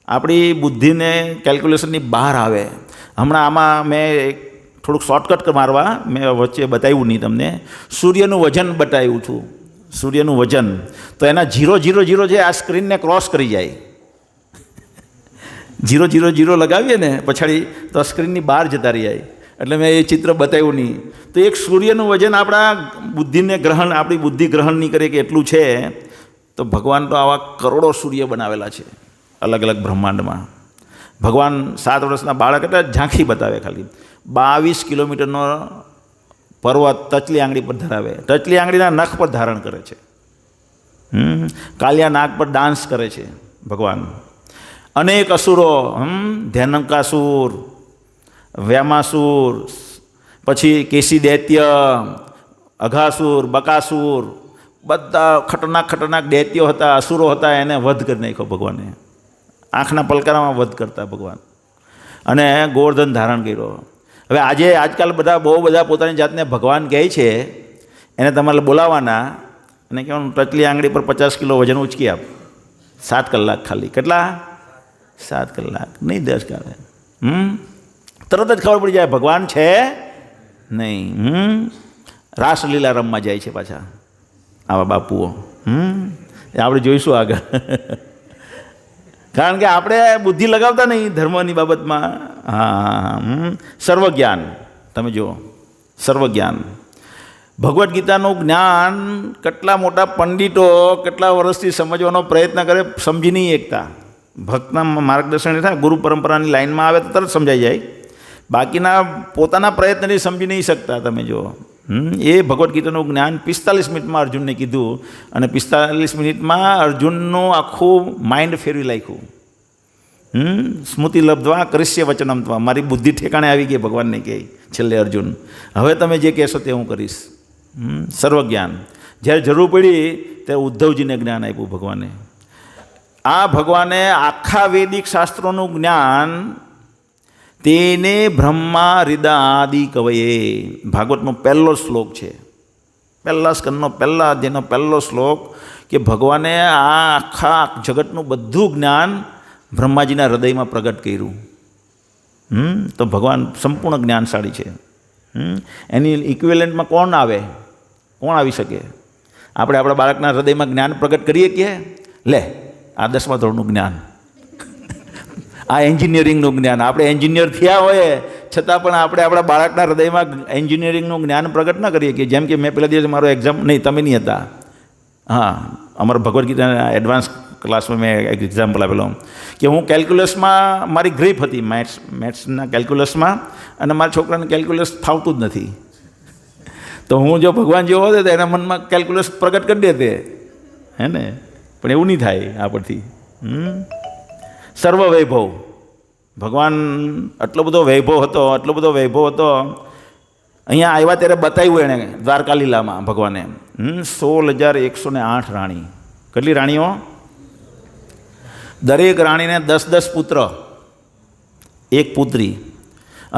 આપણી બુદ્ધિને કેલ્ક્યુલેશનની બહાર આવે. હમણાં આમાં મેં એક થોડુંક શોર્ટકટ મારવા મેં વચ્ચે બતાવ્યું નહીં તમને, સૂર્યનું વજન બતાવ્યું હતું. સૂર્યનું વજન તો એના 000 છે આ સ્ક્રીનને ક્રોસ કરી જાય. 000 લગાવીએ ને પછાડી તો સ્ક્રીનની બહાર જતા રહી જાય. એટલે મેં એ ચિત્ર બતાવ્યું નહીં. તો એક સૂર્યનું વજન આપણા બુદ્ધિને ગ્રહણ, આપણી બુદ્ધિ ગ્રહણ નહીં કરે કે એટલું છે. તો ભગવાન તો આવા કરોડો સૂર્ય બનાવેલા છે અલગ અલગ બ્રહ્માંડમાં. ભગવાન 7 વર્ષના બાળક એટલે ઝાંખી બતાવે ખાલી. 22 કિલોમીટરનો પર્વત ટચલી આંગળી પર ધરાવે. ટચલી આંગળીના નખ પર ધારણ કરે છે. કાલિયા નાગ પર ડાન્સ કરે છે ભગવાન. અનેક અસુરો, ધ્યાનંકાસુર, વ્યામાસુર, પછી કેસી દૈત્ય, અઘાસુર, બકાસુર, બધા ખતરનાક દૈત્યો હતા, અસુરો હતા, એને વધ કરી નાખ્યો ભગવાને. આંખના પલકારામાં વધ કરતા ભગવાન. અને ગોવર્ધન ધારણ કર્યો. હવે આજકાલ બહુ બધા પોતાની જાતને ભગવાન કહે છે. એને તમારે બોલાવવાના અને કહેવાનું ટચલી આંગળી પર 50 કિલો વજન ઉચકી આપ. 7 કલાક ખાલી. કેટલા? 7 કલાક નહીં, 10 કલાક. તરત જ ખબર પડી જાય ભગવાન છે નહીં. રાસલીલા રમવા જાય છે પાછા આવા બાપુઓ. એ આપણે જોઈશું આગળ. કારણ કે આપણે બુદ્ધિ લગાવતા નહીં ધર્મની બાબતમાં. સર્વજ્ઞાન તમે જુઓ, સર્વજ્ઞાન. ભગવદ્ ગીતાનું જ્ઞાન કેટલા મોટા પંડિતો કેટલા વર્ષથી સમજવાનો પ્રયત્ન કરે, સમજી નહીં એકતા. ભક્તના માર્ગદર્શન થાય, ગુરુ પરંપરાની લાઈનમાં આવે તો તરત સમજાઈ જાય. બાકીના પોતાના પ્રયત્નથી સમજી નહીં શકતા. તમે જુઓ, એ ભગવદ્ ગીતાનું જ્ઞાન 45 મિનિટમાં અર્જુનને કીધું અને 45 મિનિટમાં અર્જુનનું આખું માઇન્ડ ફેરવી નાખ્યું. સ્મૃતિ લબ્ધવા કરીશ્ય વચનમ ત્વા, મારી બુદ્ધિ ઠેકાણે આવી ગઈ ભગવાનને કહે છેલ્લે અર્જુન, હવે તમે જે કહેશો તે હું કરીશ. સર્વજ્ઞાન. જ્યારે જરૂર પડી ત્યારે ઉદ્ધવજીને જ્ઞાન આપ્યું ભગવાને. આ ભગવાને આખા વૈદિક શાસ્ત્રોનું જ્ઞાન તેને બ્રહ્મા હૃદય આદિ કવયે, ભાગવતનો પહેલો શ્લોક છે, પહેલા સ્કંદનો પહેલા અધ્યાયનો પહેલો શ્લોક, કે ભગવાને આ આખા જગતનું બધું જ્ઞાન બ્રહ્માજીના હૃદયમાં પ્રગટ કર્યું. તો ભગવાન સંપૂર્ણ જ્ઞાનશાળી છે. એની ઇક્વિવેલન્ટમાં કોણ આવે? કોણ આવી શકે? આપણે આપણા બાળકના હૃદયમાં જ્ઞાન પ્રગટ કરીએ કે લે આ 10મા ધોરણનું જ્ઞાન, આ એન્જિનિયરિંગનું જ્ઞાન. આપણે એન્જિનિયર થયા હોઈએ છતાં પણ આપણે આપણા બાળકના હૃદયમાં એન્જિનિયરિંગનું જ્ઞાન પ્રગટ ન કરીએ. કે જેમ કે મેં પહેલા દિવસે મારો એક્ઝામ, નહીં તમે નહીં હતા, અમારા ભગવદ્ ગીતાના એડવાન્સ ક્લાસમાં મેં એક એક્ઝામ્પલ આપેલો કે હું કેલ્ક્યુલસમાં મારી ગ્રીપ હતી, મેથ્સના કેલ્ક્યુલસમાં, અને મારા છોકરાને કેલ્ક્યુલસ ફાવતું જ નથી. તો હું જો ભગવાન જેવો હોત તો એના મનમાં કેલ્ક્યુલસ પ્રગટ કરી દેતે, હે ને? પણ એવું નહીં થાય આપણથી. સર્વ વૈભવ, ભગવાન આટલો બધો વૈભવ હતો. અહીંયા આવ્યા ત્યારે બતાવ્યું એણે દ્વારકા લીલામાં ભગવાને 16,108 રાણી. કેટલી રાણીઓ? દરેક રાણીને 10 પુત્ર, એક પુત્રી,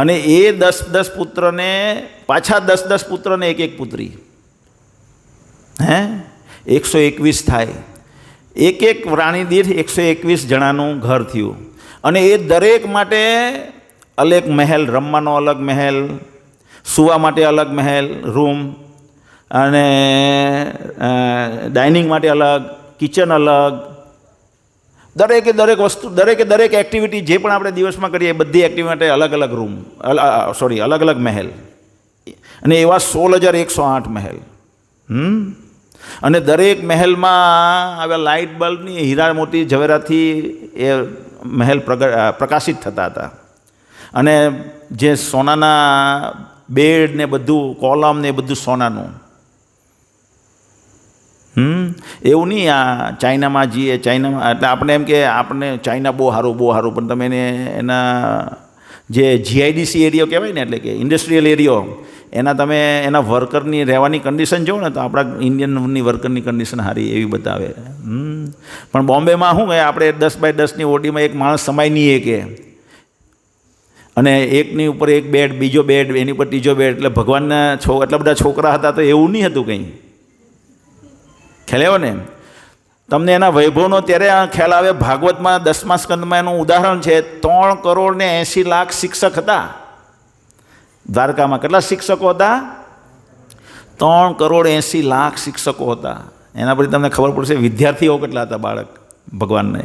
અને એ 10 પુત્રને પાછા 10 પુત્રને એક પુત્રી. 121 થાય. એક રાણી દીઠ 121 જણાનું ઘર થયું. અને એ દરેક માટે અલગ મહેલ, રમવાનો અલગ મહેલ, સૂવા માટે અલગ મહેલ, રૂમ, અને ડાઇનિંગ માટે અલગ, કિચન અલગ. દરેકે દરેક એક્ટિવિટી જે પણ આપણે દિવસમાં કરીએ એ બધી એક્ટિવિટી માટે અલગ અલગ રૂમ, અલગ અલગ મહેલ. અને એવા 16,108 મહેલ. અને દરેક મહેલમાં આવા લાઇટ બલ્બની હીરા મોતી ઝવેરાથી એ મહેલ પ્રકાશિત થતા હતા. અને જે સોનાના બેડ ને બધું, કોલમ ને બધું સોનાનું. એવું નહીં આ ચાઇનામાં જઈએ, ચાઇનામાં એટલે આપણે એમ કે આપણે ચાઇના બહુ સારું, પણ તમે એને એના જે GIDC એરિયો કહેવાય ને, એટલે કે ઇન્ડસ્ટ્રીયલ એરિયો, એના તમે એના વર્કરની રહેવાની કન્ડિશન જુઓ ને તો આપણા ઇન્ડિયનની વર્કરની કન્ડિશન સારી એવી બતાવે. પણ બોમ્બેમાં શું કે આપણે 10x10ની ઓટીમાં એક માણસ સમાય નહીં કે, અને એકની ઉપર એક બેડ, બીજો બેડ, એની ઉપર ત્રીજો બેડ, એટલે ભગવાનના એટલા બધા છોકરા હતા તો એવું નહીં હતું કંઈ. ખ્યાલ આવ્યો ને તમને એના વૈભવનો? ત્યારે આ ખ્યાલ આવે. ભાગવતમાં 10મા સ્કંદમાં એનું ઉદાહરણ છે. 3,80,00,000 શિક્ષક હતા દ્વારકામાં. કેટલા શિક્ષકો હતા? 3,80,00,000 શિક્ષકો હતા. એના પરથી તમને ખબર પડશે વિદ્યાર્થીઓ કેટલા હતા બાળક ભગવાનને.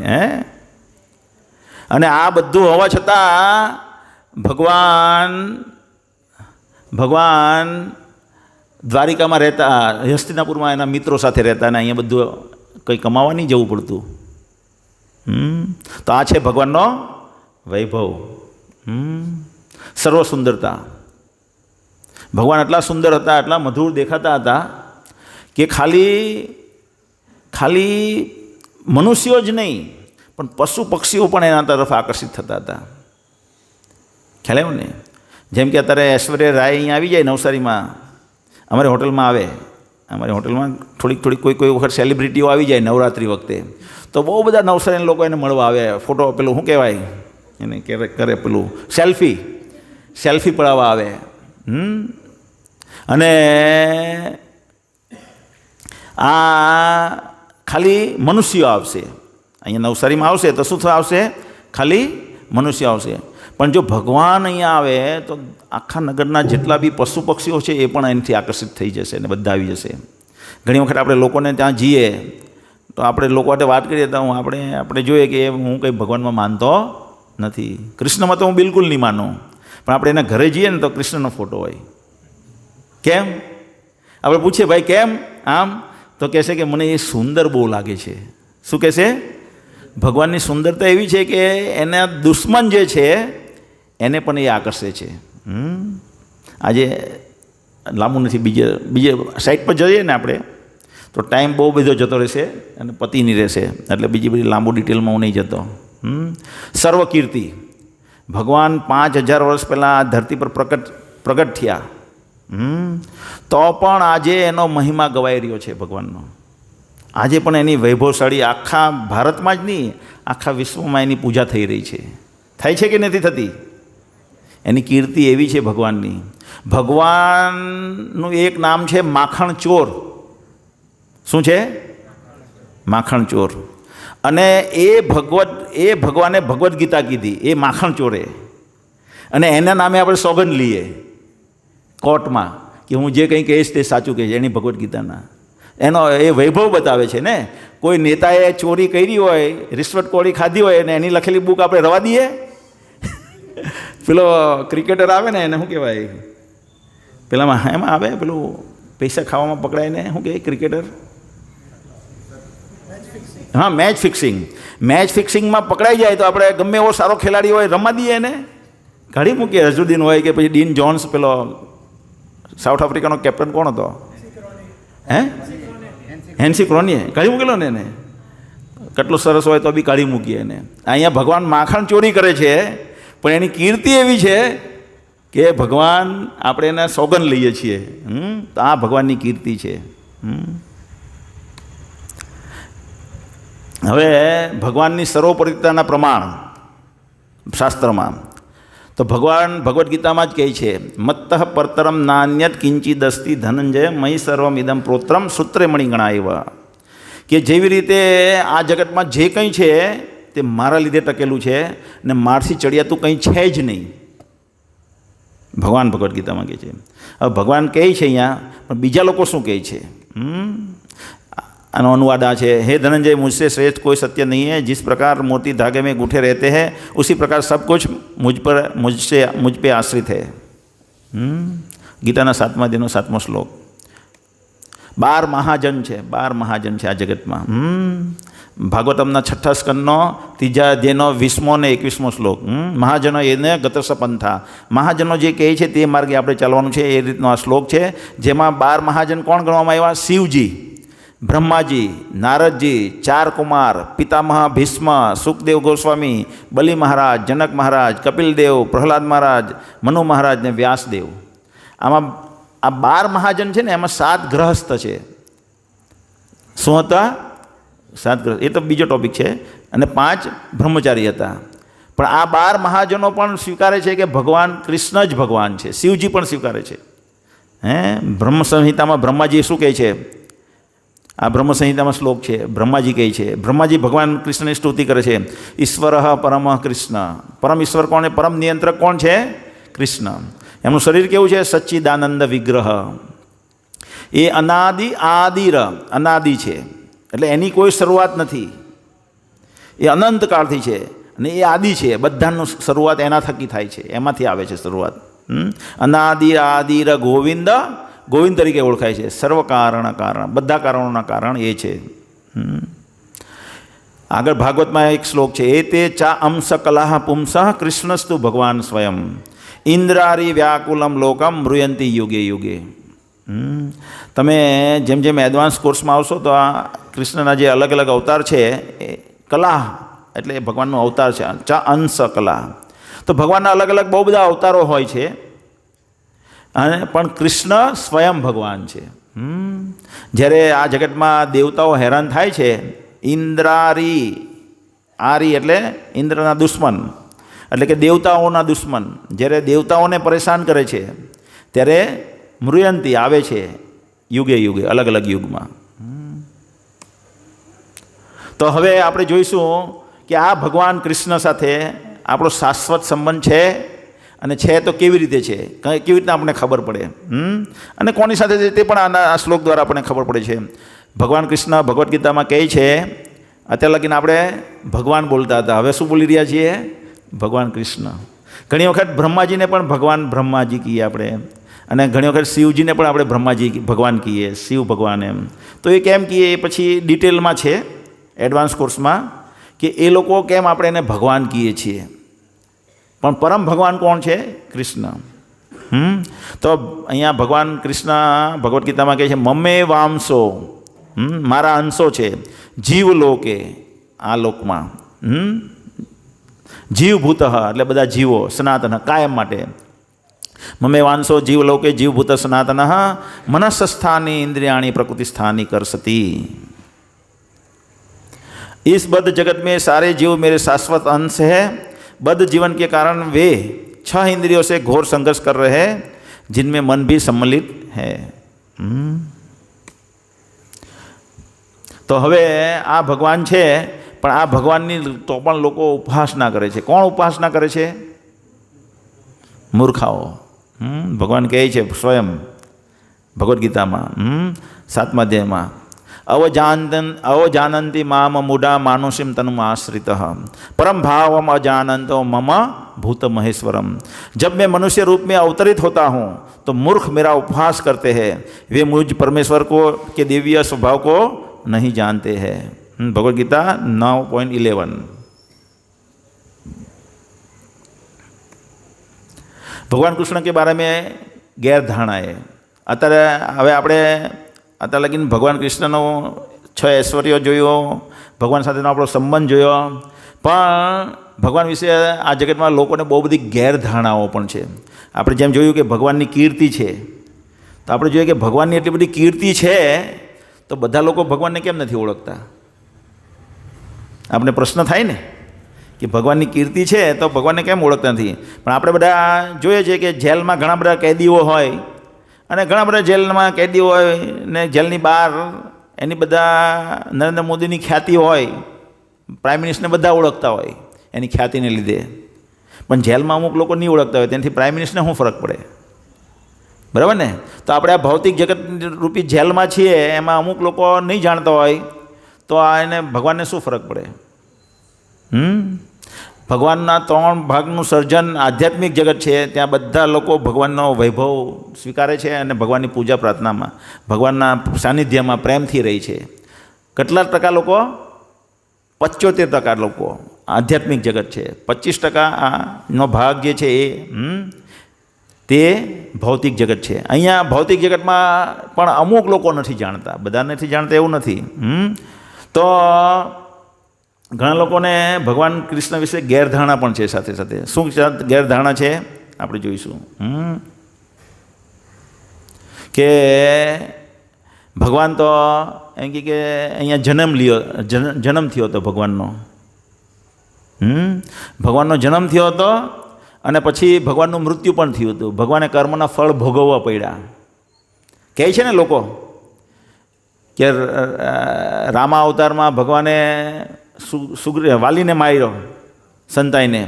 અને આ બધું હોવા છતાં ભગવાન દ્વારિકામાં રહેતા, હસ્તિનાપુરમાં એના મિત્રો સાથે રહેતા, અને અહીંયા બધું કંઈ કમાવા નહીં જવું પડતું. તો આ છે ભગવાનનો વૈભવ, સર્વ સુંદરતા. ભગવાન એટલા સુંદર હતા, એટલા મધુર દેખાતા હતા કે ખાલી મનુષ્યો જ નહીં પણ પશુ પક્ષીઓ પણ એના તરફ આકર્ષિત થતા હતા. ખ્યાલ આવ્યો ને? જેમ કે અત્યારે ઐશ્વર્યા રાય અહીંયા આવી જાય નવસારીમાં, અમારી હોટલમાં આવે. અમારી હોટલમાં થોડીક કોઈ વખત સેલિબ્રિટીઓ આવી જાય નવરાત્રિ વખતે, તો બહુ બધા નવસારીના લોકો એને મળવા આવે. ફોટો પેલું શું કહેવાય એને કરે પેલું સેલ્ફી પડાવવા આવે. અને આ ખાલી મનુષ્યો આવશે. અહીંયા નવસારીમાં આવશે તો શું આવશે? ખાલી મનુષ્ય આવશે. પણ જો ભગવાન અહીંયા આવે તો આખા નગરના જેટલા બી પશુ પક્ષીઓ છે એ પણ એનાથી આકર્ષિત થઈ જશે અને બધા આવી જશે. ઘણી વખત આપણે લોકોને ત્યાં જઈએ તો આપણે લોકો માટે વાત કરીએ તો આપણે જોઈએ કે હું કંઈ ભગવાનમાં માનતો નથી. કૃષ્ણમાં તો હું બિલકુલ નહીં માનું, પણ આપણે એના ઘરે જઈએ ને તો કૃષ્ણનો ફોટો હોય. કેમ? આપણે પૂછીએ ભાઈ કેમ આમ, તો કહેશે કે મને એ સુંદર બહુ લાગે છે. શું કહેશે? ભગવાનની સુંદરતા એવી છે કે એના દુશ્મન જે છે એને પણ એ આકર્ષે છે. આજે લાંબુ નથી, બીજે સાઈડ પર જઈએ ને આપણે તો ટાઈમ બહુ બધો જતો રહેશે અને પતિ નહીં રહેશે, એટલે બીજી બધી લાંબુ ડિટેલમાં હું નહીં જતો. સર્વકીર્તિ. ભગવાન 5,000 વર્ષ પહેલાં આ ધરતી પર પ્રગટ થયા, તો પણ આજે એનો મહિમા ગવાઈ રહ્યો છે ભગવાનનો. આજે પણ એની વૈભવશાળી આખા ભારતમાં જ નહીં આખા વિશ્વમાં એની પૂજા થઈ રહી છે. થાય છે કે નથી થતી? એની કીર્તિ એવી છે ભગવાનની. ભગવાનનું એક નામ છે માખણ ચોર. શું છે? માખણ ચોર. અને એ ભગવાને ભગવદ્ ગીતા કીધી એ માખણ ચોરે, અને એના નામે આપણે સોગંદ લઈએ કોર્ટમાં કે હું જે કંઈ કહીશ તે સાચું કહીશ, એની ભગવદ્ ગીતાના. એનો એ વૈભવ બતાવે છે ને. કોઈ નેતાએ ચોરી કરી હોય, રિશ્વતખોરી ખાધી હોય ને એની લખેલી બુક આપણે રવા દઈએ? પેલો ક્રિકેટર આવે ને એને શું કહેવાય પેલામાં એમાં આવે પેલું પૈસા ખાવામાં પકડાય ને શું કહે ક્રિકેટર? હા, મેચ ફિક્સિંગ. મેચ ફિક્સિંગમાં પકડાઈ જાય તો આપણે ગમે એવો સારો ખેલાડી હોય રમવા દઈએ એને, કાઢી મૂકીએ. અઝરુદ્દીન હોય કે પછી ડીન જોન્સ, પેલો સાઉથ આફ્રિકાનો કેપ્ટન કોણ હતો? હેન્સી ક્રોનીએ કાઢી મૂકેલો ને એને. કેટલો સરસ હોય તો બી કાઢી મૂકીએ એને. અહીંયા ભગવાન માખણ ચોરી કરે છે, પણ એની કીર્તિ એવી છે કે ભગવાન આપણે એને સોગંદ લઈએ છીએ. તો આ ભગવાનની કીર્તિ છે. હવે ભગવાનની સર્વોપરિતાના પ્રમાણ શાસ્ત્રમાં તો ભગવાન ભગવદ્ ગીતામાં જ કહે છે, મત્તઃ પરતરમ નાન્યત કિંચિદસ્તિ ધનંજય મયી સર્વમ ઇદમ પ્રોત્રમ સૂત્રે મણિગણા એવ. કે જેવી રીતે આ જગતમાં જે કંઈ છે તે મારા લીધે ટકેલું છે ને મારથી ચડિયાતું કંઈ છે જ નહીં. ભગવાન ભગવદ્ ગીતામાં કહે છે. હવે ભગવાન કહે છે અહીંયા, પણ બીજા લોકો શું કહે છે? આનો अनुवाद आ है, हे धनंजय मुझसे श्रेष्ठ कोई सत्य नहीं है। जिस प्रकार मोती धागे में गूंथे रहते हैं उसी प्रकार सब कुछ मुझ पे आश्रित है। गीताना 7मा अध्यायનો 7મો શ્લોક। 12 महाजन है, 12 महाजन है आ जगत में। भागवतमना 6ठा स्कंदનો 3જા અધ્યાયનો 20મો અને 21મો શ્લોક। महाजनो એને ગતસ પંથા, महाजनो જે કહે છે તે માર્ગે આપણે ચાલવાનું છે, એ રીતનો આ શ્લોક છે। જેમાં 12 महाजन કોણ ગણવામાં આવ્યા? શિવજી, ब्रह्माजी, नारदजी, 4 कुमार, पितामह भीष्म, सुखदेव गोस्वामी, बलि महाराज, जनक महाराज, कपिल देव, प्रहलाद महाराज, मनु महाराज ने व्यासदेव। आमा આ 12 મહાજન છે ને એમાં 7 ગ્રહસ્થ છે. શું હતા? 7 ગ્રહ. એ તો બીજો ટોપિક છે. અને 5 બ્રહ્મચારી હતા. પણ આ 12 મહાજનો પણ સ્વીકારે છે કે ભગવાન કૃષ્ણ જ ભગવાન છે. શિવજી પણ સ્વીકારે છે. બ્રહ્મ સંહિતામાં બ્રહ્માજી શું કહે છે? આ બ્રહ્મ સંહિતામાં શ્લોક છે. બ્રહ્માજી કહે છે, બ્રહ્માજી ભગવાન કૃષ્ણની સ્તુતિ કરે છે. ઈશ્વર પરમ કૃષ્ણ. પરમ ઈશ્વર કોણ? પરમ નિયંત્રક કોણ છે? કૃષ્ણ. એમનું શરીર કેવું છે? સચ્ચિદાનંદ વિગ્રહ. એ અનાદિ છે, એટલે એની કોઈ શરૂઆત નથી. એ અનંતકાળથી છે અને એ આદિ છે. બધાનું શરૂઆત એના થકી થાય છે, એમાંથી આવે છે શરૂઆત. અનાદિર ગોવિંદ, ગોવિંદ તરીકે ઓળખાય છે. સર્વ કારણ, બધા કારણોના કારણ એ છે. આગળ ભાગવતમાં એક શ્લોક છે, એ તે ચા અંશ કલાહ પુંસ કૃષ્ણસ્તુ ભગવાન સ્વયં ઇન્દ્રારી વ્યાકુલમ લોકમ મૃયંતી યુગે યુગે. તમે જેમ જેમ એડવાન્સ કોર્સમાં આવશો તો આ કૃષ્ણના જે અલગ અલગ અવતાર છે, એ કલાહ એટલે ભગવાનનો અવતાર છે. ચા અંશ કલાહ, તો ભગવાનના અલગ અલગ બહુ બધા અવતારો હોય છે, અને પણ કૃષ્ણ સ્વયં ભગવાન છે. જ્યારે આ જગતમાં દેવતાઓ હેરાન થાય છે, ઇન્દ્રારી, આરી એટલે ઇન્દ્રના દુશ્મન, એટલે કે દેવતાઓના દુશ્મન, જ્યારે દેવતાઓને પરેશાન કરે છે ત્યારે મૃયંતી આવે છે યુગે યુગે, અલગ અલગ યુગમાં. તો હવે આપણે જોઈશું કે આ ભગવાન કૃષ્ણ સાથે આપણો શાશ્વત સંબંધ છે, અને છે તો કેવી રીતે છે, કેવી રીતના આપણને ખબર પડે, અને કોની સાથે છે તે પણ આ શ્લોક દ્વારા આપણને ખબર પડે છે. ભગવાન કૃષ્ણ ભગવદ્ ગીતામાં કહે છે, અત્યાર લગીને આપણે ભગવાન બોલતા હતા, હવે શું બોલી રહ્યા છીએ? ભગવાન કૃષ્ણ. ઘણી વખત બ્રહ્માજીને પણ ભગવાન બ્રહ્માજી કહીએ આપણે, અને ઘણી વખત શિવજીને પણ આપણે બ્રહ્માજી ભગવાન કહીએ, શિવ ભગવાન એમ. તો એ કેમ કહીએ એ પછી ડિટેલમાં છે એડવાન્સ કોર્સમાં, કે એ લોકો કેમ આપણે એને ભગવાન કહીએ છીએ. પણ પરમ ભગવાન કોણ છે? કૃષ્ણ. તો અહીંયા ભગવાન કૃષ્ણ ભગવદ્ ગીતામાં કહે છે, મમે વાંસો, મારા અંશો છે, જીવ લોકે, આ લોકમાં, જીવભૂત એટલે બધા જીવો, સનાતન કાયમ માટે. મમે વાંસો જીવ લોકે જીવભૂત સનાતન મનસ્સ્થાની ઇન્દ્રિયાણી પ્રકૃતિ સ્થાની કરસતી. इस बद्ध जगत में सारे जीव मेरे शाश्वत अंश है. बद्ध जीवन के कारण वे 6 इंद्रियों से घोर संघर्ष कर रहे हैं, जिनमें मन भी सम्मिलित है. તો હવે આ ભગવાન છે, પણ આ ભગવાનની તો પણ લોકો ઉપાસના કરે છે. કોણ ઉપાસના કરે છે? મૂર્ખાઓ. ભગવાન કહે છે સ્વયં ભગવદ્ ગીતામાં 7મા અધ્યાયમાં, अवजानन्ति माम मूढ़ा मानुषिम तनुम आश्रितः परम भावम अजानन्तो मम भूत महेश्वरम. जब मैं मनुष्य रूप में अवतरित होता हूँ तो मूर्ख मेरा उपहास करते हैं, वे मुझ परमेश्वर को के दिव्य स्वभाव को नहीं जानते हैं. भगवद गीता 9.11. भगवान कृष्ण के बारे में गैर धारणा है. અત્યારે હવે આપણે અત્યારે લગીને ભગવાન કૃષ્ણનો 6 ઐશ્વર્યો જોયો, ભગવાન સાથેનો આપણો સંબંધ જોયો, પણ ભગવાન વિશે આ જગતમાં લોકોને બહુ બધી ગેરધારણાઓ પણ છે. આપણે જેમ જોયું કે ભગવાનની કીર્તિ છે, તો આપણે જોઈએ કે ભગવાનની એટલી બધી કીર્તિ છે તો બધા લોકો ભગવાનને કેમ નથી ઓળખતા? આપણે પ્રશ્ન થાય ને કે ભગવાનની કીર્તિ છે તો ભગવાનને કેમ ઓળખતા નથી? પણ આપણે બધા જોઈએ છીએ કે જેલમાં ઘણા બધા કેદીઓ હોય, અને ઘણા બધા જેલમાં કેદીઓ હોય ને જેલની બહાર એની બધા નરેન્દ્ર મોદીની ખ્યાતિ હોય, પ્રાઇમ મિનિસ્ટરને બધા ઓળખતા હોય એની ખ્યાતિને લીધે. પણ જેલમાં અમુક લોકો નહીં ઓળખતા હોય, તેનાથી પ્રાઇમ મિનિસ્ટરને શું ફરક પડે? બરાબર ને? તો આપણે આ ભૌતિક જગત રૂપી જેલમાં છીએ, એમાં અમુક લોકો નહીં જાણતા હોય તો આ એને ભગવાનને શું ફરક પડે? ભગવાનના 3 ભાગનું સર્જન આધ્યાત્મિક જગત છે, ત્યાં બધા લોકો ભગવાનનો વૈભવ સ્વીકારે છે અને ભગવાનની પૂજા પ્રાર્થનામાં, ભગવાનના સાનિધ્યમાં પ્રેમથી રહી છે. કેટલા ટકા લોકો? 75% લોકો આધ્યાત્મિક જગત છે. 25%નો ભાગ જે છે તે ભૌતિક જગત છે. અહીંયા ભૌતિક જગતમાં પણ અમુક લોકો નથી જાણતા, બધા નથી જાણતા એવું નથી. તો ઘણા લોકોને ભગવાન કૃષ્ણ વિશે ગેરધારણા પણ છે. સાથે સાથે શું ગેરધારણા છે આપણે જોઈશું. કે ભગવાન તો એમ કે અહીંયા જન્મ થયો હતો ભગવાનનો. ભગવાનનો જન્મ થયો હતો અને પછી ભગવાનનું મૃત્યુ પણ થયું હતું. ભગવાને કર્મના ફળ ભોગવવા પડ્યા. કહે છે ને લોકો કે રામા અવતારમાં ભગવાને વાલીને માર્યો, સંતાઈને,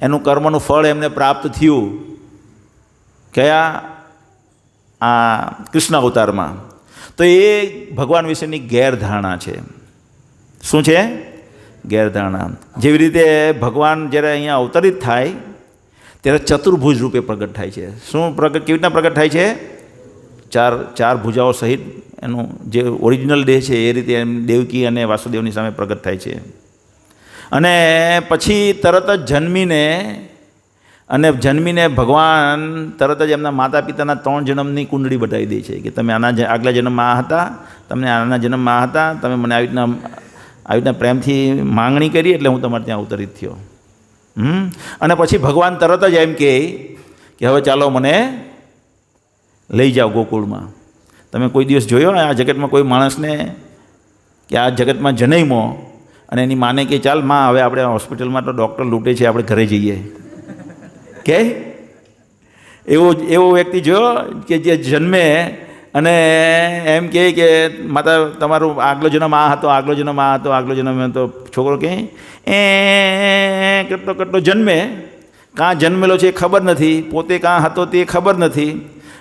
એનું કર્મનું ફળ એમને પ્રાપ્ત થયું. કયા? આ કૃષ્ણ અવતારમાં. તો એ ભગવાન વિશેની ગેરધારણા છે. શું છે? ગેરધારણા. જેવી રીતે ભગવાન જ્યારે અહીંયા અવતરિત થાય ત્યારે ચતુર્ભુજ રૂપે પ્રગટ થાય છે. શું પ્રગટ, કેવી રીતના પ્રગટ થાય છે? ચાર ભુજાઓ સહિત એનું જે ઓરિજિનલ દેહ છે એ રીતે એમ દેવકી અને વાસુદેવની સામે પ્રગટ થાય છે. અને પછી તરત જ જન્મીને ભગવાન તરત જ એમના માતા પિતાના 3 જન્મની કુંડળી બતાવી દે છે કે તમે આગલા જન્મમાં આ હતા, તમને આના જન્મમાં આ હતા, તમે મને આવી રીતના પ્રેમથી માંગણી કરી એટલે હું તમારે ત્યાં અવતરિત થયો. અને પછી ભગવાન તરત જ એમ કહે કે હવે ચાલો મને લઈ જાઓ ગોકુળમાં. તમે કોઈ દિવસ જોયો આ જગતમાં કોઈ માણસને કે આ જગતમાં જન્મ્યો અને એની માને કે ચાલ માં હવે આપણે હોસ્પિટલમાં તો ડૉક્ટર લૂંટે છે, આપણે ઘરે જઈએ? કે એવો વ્યક્તિ જોયો કે જે જન્મે અને એમ કહે કે માતા તમારું આગલો જન્મ આ હતો, આગલો જન્મ આ હતો, આગલો જન્મ હતો. છોકરો કહે કેટલો જન્મે, કાં જન્મેલો છે એ ખબર નથી, પોતે કાં હતો તે ખબર નથી,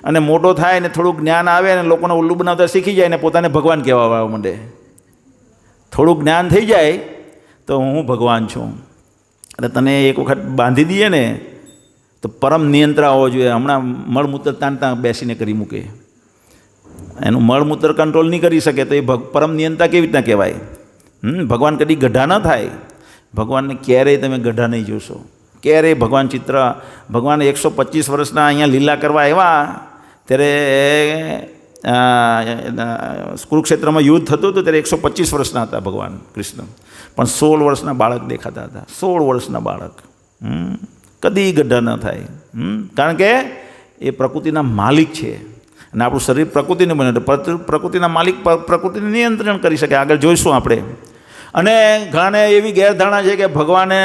અને મોટો થાય ને થોડુંક જ્ઞાન આવે અને લોકોને ઉલ્લુ બનાવતા શીખી જાય ને પોતાને ભગવાન કહેવા માંડે. થોડુંક જ્ઞાન થઈ જાય તો હું ભગવાન છું. એટલે તને એક વખત બાંધી દઈએ ને તો પરમ નિયંત્રણ હોવો જોઈએ. હમણાં મળમૂત્ર તાણતા બેસીને કરી મૂકે, એનું મળમૂત્ર કંટ્રોલ નહીં કરી શકે તો એ પરમ નિયંત્રણ કેવી રીતના કહેવાય? ભગવાન કદી ગઢા ન થાય. ભગવાનને ક્યારેય તમે ગઢા નહીં જોશો, ક્યારેય. ભગવાન 125 વર્ષના અહીંયા લીલા કરવા આવ્યા ત્યારે કુરુક્ષેત્રમાં યુદ્ધ થતું હતું ત્યારે 125 વર્ષના હતા ભગવાન કૃષ્ણ, પણ 16 વર્ષના બાળક દેખાતા હતા. 16 વર્ષના બાળક. કદી ગઢા ન થાય. કારણ કે એ પ્રકૃતિના માલિક છે અને આપણું શરીર પ્રકૃતિનું બને તો પ્રકૃતિના માલિક પ્રકૃતિને નિયંત્રણ કરી શકે. આગળ જોઈશું આપણે. અને ઘણાને એવી ગેરધારણા છે કે ભગવાને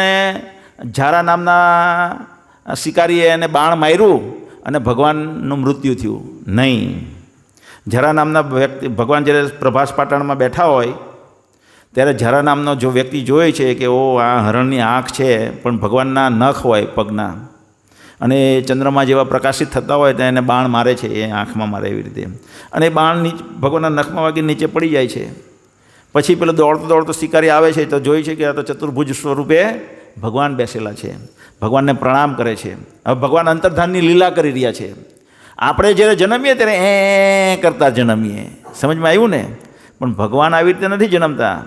ઝારા નામના શિકારીએ એને બાણ માર્યું અને ભગવાનનું મૃત્યુ થયું. નહીં. ઝારા નામના વ્યક્તિ, ભગવાન જ્યારે પ્રભાસ પાટણમાં બેઠા હોય ત્યારે ઝારા નામનો જો વ્યક્તિ જોવે છે કે ઓ આ હરણની આંખ છે પણ ભગવાનના નખ હોય પગના, અને ચંદ્રમા જેવા પ્રકાશિત થતા હોય તો એને બાણ મારે છે, એ આંખમાં મારે એવી રીતે, અને એ બાણ ભગવાનના નખમાં વાગી નીચે પડી જાય છે. પછી પેલો દોડતો શિકારી આવે છે તો જોઈ છે કે આ તો ચતુર્ભુજ સ્વરૂપે ભગવાન બેસેલા છે, ભગવાનને પ્રણામ કરે છે. હવે ભગવાન અંતર્ધાનની લીલા કરી રહ્યા છે. આપણે જ્યારે જન્મીએ ત્યારે કરતા જન્મીએ, સમજમાં આવ્યું ને? પણ ભગવાન આવી રીતે નથી જન્મતા.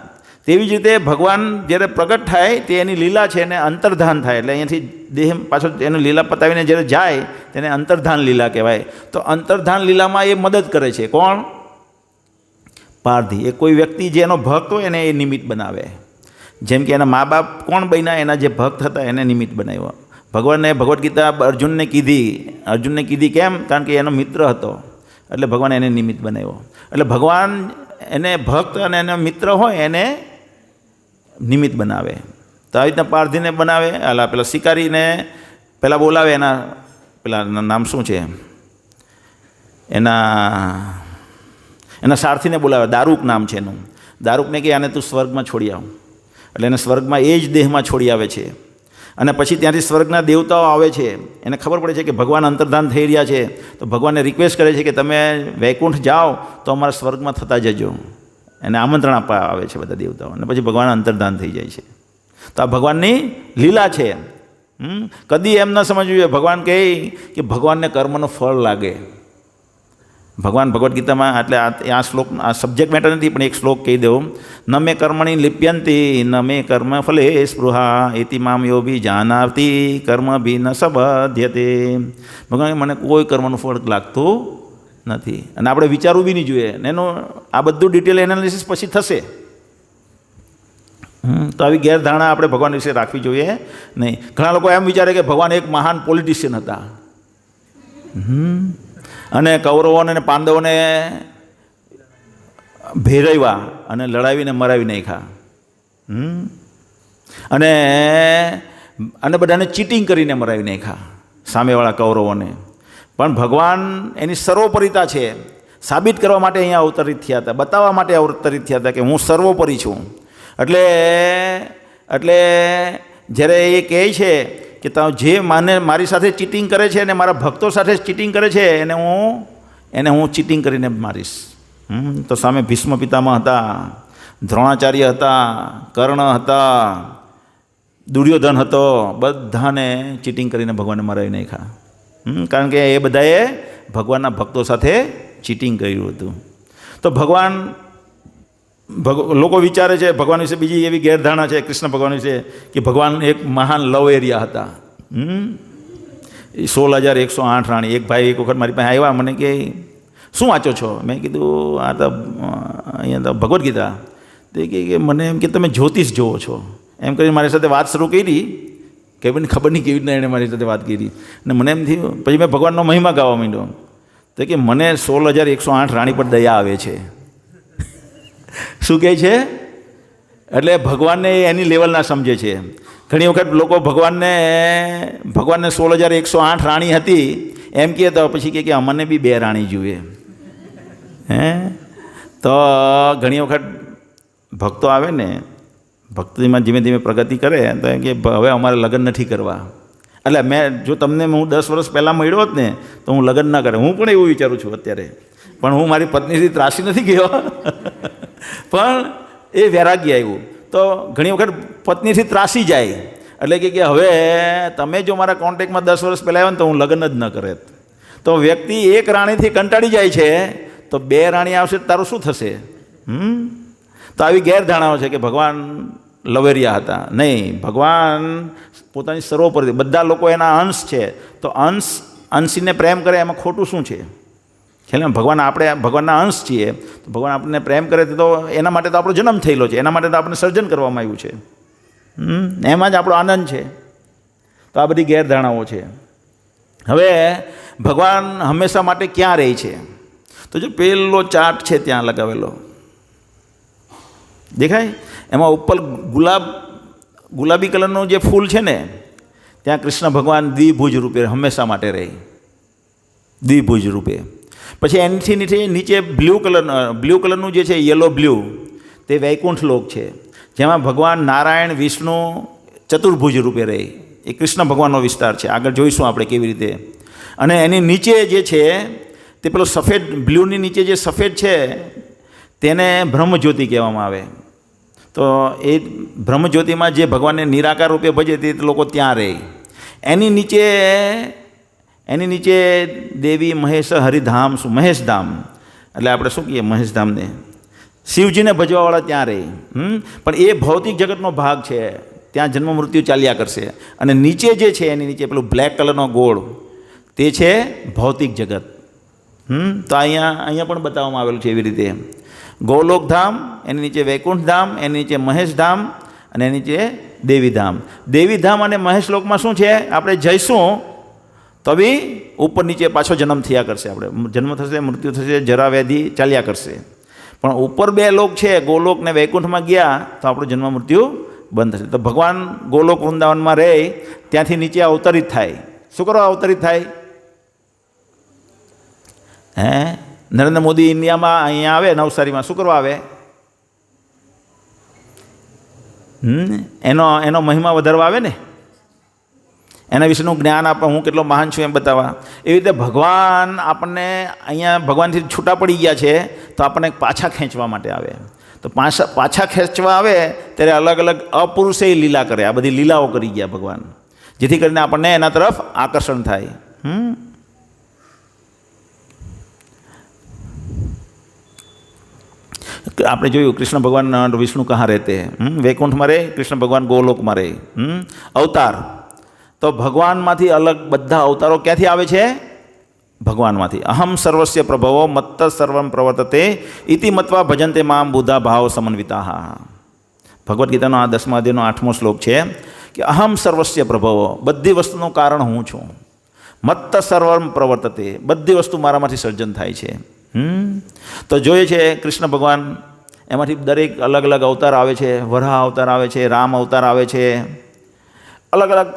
તેવી જ રીતે ભગવાન જ્યારે પ્રગટ થાય તે એની લીલા છે એને અંતર્ધાન થાય, એટલે અહીંયાથી દેહ પાછો એનું લીલા પતાવીને જ્યારે જાય તેને અંતર્ધાન લીલા કહેવાય. તો અંતર્ધાન લીલામાં એ મદદ કરે છે. કોણ? પારધી. એ કોઈ વ્યક્તિ જે એનો ભક્ત હોય એને એ નિમિત્ત બનાવે. જેમ કે એના મા બાપ કોણ બન્યા? એના જે ભક્ત હતા એને નિમિત્ત બનાવ્યો. ભગવાનને ભગવદ્ ગીતા અર્જુનને કીધી કેમ? કારણ કે એનો મિત્ર હતો એટલે ભગવાન એને નિમિત્ત બનાવ્યો. એટલે ભગવાન એને ભક્ત અને એનો મિત્ર હોય એને નિમિત્ત બનાવે. તો આવી રીતના પારધીને બનાવે. પેલા શિકારીને પહેલાં બોલાવે, પેલા નામ શું છે એના સારથીને બોલાવે, દારૂક નામ છે એનું. દારૂકને કહે આને તું સ્વર્ગમાં છોડી આવ. એટલે એને સ્વર્ગમાં એ જ દેહમાં છોડી આવે છે. અને પછી ત્યાંથી સ્વર્ગના દેવતાઓ આવે છે. એને ખબર પડે છે કે ભગવાન અંતર્ધાન થઈ રહ્યા છે, તો ભગવાનને રિક્વેસ્ટ કરે છે કે તમે વૈકુંઠ જાઓ તો અમારા સ્વર્ગમાં થતા જજો. એને આમંત્રણ આપવા આવે છે બધા દેવતાઓ, અને પછી ભગવાન અંતર્ધાન થઈ જાય છે. તો આ ભગવાનની લીલા છે. કદી એમ ન સમજવું જોઈએ ભગવાન કહે કે ભગવાનને કર્મનું ફળ લાગે. ભગવાન ભગવદ્ ગીતામાં, એટલે આ શ્લોક, આ સબ્જેક્ટ મેટર નથી પણ એક શ્લોક કહી દઉં. ન મે કર્મણી લિપ્યંતી ન મે કર્મ ફલે સ્પૃહા એતિ મામ યો ભી જાનાતી કર્મ ભી ન સબધ્યતે. ભગવાન મને કોઈ કર્મનું ફળ લાગતું નથી, અને આપણે વિચારવું બી નહીં જોઈએ. એનું આ બધું ડિટેલ એનાલિસિસ પછી થશે. તો આવી ગેરધારણા આપણે ભગવાન વિશે રાખવી જોઈએ નહીં. ઘણા લોકો એમ વિચારે કે ભગવાન એક મહાન પોલિટિશિયન હતા. અને કૌરવોને અને પાંડવોને ભેરવ્યા અને લડાવીને મરાવી નાખ્યા. અને અને બધાને ચીટિંગ કરીને મરાવી નાખ્યા સામેવાળા કૌરવોને. પણ ભગવાન એની સર્વોપરિતા છે સાબિત કરવા માટે અહીંયા અવતરિત થયા હતા, બતાવવા માટે અવતરિત થયા હતા કે હું સર્વોપરી છું. એટલે જ્યારે એ કહે છે કે જે મારી સાથે ચીટિંગ કરે છે અને મારા ભક્તો સાથે ચીટિંગ કરે છે એને હું ચીટિંગ કરીને મારીશ. તો સામે ભીષ્મ પિતામહ હતા, દ્રોણાચાર્ય હતા, કર્ણ હતા, દુર્યોધન હતો, બધાને ચીટિંગ કરીને ભગવાને મરાવી નાખ્યા. કારણ કે એ બધાએ ભગવાનના ભક્તો સાથે ચીટિંગ કર્યું હતું. તો લોકો વિચારે છે ભગવાન વિશે બીજી એવી ગેરધારણા છે કૃષ્ણ ભગવાન વિશે કે ભગવાન એક મહાન લવ એરિયા હતા. 16,108 રાણી. એક ભાઈ એક વખત મારી પાસે આવ્યા, મને કે શું વાંચો છો? મેં કીધું આ તો અહીંયા તો ભગવદ્ ગીતા. તો કે મને એમ કે તમે જ્યોતિષ જોવો છો એમ કરીને મારી સાથે વાત શરૂ કરી. કે મને ખબર નહીં કેવી રીતના એણે મારી સાથે વાત કરી ને મને એમ થયું. પછી મેં ભગવાનનો મહિમા ગાવા માંડ્યો. તો કે મને 16,108 રાણી પર દયા આવે છે. શું કહે છે? એટલે ભગવાનને એની લેવલના સમજે છે. ઘણી વખત લોકો ભગવાનને 16,108 રાણી હતી એમ કહે તો પછી કે અમને બી 2 રાણી જોઈએ. તો ઘણી વખત ભક્તો આવે ને, ભક્તિમાં ધીમે ધીમે પ્રગતિ કરે તો એમ કે હવે અમારે લગ્ન નથી કરવા. એટલે જો તમને હું 10 વર્ષ પહેલાં મળ્યો હોત ને તો હું લગ્ન ના કરે. હું પણ એવું વિચારું છું અત્યારે, પણ હું મારી પત્નીથી ત્રાસી નથી ગયો. પણ એ વૈરાગ્ય આવ્યું. તો ઘણી વખત પત્નીથી ત્રાસી જાય એટલે કે હવે તમે જો મારા કોન્ટેક્ટમાં 10 વર્ષ પહેલાં આવ્યો ને તો હું લગ્ન જ ન કરે. તો વ્યક્તિ એક રાણીથી કંટાળી જાય છે તો 2 રાણી આવશે તારું શું થશે? તો આવી ગેરધારણાઓ છે કે ભગવાન લવેરિયા હતા. નહીં, ભગવાન પોતાની સર્વોપરી, બધા લોકો એના અંશ છે. તો અંશીને પ્રેમ કરે એમાં ખોટું શું છે? ખ્યાલ? આપણે ભગવાનના અંશ છીએ તો ભગવાન આપણને પ્રેમ કરે તો એના માટે તો આપણો જન્મ થયેલો છે, એના માટે તો આપણને સર્જન કરવામાં આવ્યું છે. એમાં જ આપણો આનંદ છે. તો આ બધી ગેરધારણાઓ છે. હવે ભગવાન હંમેશા માટે ક્યાં રહે છે? તો જો પેલો ચાર્ટ છે ત્યાં લગાવેલો દેખાય, એમાં ઉપર ગુલાબી કલરનું જે ફૂલ છે ને ત્યાં કૃષ્ણ ભગવાન દ્વિભુજ રૂપે હંમેશા માટે રહે, દ્વિભુજ રૂપે. પછી એની નીચે બ્લુ કલરનું જે છે યલો બ્લુ તે વૈકુંઠ લોક છે, જેમાં ભગવાન નારાયણ વિષ્ણુ ચતુર્ભુજ રૂપે રહે. એ કૃષ્ણ ભગવાનનો વિસ્તાર છે. આગળ જોઈશું આપણે કેવી રીતે. અને એની નીચે જે છે તે પેલો સફેદ, બ્લુની નીચે જે સફેદ છે તેને બ્રહ્મજ્યોતિ કહેવામાં આવે. તો એ બ્રહ્મજ્યોતિમાં જે ભગવાનને નિરાકાર રૂપે ભજે તે લોકો ત્યાં રહે. એની નીચે દેવી મહેશ હરિધામ, મહેશધામ એટલે આપણે શું કહીએ મહેશધામને, શિવજીને ભજવાવાળા ત્યાં રહે. પણ એ ભૌતિક જગતનો ભાગ છે, ત્યાં જન્મ મૃત્યુ ચાલ્યા કરશે. અને નીચે જે છે એની નીચે પેલું બ્લેક કલરનો ગોળ તે છે ભૌતિક જગત. તો અહીંયા પણ બતાવવામાં આવેલું છે એવી રીતે. ગોલોકધામ, એની નીચે વૈકુંઠધામ, એની નીચે મહેશધામ અને એની નીચે દેવીધામ. દેવીધામ અને મહેશલોકમાં શું છે? આપણે જઈશું તો બી ઉપર નીચે પાછો જન્મ થયા કરશે. આપણે જન્મ થશે, મૃત્યુ થશે, જરા વ્યાધિ ચાલ્યા કરશે. પણ ઉપર 2 લોક છે, ગોલોક ને વૈકુંઠમાં ગયા તો આપણું જન્મ મૃત્યુ બંધ થશે. તો ભગવાન ગોલોક વૃંદાવનમાં રહે, ત્યાંથી નીચે અવતરિત થાય. શું કરવા અવતરિત થાય? નરેન્દ્ર મોદી ઇન્ડિયામાં અહીંયા આવે, નવસારીમાં શું કરવા આવે? એનો મહિમા વધારવા આવે ને, એના વિશેનું જ્ઞાન આપવા, હું કેટલો મહાન છું એમ બતાવવા. એવી રીતે ભગવાન આપણને અહીંયા ભગવાનથી છૂટા પડી ગયા છે તો આપણને પાછા ખેંચવા માટે આવે. તો પાછા ખેંચવા આવે ત્યારે અલગ અલગ અપુરુષે લીલા કરે. આ બધી લીલાઓ કરી ગયા ભગવાન, જેથી કરીને આપણને એના તરફ આકર્ષણ થાય. આપણે જોયું કૃષ્ણ ભગવાન વિષ્ણુ કहाँ રહેતે हैं? વૈકુંઠમાં રહે, કૃષ્ણ ભગવાન ગોલોકમાં રહે. અવતાર તો ભગવાનમાંથી અલગ બધા અવતારો ક્યાંથી આવે છે? ભગવાનમાંથી. અહમ સર્વસ્ય પ્રભવો મત્ત સર્વમ પ્રવર્તતે ઇતિ મત્વા ભજન્તે મામ બુદ્ધા ભાવ સમન્વિતા. ભગવદ્ ગીતાનો આ 10મા અધ્યાયનો 8મો શ્લોક છે કે અહમ સર્વસ્ય પ્રભવો, બધી વસ્તુનું કારણ હું છું. મત્ત સર્વમ પ્રવર્તતે, બધી વસ્તુ મારામાંથી સર્જન થાય છે. તો જોઈએ છે કૃષ્ણ ભગવાન એમાંથી દરેક અલગ અલગ અવતાર આવે છે. વરાહ અવતાર આવે છે, રામ અવતાર આવે છે, અલગ અલગ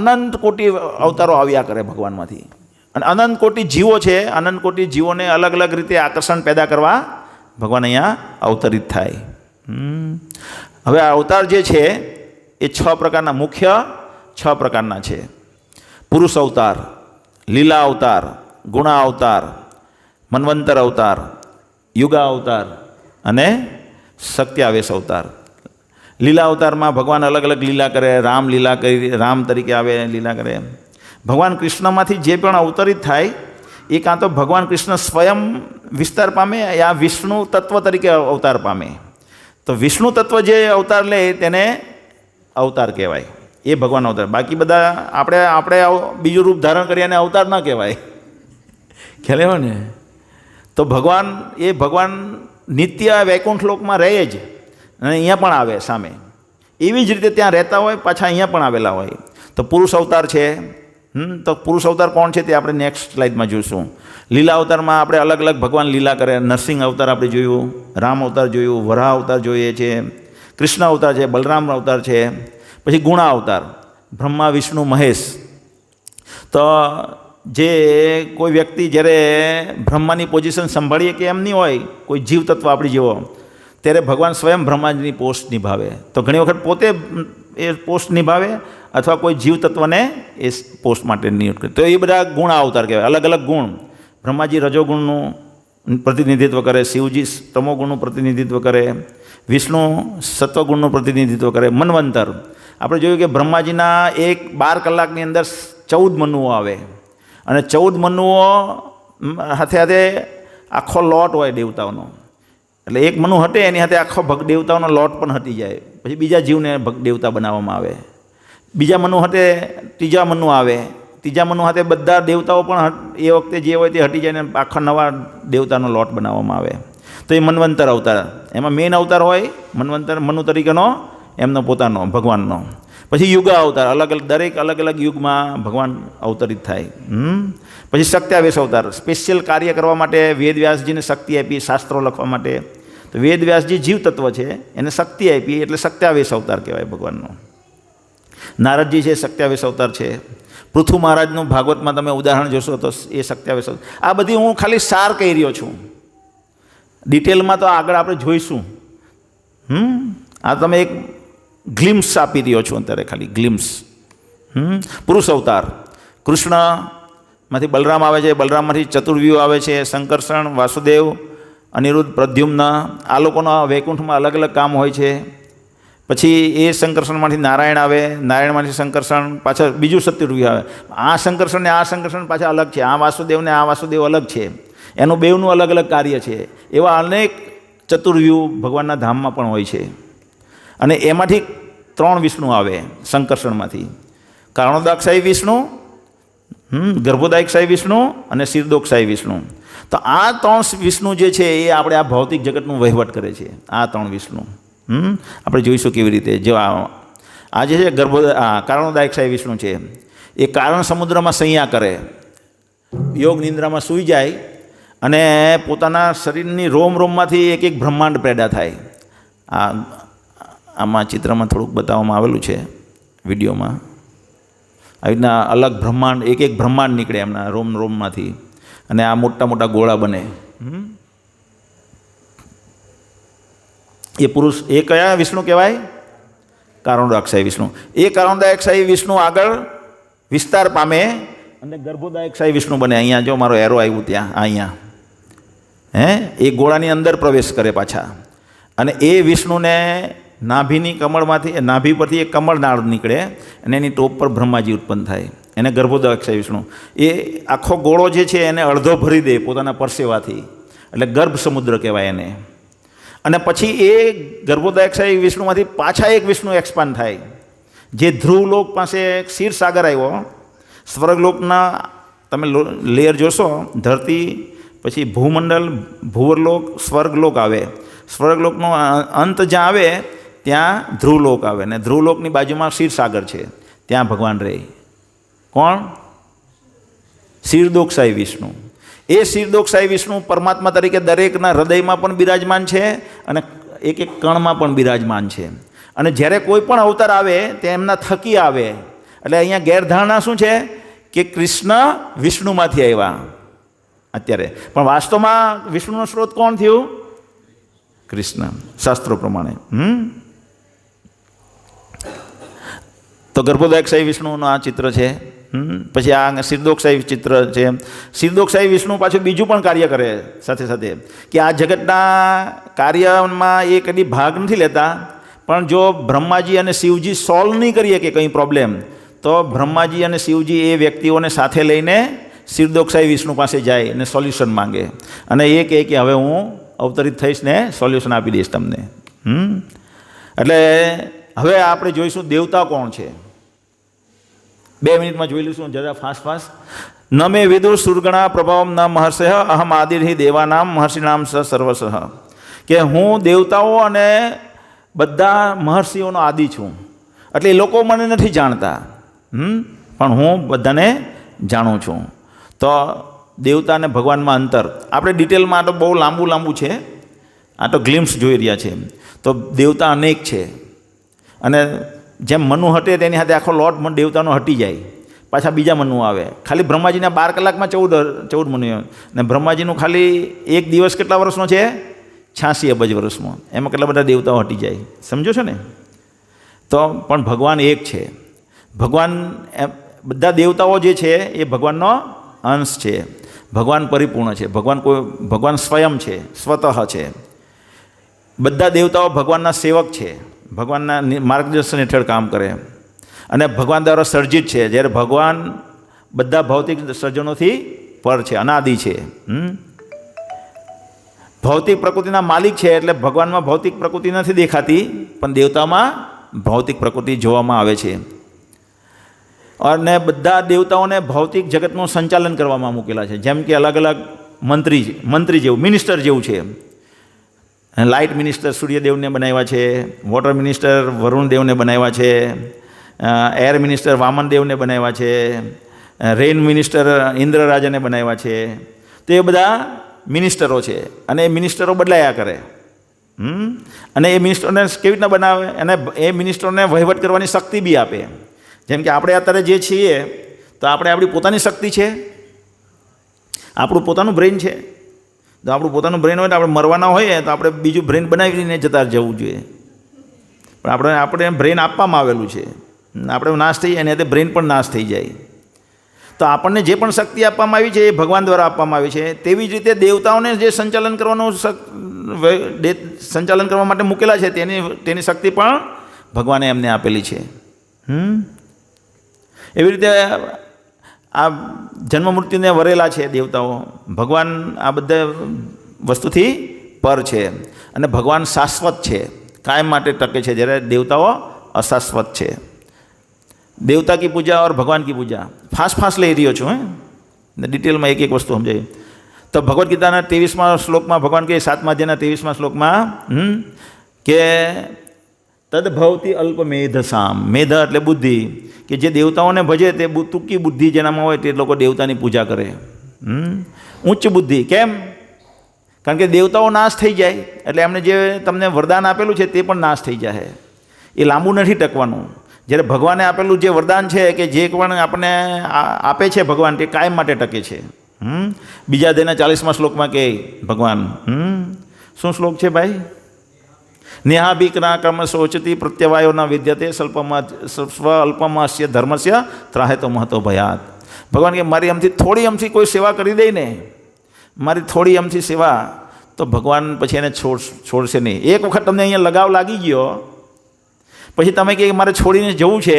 અનંત કોટી અવતારો આવ્યા કરે ભગવાનમાંથી. અને અનંત કોટી જીવો છે, અનંત કોટી જીવોને અલગ અલગ રીતે આકર્ષણ પેદા કરવા ભગવાન અહીંયા અવતરિત થાય. હવે આ અવતાર જે છે એ 6 પ્રકારના, મુખ્ય 6 પ્રકારના છે. પુરુષ અવતાર, લીલા અવતાર, ગુણા અવતાર, મન્વંતર અવતાર, યુગા અવતાર અને સત્યાવેશ અવતાર. લીલા અવતારમાં ભગવાન અલગ અલગ લીલા કરે. રામ લીલા કરી, રામ તરીકે આવે, લીલા કરે. ભગવાન કૃષ્ણમાંથી જે પણ અવતરિત થાય એ કાં તો ભગવાન કૃષ્ણ સ્વયં વિસ્તાર પામે યા વિષ્ણુ તત્વ તરીકે અવતાર પામે. તો વિષ્ણુ તત્વ જે અવતાર લે તેને અવતાર કહેવાય, એ ભગવાન અવતાર. બાકી બધા આપણે બીજું રૂપ ધારણ કરી અને અવતાર ન કહેવાય. ખ્યાલ આવ્યો ને? તો ભગવાન નિત્ય વૈકુંઠ લોકમાં રહે જ અને અહીંયા પણ આવે સામે. એવી જ રીતે ત્યાં રહેતા હોય, પાછા અહીંયા પણ આવેલા હોય. તો પુરુષ અવતાર છે. તો પુરુષ અવતાર કોણ છે તે આપણે નેક્સ્ટ સ્લાઇડમાં જોઈશું. લીલા અવતારમાં આપણે અલગ અલગ ભગવાન લીલા કરે. નરસિંહ અવતાર આપણે જોયું, રામ અવતાર જોયું, વરાહ અવતાર જોઈએ છે, કૃષ્ણ અવતાર છે, બલરામ અવતાર છે. પછી ગુણા અવતાર, બ્રહ્મા વિષ્ણુ મહેશ. તો જે કોઈ વ્યક્તિ જ્યારે બ્રહ્માની પોઝિશન સંભાળીએ કે એમ નહીં હોય, કોઈ જીવ તત્વ આપણી જેવો, ત્યારે ભગવાન સ્વયં બ્રહ્માજીની પોસ્ટ નિભાવે. તો ઘણી વખત પોતે એ પોસ્ટ નિભાવે અથવા કોઈ જીવ તત્વને એ પોસ્ટ માટે નિયુક્ત કરે. તો એ બધા ગુણા અવતાર કહેવાય. અલગ અલગ ગુણ. બ્રહ્માજી રજોગુણનું પ્રતિનિધિત્વ કરે, શિવજી તમોગુણનું પ્રતિનિધિત્વ કરે, વિષ્ણુ સત્વગુણનું પ્રતિનિધિત્વ કરે. મન્વંતર, આપણે જોયું કે બ્રહ્માજીના 12 કલાકની અંદર 14 મનુઓ આવે અને 14 મનુઓ હાથે હાથે આખો લોટ હોય દેવતાઓનો. એટલે એક મનુ હટે એની સાથે આખો દેવતાઓનો લોટ પણ હટી જાય. પછી બીજા જીવને દેવતા બનાવવામાં આવે. બીજા મનુ હટે ત્રીજા મનુ આવે. ત્રીજા મનુ હાથે બધા દેવતાઓ પણ એ વખતે જે હોય તે હટી જાય ને આખા નવા દેવતાનો લોટ બનાવવામાં આવે. તો એ મન્વંતર અવતાર. એમાં મેઇન અવતાર હોય મન્વંતર, મનુ તરીકેનો એમનો પોતાનો ભગવાનનો. પછી યુગા અવતાર, દરેક અલગ અલગ યુગમાં ભગવાન અવતરિત થાય. પછી સત્યાવેશ અવતાર, સ્પેશિયલ કાર્ય કરવા માટે વેદવ્યાસજીને શક્તિ આપી શાસ્ત્રો લખવા માટે. તો વેદવ્યાસજી જીવ તત્વ છે, એને શક્તિ આપી એટલે સત્યાવેશ અવતાર કહેવાય ભગવાનનો. નારદજી છે સત્યાવેશ અવતાર છે. પૃથુ મહારાજનું ભાગવતમાં તમે ઉદાહરણ જોશો તો એ સત્યાવેશ અવતાર. આ બધી હું ખાલી સાર કહી રહ્યો છું, ડિટેલમાં તો આગળ આપણે જોઈશું. આ તમે એક ગ્લિમ્સ આપી રહ્યો છું અત્યારે, ખાલી ગ્લિમ્સ. પુરુષ અવતાર, કૃષ્ણમાંથી બલરામ આવે છે, બલરામમાંથી ચતુર્વ્યુહ આવે છે, શંકર્ષણ, વાસુદેવ, અનિરુદ્ધ, પ્રદ્યુમ્ન. આ લોકોના વૈકુંઠમાં અલગ અલગ કામ હોય છે. પછી એ શંકર્ષણમાંથી નારાયણ આવે, નારાયણમાંથી શંકર્ષણ, પાછળ બીજું ચતુર્વ્યુહ આવે. આ શંકર્ષણ ને આ શંકર્ષણ પાછા અલગ છે, આ વાસુદેવ ને આ વાસુદેવ અલગ છે. એનું બેવનું અલગ અલગ કાર્ય છે. એવા અનેક ચતુર્વ્યુહ ભગવાનના ધામમાં પણ હોય છે. અને એમાંથી 3 વિષ્ણુ આવે શંકર્ષણમાંથી: કારણોદાક્ષાયી વિષ્ણુ, ગર્ભોદાયકશાહી વિષ્ણુ અને શિરદોક્ષાયી વિષ્ણુ. તો આ 3 વિષ્ણુ જે છે એ આપણે આ ભૌતિક જગતનું વહીવટ કરે છે. આ 3 વિષ્ણુ આપણે જોઈશું કેવી રીતે. જો આ જે છે કારણોદાયકશાહી વિષ્ણુ છે, એ કારણ સમુદ્રમાં સૈયા કરે, યોગ નિંદ્રામાં સૂઈ જાય અને પોતાના શરીરની રોમમાંથી એક બ્રહ્માંડ પેદા થાય. આમાં ચિત્રમાં થોડુંક બતાવવામાં આવેલું છે વિડીયોમાં. આવી રીતના અલગ બ્રહ્માંડ, એક બ્રહ્માંડ નીકળે એમના રોમમાંથી અને આ મોટા મોટા ગોળા બને. એ પુરુષ, એ કયા વિષ્ણુ કહેવાય? કારણોદાક્ષાયી વિષ્ણુ. એ કારણોદાયકશાહી વિષ્ણુ આગળ વિસ્તાર પામે અને ગર્ભોદાયકશાહી વિષ્ણુ બને. અહીંયા જો મારો એરો આવ્યું ત્યાં, અહીંયા એ ગોળાની અંદર પ્રવેશ કરે પાછા. અને એ વિષ્ણુને નાભીની કમળમાંથી, નાભી પરથી એક કમળનાળ નીકળે અને એની ટોપ પર બ્રહ્માજી ઉત્પન્ન થાય. એને ગર્ભોદાયકશાહી વિષ્ણુ. એ આખો ગોળો જે છે એને અડધો ભરી દે પોતાના પરસેવાથી, એટલે ગર્ભ સમુદ્ર કહેવાય એને. અને પછી એ ગર્ભોદાયકશાહી વિષ્ણુમાંથી પાછા એક વિષ્ણુ એક્સપાન્ડ થાય, જે ધ્રુવલોક પાસે ક્ષીરસાગર આવ્યો. સ્વર્ગલોકના તમે લેયર જોશો, ધરતી, પછી ભૂમંડળ, ભૂવરલોક, સ્વર્ગલોક આવે. સ્વર્ગલોકનો અંત જ્યાં આવે ત્યાં ધ્રુવલોક આવે, ને ધ્રુવલોકની બાજુમાં ક્ષીરસાગર છે, ત્યાં ભગવાન રહે. કોણ? શિરદોક્ષાઈ વિષ્ણુ. એ શિરદોક્ષાઈ વિષ્ણુ પરમાત્મા તરીકે દરેકના હૃદયમાં પણ બિરાજમાન છે અને એક એક કણમાં પણ બિરાજમાન છે. અને જ્યારે કોઈ પણ અવતાર આવે તે એમના થકી આવે. એટલે અહીંયા ગેરધારણા શું છે કે કૃષ્ણ વિષ્ણુમાંથી આવ્યા અત્યારે, પણ વાસ્તવમાં વિષ્ણુનો સ્ત્રોત કોણ થયું? કૃષ્ણ, શાસ્ત્રો પ્રમાણે. તો ગર્ભોદયક્ષાઈ વિષ્ણુનું આ ચિત્ર છે. પછી આ શિરદોક્ષાઈ ચિત્ર છે. શિરદોક્ષાઈ વિષ્ણુ પાછું બીજું પણ કાર્ય કરે સાથે સાથે, કે આ જગતના કાર્યમાં એ કદી ભાગ નથી લેતા, પણ જો બ્રહ્માજી અને શિવજી સોલ્વ નહીં કરીએ કે કંઈ પ્રોબ્લેમ, તો બ્રહ્માજી અને શિવજી એ વ્યક્તિઓને સાથે લઈને શિરદોક્ષાઈ વિષ્ણુ પાસે જાય અને સોલ્યુશન માંગે, અને એ કહે કે હવે હું અવતરિત થઈશ ને સોલ્યુશન આપી દઈશ તમને. એટલે હવે આપણે જોઈશું દેવતા કોણ છે. 2 મિનિટમાં જોઈ લઈશું જરા ફાસ્ટ. ન મે વિદુર સુરગણા પ્રભાવમ ન મહર્ષય અહમ આદિર્હિ દેવાનામ મહર્ષિનામ સર્વસઃ, કે હું દેવતાઓ અને બધા મહર્ષિઓનો આદિ છું. એટલે એ લોકો મને નથી જાણતા, પણ હું બધાને જાણું છું. તો દેવતા અને ભગવાનમાં અંતર આપણે ડિટેલમાં, આ તો બહુ લાંબુ છે, આ તો ગ્લિમ્સ જોઈ રહ્યા છે. તો દેવતા અનેક છે, અને જેમ મનુ હટે તેની સાથે આખો લોટ દેવતાનો હટી જાય, પાછા બીજા મનુ આવે. ખાલી બ્રહ્માજીના 12 કલાકમાં 14 મનુ, ને બ્રહ્માજીનું ખાલી એક દિવસ કેટલા વર્ષનો છે? 86 અબજ વર્ષમાં. એમાં કેટલા બધા દેવતાઓ હટી જાય, સમજો છો ને? તો પણ ભગવાન એક છે. ભગવાન, બધા દેવતાઓ જે છે એ ભગવાનનો અંશ છે. ભગવાન પરિપૂર્ણ છે. ભગવાન સ્વયં છે, સ્વતઃ છે. બધા દેવતાઓ ભગવાનના સેવક છે, ભગવાનના માર્ગદર્શન હેઠળ કામ કરે, અને ભગવાન દ્વારા સર્જિત છે. જ્યારે ભગવાન બધા ભૌતિક સર્જનોથી પર છે, અનાદિ છે. ભૌતિક પ્રકૃતિના માલિક છે, એટલે ભગવાનમાં ભૌતિક પ્રકૃતિ નથી દેખાતી, પણ દેવતામાં ભૌતિક પ્રકૃતિ જોવામાં આવે છે. અને બધા દેવતાઓને ભૌતિક જગતનું સંચાલન કરવામાં મૂકેલા છે. જેમ કે અલગ અલગ મંત્રી જેવું, મિનિસ્ટર જેવું છે. લાઇટ મિનિસ્ટર સૂર્યદેવને બનાવ્યા છે, વોટર મિનિસ્ટર વરુણદેવને બનાવ્યા છે, એર મિનિસ્ટર વામનદેવને બનાવ્યા છે, રેઇન મિનિસ્ટર ઇન્દ્રરાજાને બનાવ્યા છે. તો એ બધા મિનિસ્ટરો છે, અને એ મિનિસ્ટરો બદલાયા કરે. અને એ મિનિસ્ટરોને કેવી રીતના બનાવે, અને એ મિનિસ્ટરોને વહીવટ કરવાની શક્તિ બી આપે. જેમ કે આપણે અત્યારે જે છીએ, તો આપણે આપણી પોતાની શક્તિ છે, આપણું પોતાનું બ્રેઇન છે. તો આપણું પોતાનું બ્રેઇન હોય તો આપણે મરવાના હોઈએ તો આપણે બીજું બ્રેઇન બનાવીને જતા જવું જોઈએ, પણ આપણે બ્રેઇન આપવામાં આવેલું છે. આપણે નાશ થઈ જાય ને તે બ્રેઇન પણ નાશ થઈ જાય. તો આપણને જે પણ શક્તિ આપવામાં આવી છે એ ભગવાન દ્વારા આપવામાં આવી છે. તેવી જ રીતે દેવતાઓને જે સંચાલન કરવા માટે મૂકેલા છે, તેની શક્તિ પણ ભગવાને એમને આપેલી છે. એવી રીતે આ જન્મ મૃત્યુને વરેલા છે દેવતાઓ. ભગવાન આ બધા વસ્તુથી પર છે, અને ભગવાન શાશ્વત છે, કાયમ માટે ટકે છે, જ્યારે દેવતાઓ અશાશ્વત છે. દેવતા કી પૂજા और ભગવાન કી પૂજા. ફાસ્ટ લઈ રહ્યો છું, ડિટેલમાં એક વસ્તુ સમજાય. તો ભગવદ્ ગીતાના 23મા શ્લોકમાં ભગવાન કહે, 7મા અધ્યાયના 23મા શ્લોકમાં, કે તદભવતી અલ્પમેધસામ. મેધ એટલે બુદ્ધિ, કે જે દેવતાઓને ભજે તે ટૂંકી બુદ્ધિ જેનામાં હોય તે લોકો દેવતાની પૂજા કરે. ઉચ્ચ બુદ્ધિ. કેમ? કારણ કે દેવતાઓ નાશ થઈ જાય એટલે એમને જે તમને વરદાન આપેલું છે તે પણ નાશ થઈ જાય, એ લાંબુ નથી ટકવાનું. જ્યારે ભગવાને આપેલું જે વરદાન છે, કે જે પણ આપણને આપે છે ભગવાન, તે કાયમ માટે ટકે છે. બીજા અધ્યાયના 40મા શ્લોકમાં કહે ભગવાન, શું શ્લોક છે ભાઈ? નેહાભિકના કર્મ શોચતી પ્રત્યવાયો ન વિદ્યતે સ્વ અલ્પમસ્ય ધર્મસ્ય ત્રાહેતો મહતો ભયાત. ભગવાન કે મારી થોડી અમથી કોઈ સેવા કરી દે ને, મારી થોડી અમથી સેવા, તો ભગવાન પછી એને છોડશે નહીં. એક વખત તમને અહીંયા લગાવ લાગી ગયો, પછી તમે કે મારે છોડીને જવું છે,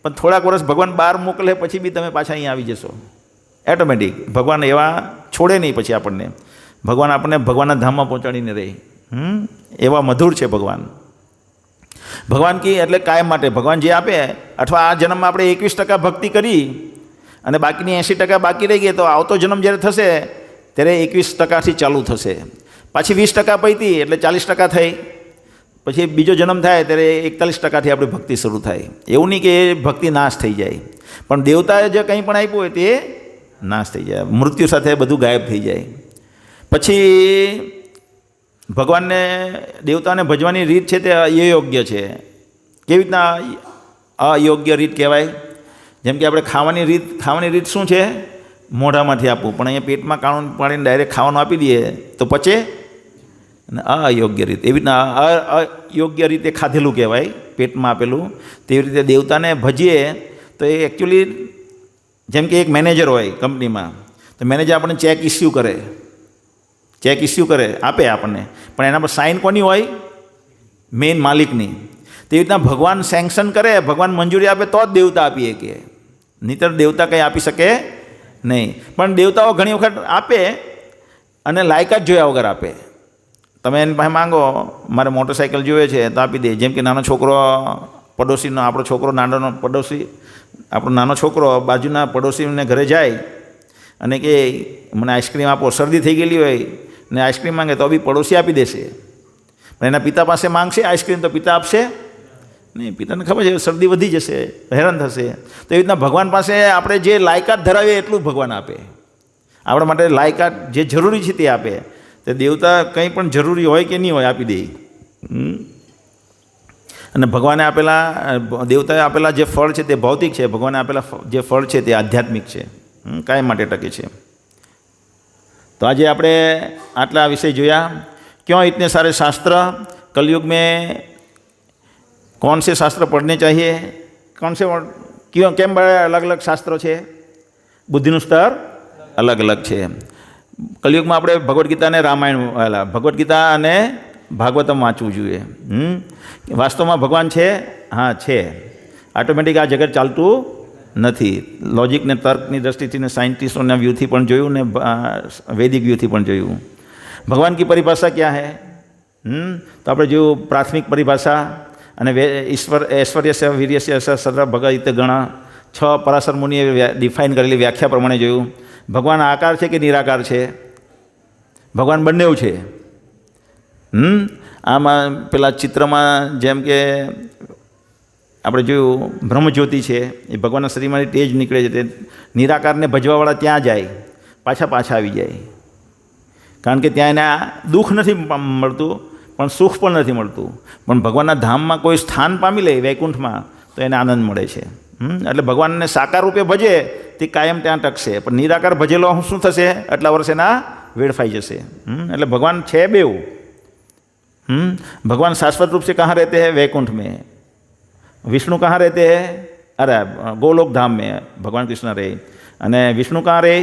પણ થોડાક વર્ષ ભગવાન બહાર મોકલે પછી બી તમે પાછા અહીંયા આવી જશો એટોમેટિક. ભગવાન એવા છોડે નહીં પછી આપણને. ભગવાન આપણને ભગવાનના ધામમાં પહોંચાડીને રહે. એવા મધુર છે ભગવાન. ભગવાન કી એટલે કાયમ માટે ભગવાન જે આપે, અથવા આ જન્મમાં આપણે 21% ભક્તિ કરી અને બાકીની 80% બાકી રહી ગઈ, તો આવતો જન્મ જ્યારે થશે ત્યારે 21%થી ચાલુ થશે. પાછી 20% પૈતી એટલે 40% થઈ. પછી બીજો જન્મ થાય ત્યારે 41%થી આપણી ભક્તિ શરૂ થાય. એવું નહીં કે એ ભક્તિ નાશ થઈ જાય, પણ દેવતાએ જે કંઈ પણ આપ્યું હોય તે નાશ થઈ જાય, મૃત્યુ સાથે બધું ગાયબ થઈ જાય. પછી ભગવાનને દેવતાને ભજવાની રીત છે તે અયોગ્ય છે. કેવી રીતના અયોગ્ય રીત કહેવાય? જેમ કે આપણે ખાવાની રીત શું છે? મોઢામાંથી આપવું, પણ અહીંયા પેટમાં કાણું પાડીને ડાયરેક્ટ ખાવાનું આપી દઈએ તો પચે ને. અયોગ્ય રીત, એવી રીતના અયોગ્ય રીતે ખાધેલું કહેવાય, પેટમાં આપેલું. તેવી રીતે દેવતાને ભજીએ તો એ એકચ્યુઅલી જેમ કે એક મેનેજર હોય કંપનીમાં, તો મેનેજર આપણને ચેક ઇસ્યુ કરે, આપે આપણને, પણ એના પર સાઇન કોની હોય? મેઇન માલિકની. તેવી રીતના ભગવાન સેન્કશન કરે, ભગવાન મંજૂરી આપે તો જ દેવતા આપી શકે, નહીંતર દેવતા કંઈ આપી શકે નહીં. પણ દેવતાઓ ઘણી વખત આપે અને લાયકાત જોયા વગર આપે. તમે એની પાસે માંગો, મારે મોટરસાઇકલ જોઈએ છે તો આપી દે. જેમ કે નાનો છોકરો પડોશીનો, આપણો છોકરો આપણો નાનો છોકરો બાજુના પડોશીને ઘરે જાય અને કે મને આઈસ્ક્રીમ આપો, શરદી થઈ ગયેલી હોય ને આઈસ્ક્રીમ માંગે તો બી પડોશી આપી દેશે. પણ એના પિતા પાસે માંગશે આઈસ્ક્રીમ તો પિતા આપશે નહીં. પિતાને ખબર છે શરદી વધી જશે, હેરાન થશે. તો એવી રીતના ભગવાન પાસે આપણે જે લાયકાત ધરાવીએ એટલું ભગવાન આપે. આપણા માટે લાયકાત જે જરૂરી છે તે આપે. તે દેવતા કંઈ પણ જરૂરી હોય કે નહીં હોય આપી દે. અને ભગવાને આપેલા, દેવતાએ આપેલા જે ફળ છે તે ભૌતિક છે, ભગવાને આપેલા જે ફળ છે તે આધ્યાત્મિક છે, કાયમ માટે ટકે છે. તો આજે આપણે આટલા વિષય જોયા. क्यों इतने सारे शास्त्र? कलयुग में कौन से शास्त्र पढ़ने चाहिए? कौन से क्यों केम बड़े अलग अलग शास्त्रों છે? બુદ્ધિનું સ્તર અલગ અલગ છે. કલયુગમાં આપણે ભગવદ્ ગીતા અને રામાયણ, ભગવદ્ ગીતા અને ભાગવતમ વાંચવું જોઈએ. વાસ્તવમાં ભગવાન છે? હા છે. ઓટોમેટિક આ જગત ચાલતું નથી. લોજિક ને તર્કની દ્રષ્ટિથી ને સાયન્ટિસ્ટોના વ્યૂથી પણ જોયું ને વૈદિક વ્યૂથી પણ જોયું. भगवान की परिभाषा क्या है? तो આપણે જોયું પ્રાથમિક પરિભાષા અને ઈશ્વર ऐश्वर्य से वीर्य से સર્વ ભગત ગણ 6 પરાશર મુનિએ ડિફાઇન કરેલી વ્યાખ્યા પ્રમાણે જોયું. ભગવાન આકાર છે કે નિરાકાર છે? ભગવાન બંને છે. આમાં પેલા ચિત્રમાં જેમ કે આપણે જોયું બ્રહ્મજ્યોતિ છે, એ ભગવાનના શરીરમાંથી તેજ નીકળે છે, તે નિરાકારને ભજવાવાળા ત્યાં જાય, પાછા આવી જાય. કારણ કે ત્યાં એને દુઃખ નથી મળતું, પણ સુખ પણ નથી મળતું. પણ ભગવાનના ધામમાં કોઈ સ્થાન પામી લે વૈકુંઠમાં તો એને આનંદ મળે છે. એટલે ભગવાનને સાકાર રૂપે ભજે તે કાયમ ત્યાં ટકશે, પણ નિરાકાર ભજેલો શું થશે? આટલા વર્ષ એના વેડફાઈ જશે. એટલે ભગવાન છે બેઉ. भगवान शाश्वत रूप से कहाँ रहते हैं? वैकुंठ में. विष्णु कहाँ रहते हैं? अरे गोलोक धाम में भगवान कृष्ण रहे. અને विष्णु कहाँ रहे?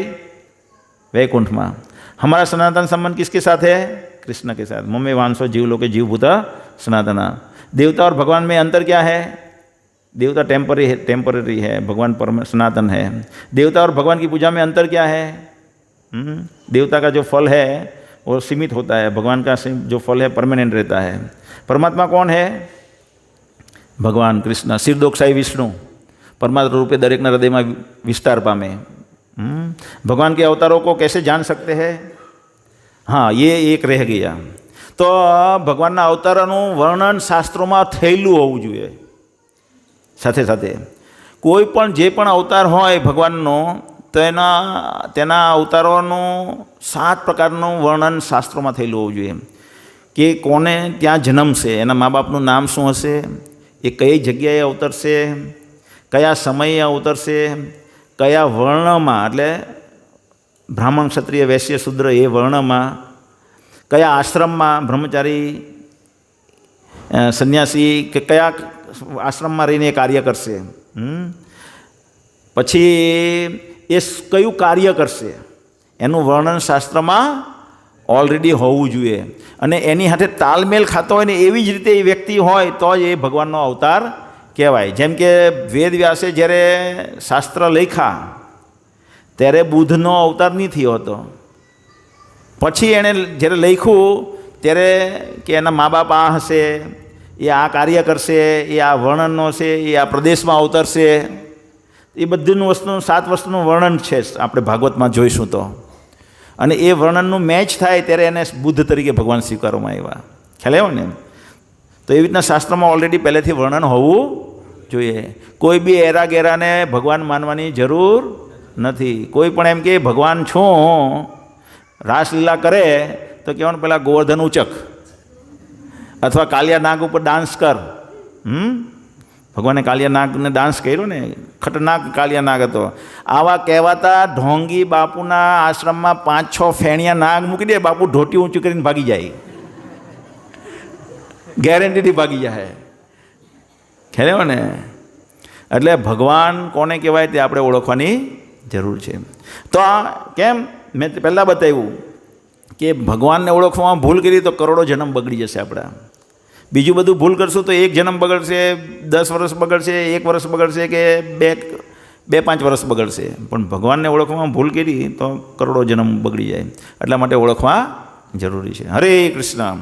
वैकुंठ में. हमारा सनातन संबंध किसके साथ है? कृष्ण के साथ. मम्मी वांसो जीव लोके जीव भूत सनातना. देवता और भगवान में अंतर क्या है? देवता टेम्पररी है, भगवान परम सनातन है. देवता और भगवान की पूजा में अंतर क्या है? देवता का जो फल है वो सीमित होता है, भगवान का जो फल है परमानेंट रहता है. परमात्मा कौन है? भगवान कृष्ण. सिरदोक्षाई विष्णु परमात्मा रूपे दरेकना हृदय में विस्तार पामे. भगवान के अवतारों को कैसे जान सकते हैं? हाँ, ये एक रह गया. तो भगवान अवतारों वर्णन शास्त्रों में थयेलुं होवुं जोईए. साथे साथे कोई पण जे पण अवतार होय भगवाननो तो तेना अवतारों 7 प्रकारનું વર્ણન શાસ્ત્રોમાં થયેલું હોવું જોઈએ. કે કોને ત્યાં જન્મશે, એના મા બાપનું નામ શું હશે, એ કઈ જગ્યાએ અવતરશે, કયા સમયે અવતરશે, કયા વર્ણમાં, એટલે બ્રાહ્મણ ક્ષત્રિય વૈશ્ય શૂદ્ર એ વર્ણમાં, કયા આશ્રમમાં બ્રહ્મચારી સંન્યાસી કે કયા આશ્રમમાં રહીને કાર્ય કરશે, પછી એ કયું કાર્ય કરશે એનું વર્ણન શાસ્ત્રમાં ઓલરેડી હોવું જોઈએ. અને એની સાથે તાલમેલ ખાતો હોય ને એવી જ રીતે એ વ્યક્તિ હોય તો જ એ ભગવાનનો અવતાર કહેવાય. જેમ કે વેદ વ્યાસે જ્યારે શાસ્ત્ર લખ્યા ત્યારે બુદ્ધનો અવતાર નહીં થયો હતો. પછી એણે જ્યારે લખ્યું ત્યારે કે એના મા બાપ આ હશે, એ આ કાર્ય કરશે, એ આ વર્ણનનો છે, એ આ પ્રદેશમાં અવતરશે, એ બધીનું વસ્તુનું 7 વસ્તુનું વર્ણન છે આપણે ભાગવતમાં જોઈશું તો. અને એ વર્ણનનું મેચ થાય ત્યારે એને બુદ્ધ તરીકે ભગવાન સ્વીકારવામાં આવ્યા. ખ્યાલ આવ્યો ને? તો એવી રીતના શાસ્ત્રમાં ઓલરેડી પહેલેથી વર્ણન હોવું જોઈએ. કોઈ બી એરા ગેરાને ભગવાન માનવાની જરૂર નથી. કોઈ પણ એમ કે ભગવાન છું, રાસલીલા કરે તો કહેવાનું પહેલાં ગોવર્ધન ઉચક અથવા કાલિયા નાગ ઉપર ડાન્સ કર. ભગવાને કાલિયા નાગને ડાન્સ કર્યો ને, ખતરનાક કાલિયા નાગ હતો. આવા કહેવાતા ઢોંગી બાપુના આશ્રમમાં 5-6 ફેણિયા નાગ મૂકી દે, બાપુ ધોતી ઊંચું કરીને ભાગી જાય, ગેરંટીથી ભાગી જાય. ખ્યાલ ને? એટલે ભગવાન કોને કહેવાય તે આપણે ઓળખવાની જરૂર છે. તો આ કેમ મેં પહેલાં બતાવ્યું કે ભગવાનને ઓળખવામાં ભૂલ કરી તો કરોડો જન્મ બગડી જશે આપણા. બીજું બધું ભૂલ કરશું તો 1 જન્મ બગડશે, 10 વર્ષ બગડશે, 1 વર્ષ બગડશે કે 2-5 વર્ષ બગડશે. પણ ભગવાનને ઓળખવામાં ભૂલ કરી તો કરોડો જન્મ બગડી જાય. એટલા માટે ઓળખવા જરૂરી છે. હરે કૃષ્ણ.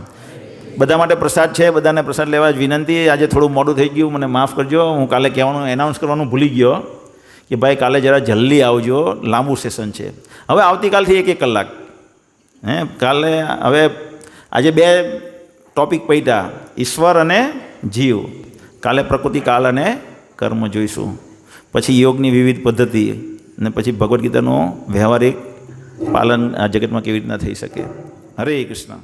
બધા માટે પ્રસાદ છે, બધાને પ્રસાદ લેવા જ વિનંતી. આજે થોડું મોડું થઈ ગયું, મને માફ કરજો. હું કાલે કહેવાનું એનાઉન્સ કરવાનું ભૂલી ગયો કે ભાઈ કાલે જરા જલ્દી આવજો, લાંબુ સેશન છે. હવે આવતીકાલથી 1-1 કલાક. કાલે હવે આજે 2 ટોપિક પડ્યા, ઈશ્વર અને જીવ. કાલે પ્રકૃતિ, કાલ અને કર્મ જોઈશું. પછી યોગની વિવિધ પદ્ધતિ અને પછી ભગવદ્ ગીતાનું વ્યવહારિક પાલન આ જગતમાં કેવી રીતના થઈ શકે. હરે કૃષ્ણ.